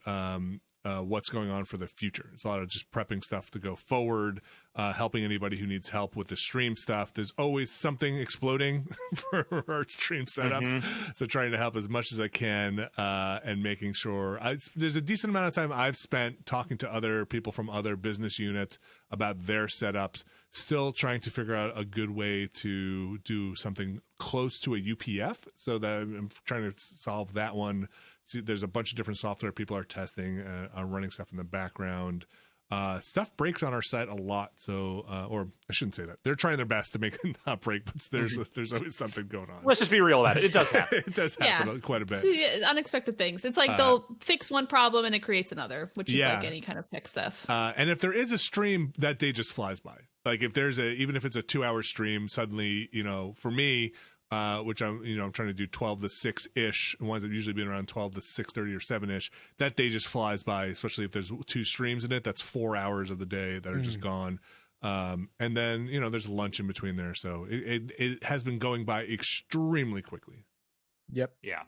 what's going on for the future. It's a lot of just prepping stuff to go forward, helping anybody who needs help with the stream stuff. There's always something exploding for our stream setups. So trying to help as much as I can and making sure there's a decent amount of time I've spent talking to other people from other business units about their setups, still trying to figure out a good way to do something close to a UPF. So that I'm trying to solve that one. See, there's a bunch of different software people are testing, are running stuff in the background. stuff breaks on our site a lot. So, or I shouldn't say that. They're trying their best to make it not break, but there's always something going on. Let's just be real about it. It does happen. It does happen quite a bit. It's unexpected things. It's like they'll fix one problem and it creates another, which is like any kind of tech stuff. And if there is a stream, that day just flies by. Like if there's even if it's a 2-hour stream, suddenly, for me, which I'm trying to do 12 to 6-ish, and ones that usually been around 12 to 6:30 or 7-ish, that day just flies by, especially if there's 2 streams in it. That's 4 hours of the day that are just gone. And then, there's lunch in between there. So it has been going by extremely quickly. Yep. Yeah.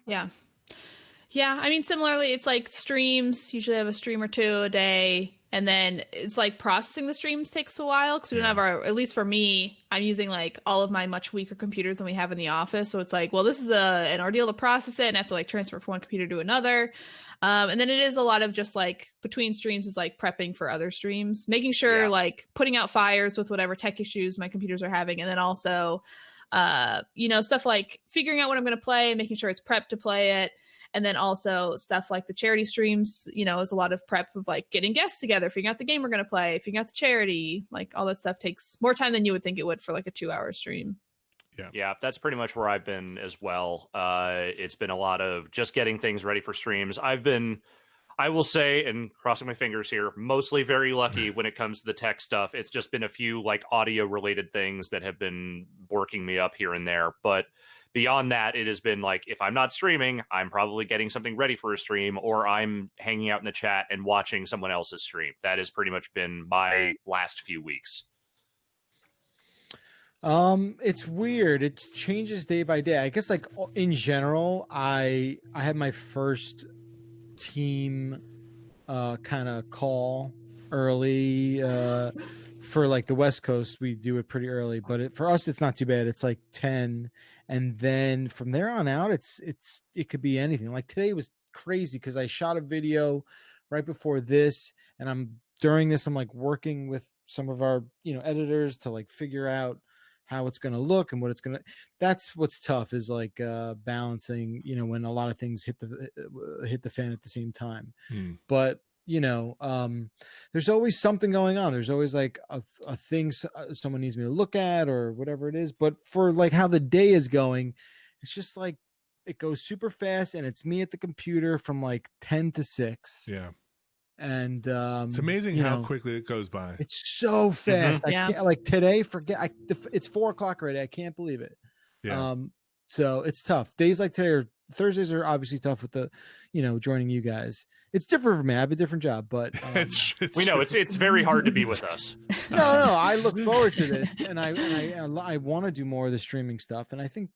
I mean, similarly, it's like streams. Usually have a stream or 2 a day. And then it's like processing the streams takes a while because we don't have at least for me, I'm using like all of my much weaker computers than we have in the office. So it's like, well, this is an ordeal to process it and I have to like transfer from one computer to another. And then it is a lot of just like between streams is like prepping for other streams, making sure like putting out fires with whatever tech issues my computers are having. And then also, stuff like figuring out what I'm going to play and making sure it's prepped to play it. And then also stuff like the charity streams, is a lot of prep of like getting guests together, figuring out the game we're going to play, figuring out the charity, like all that stuff takes more time than you would think it would for like a 2-hour stream. Yeah, that's pretty much where I've been as well. It's been a lot of just getting things ready for streams. I will say, and crossing my fingers here, mostly very lucky when it comes to the tech stuff. It's just been a few like audio related things that have been working me up here and there. But beyond that, it has been like, if I'm not streaming, I'm probably getting something ready for a stream, or I'm hanging out in the chat and watching someone else's stream. That has pretty much been my last few weeks. It's weird. It changes day by day. I guess like in general, I had my first team kind of call early for like the West Coast. We do it pretty early, but for us it's not too bad. It's like 10, and then from there on out it could be anything. Like today was crazy because I shot a video right before this, and during this I'm like working with some of our editors to like figure out how it's going to look and what it's going to. That's what's tough, is like balancing when a lot of things hit the fan at the same time. But there's always something going on. There's always like a thing someone needs me to look at or whatever it is. But for like how the day is going, it's just like it goes super fast, and it's me at the computer from like 10 to 6. Yeah. And it's amazing how quickly it goes by. It's so fast. I can't, like today, it's 4:00 already. I can't believe it. Yeah. So it's tough. Days like today, or Thursdays, are obviously tough with the joining you guys. It's different for me. I have a different job, but we know it's very hard to be with us. No, I look forward to this, and I want to do more of the streaming stuff, and I think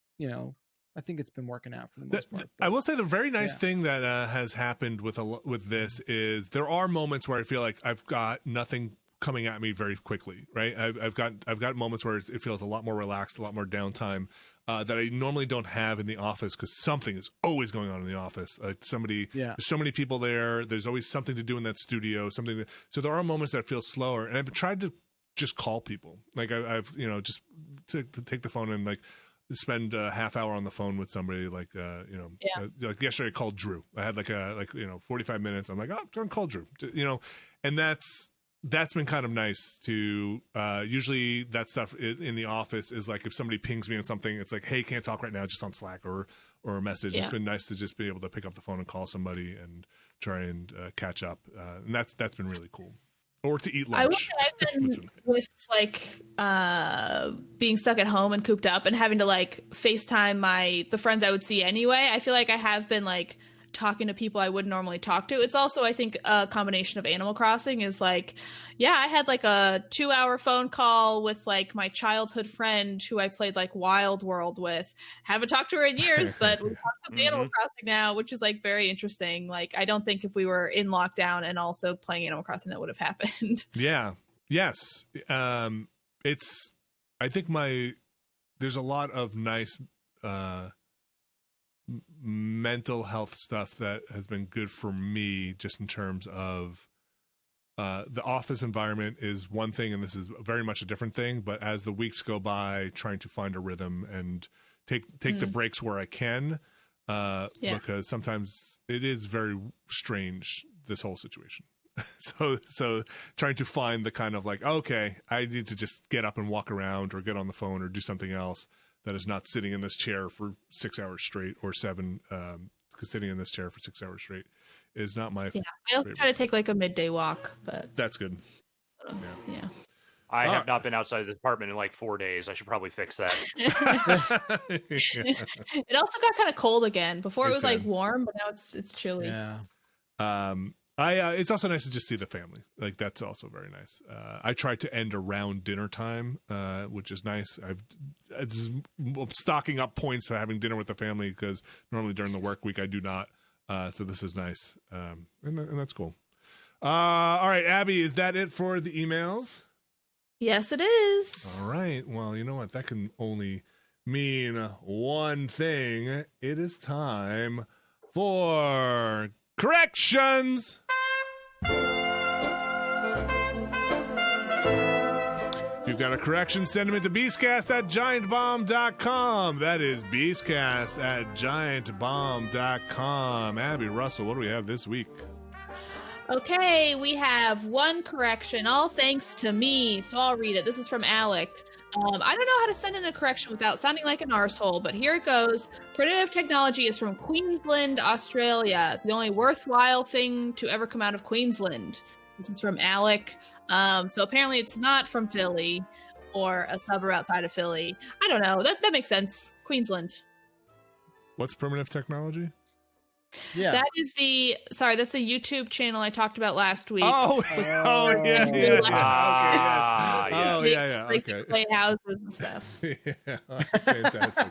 it's been working out for the most part. I will say the very nice thing that has happened with this is there are moments where I feel like I've got nothing coming at me very quickly, right? I've got moments where it feels a lot more relaxed, a lot more downtime that I normally don't have in the office, because something is always going on in the office. There's so many people there. There's always something to do in that studio. So there are moments that feel slower, and I've tried to just call people. Like I've just to take the phone and like spend a half hour on the phone with somebody, like like yesterday I called Drew. I had like 45 minutes. I'm like, I'm gonna call Drew, and that's been kind of nice to usually that stuff in the office is like if somebody pings me on something, it's like, hey, can't talk right now, just on Slack or a message. It's been nice to just be able to pick up the phone and call somebody and try and catch up, and that's been really cool. Or to eat lunch. I will say I've been with like being stuck at home and cooped up and having to like FaceTime the friends I would see anyway. I feel like I have been like talking to people I wouldn't normally talk to. It's also, I think, a combination of Animal Crossing is like, I had like a 2-hour phone call with like my childhood friend who I played like Wild World with. Haven't talked to her in years, but we talked to Animal Crossing now, which is like very interesting. Like, I don't think if we were in lockdown and also playing Animal Crossing, that would have happened. Yeah. Yes. I think there's a lot of nice mental health stuff that has been good for me, just in terms of the office environment is one thing, and this is very much a different thing. But as the weeks go by, trying to find a rhythm and take the breaks where I can, because sometimes it is very strange, this whole situation. So trying to find the kind of like, okay, I need to just get up and walk around or get on the phone or do something else that is not sitting in this chair for 6 hours straight or 7, because sitting in this chair for 6 hours straight is not my I also try to take like a midday walk, but that's good. Yeah. I have not been outside of the apartment in like 4 days. I should probably fix that. It also got kind of cold again. Before it was like warm, but now it's chilly. Yeah. It's also nice to just see the family. Like that's also very nice. I tried to end around dinner time, which is nice. I'm stocking up points for having dinner with the family because normally during the work week I do not. So this is nice, and that's cool. All right, Abby, is that it for the emails? Yes, it is. All right. Well, you know what? That can only mean one thing. It is time for corrections. If you've got a correction, send them into beastcast@giantbomb.com. That is beastcast@giantbomb.com. Abby, Russell, what do we have this week? Okay, we have one correction, all thanks to me, so I'll read it. This is from Alec. I don't know how to send in a correction without sounding like an arsehole, but here it goes. Primitive technology is from Queensland, Australia. The only worthwhile thing to ever come out of Queensland. This is from Alec. So apparently it's not from Philly or a suburb outside of Philly. I don't know. That makes sense. Queensland. What's primitive technology? Yeah. That's the YouTube channel I talked about last week. Oh, yeah. Okay, yes. Okay. Play houses and stuff. Yeah, fantastic.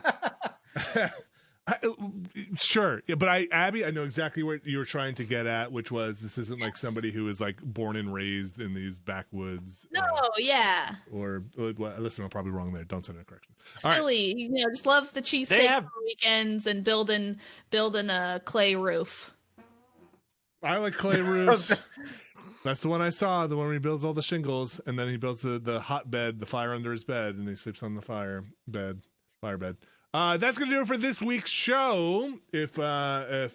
Sure. Yeah, but Abby, I know exactly what you were trying to get at, which was this isn't like somebody who is like born and raised in these backwoods. No, yeah. Or listen, I'm probably wrong there. Don't send a correction. Philly, just loves the cheesesteak on weekends and building a clay roof. I like clay roofs. That's the one I saw, the one where he builds all the shingles, and then he builds the hot bed, the fire under his bed, and he sleeps on the fire bed. That's going to do it for this week's show. If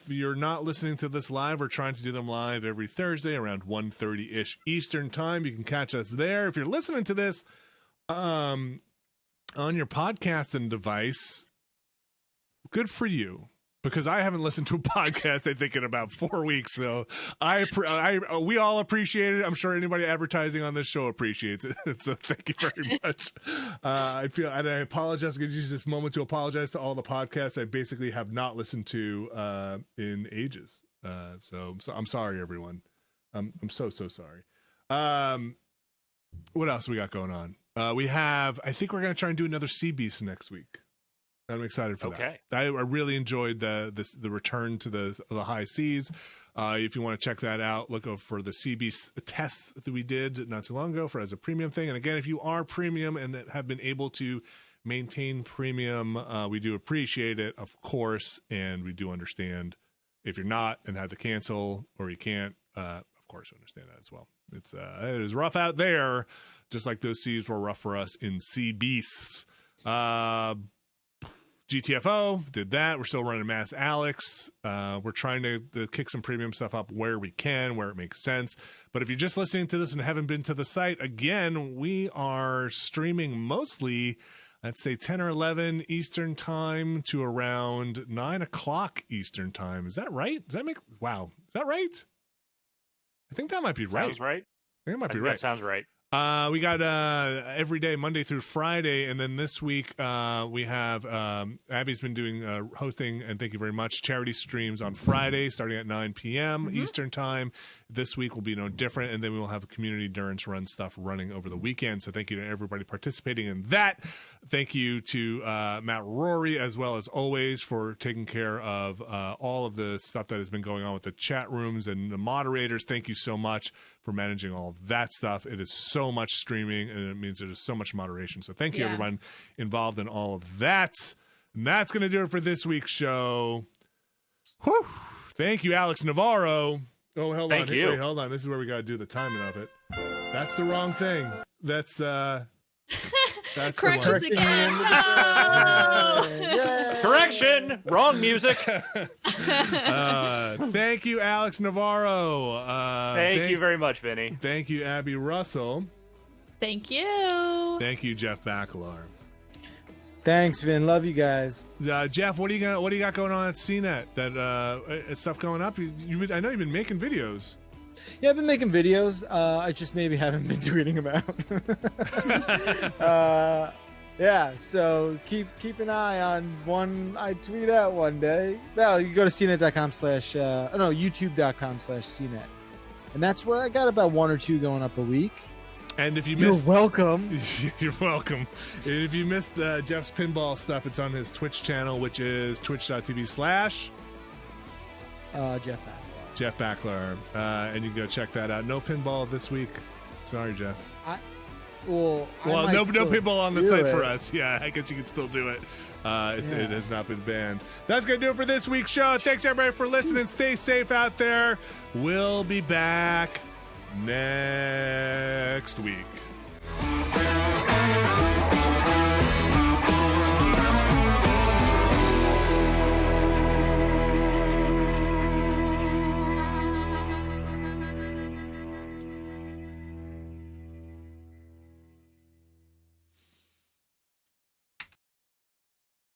you're not listening to this live, we're trying to do them live every Thursday around 1:30-ish Eastern time. You can catch us there. If you're listening to this on your podcasting device, good for you. Because I haven't listened to a podcast, I think, in about 4 weeks. So we all appreciate it. I'm sure anybody advertising on this show appreciates it. So thank you very much. I apologize. I'm going to use this moment to apologize to all the podcasts I basically have not listened to in ages. So I'm sorry, everyone. I'm so sorry. What else we got going on? I think we're going to try and do another Sea Beast next week. I'm excited for that. I really enjoyed the return to the high seas. If you want to check that out, look over for the Sea Beast test that we did not too long ago as a premium thing. And again, if you are premium and have been able to maintain premium, we do appreciate it, of course, and we do understand if you're not and had to cancel or you can't. Of course, we understand that as well. It is rough out there, just like those seas were rough for us in Sea Beasts. GTFO did that. We're still running Mass Alex. We're trying to kick some premium stuff up where we can, where it makes sense. But if you're just listening to this and haven't been to the site, again, we are streaming mostly, let's say 10 or 11 Eastern time to around 9 o'clock Eastern time. Is that right? Is that right? I think that might be right. Sounds right. I think it might be right. That sounds right. We got every day, Monday through Friday, and then this week we have Abby's been doing hosting, and thank you very much, charity streams on Friday starting at 9 p.m. Eastern time. This week will be no different, and then we will have a community endurance run stuff running over the weekend. So thank you to everybody participating in that. Thank you to Matt Rory, as well as always, for taking care of all of the stuff that has been going on with the chat rooms and the moderators. Thank you so much for managing all of that stuff. It is so much streaming, and it means there's so much moderation. So thank you, everyone involved in all of that. And that's going to do it for this week's show. Whew. Thank you, Alex Navarro. Oh, hold on. Wait, hold on. This is where we got to do the timing of it. That's the wrong thing. That's corrections again. Oh! Yay! Correction, wrong music. Thank you, Alex Navarro. Thank you very much, Vinny. Thank you, Abby Russell. Thank you. Thank you, Jeff Bacalar. Thanks, Vin. Love you guys. Jeff, what do you got going on at CNET? That stuff going up? I know you've been making videos. Yeah, I've been making videos. I just maybe haven't been tweeting them out. Yeah, so keep an eye on one I tweet out one day. Well, you go to youtube.com/cnet. And that's where I got about 1 or 2 going up a week. And if You're welcome. You're welcome. And if you missed Jeff's pinball stuff, it's on his Twitch channel, which is twitch.tv/ Jeff Backlar. And you can go check that out. No pinball this week. Sorry, Jeff. No pinball on the site for us. Yeah, I guess you can still do it. It has not been banned. That's going to do it for this week's show. Thanks, everybody, for listening. Stay safe out there. We'll be back next week.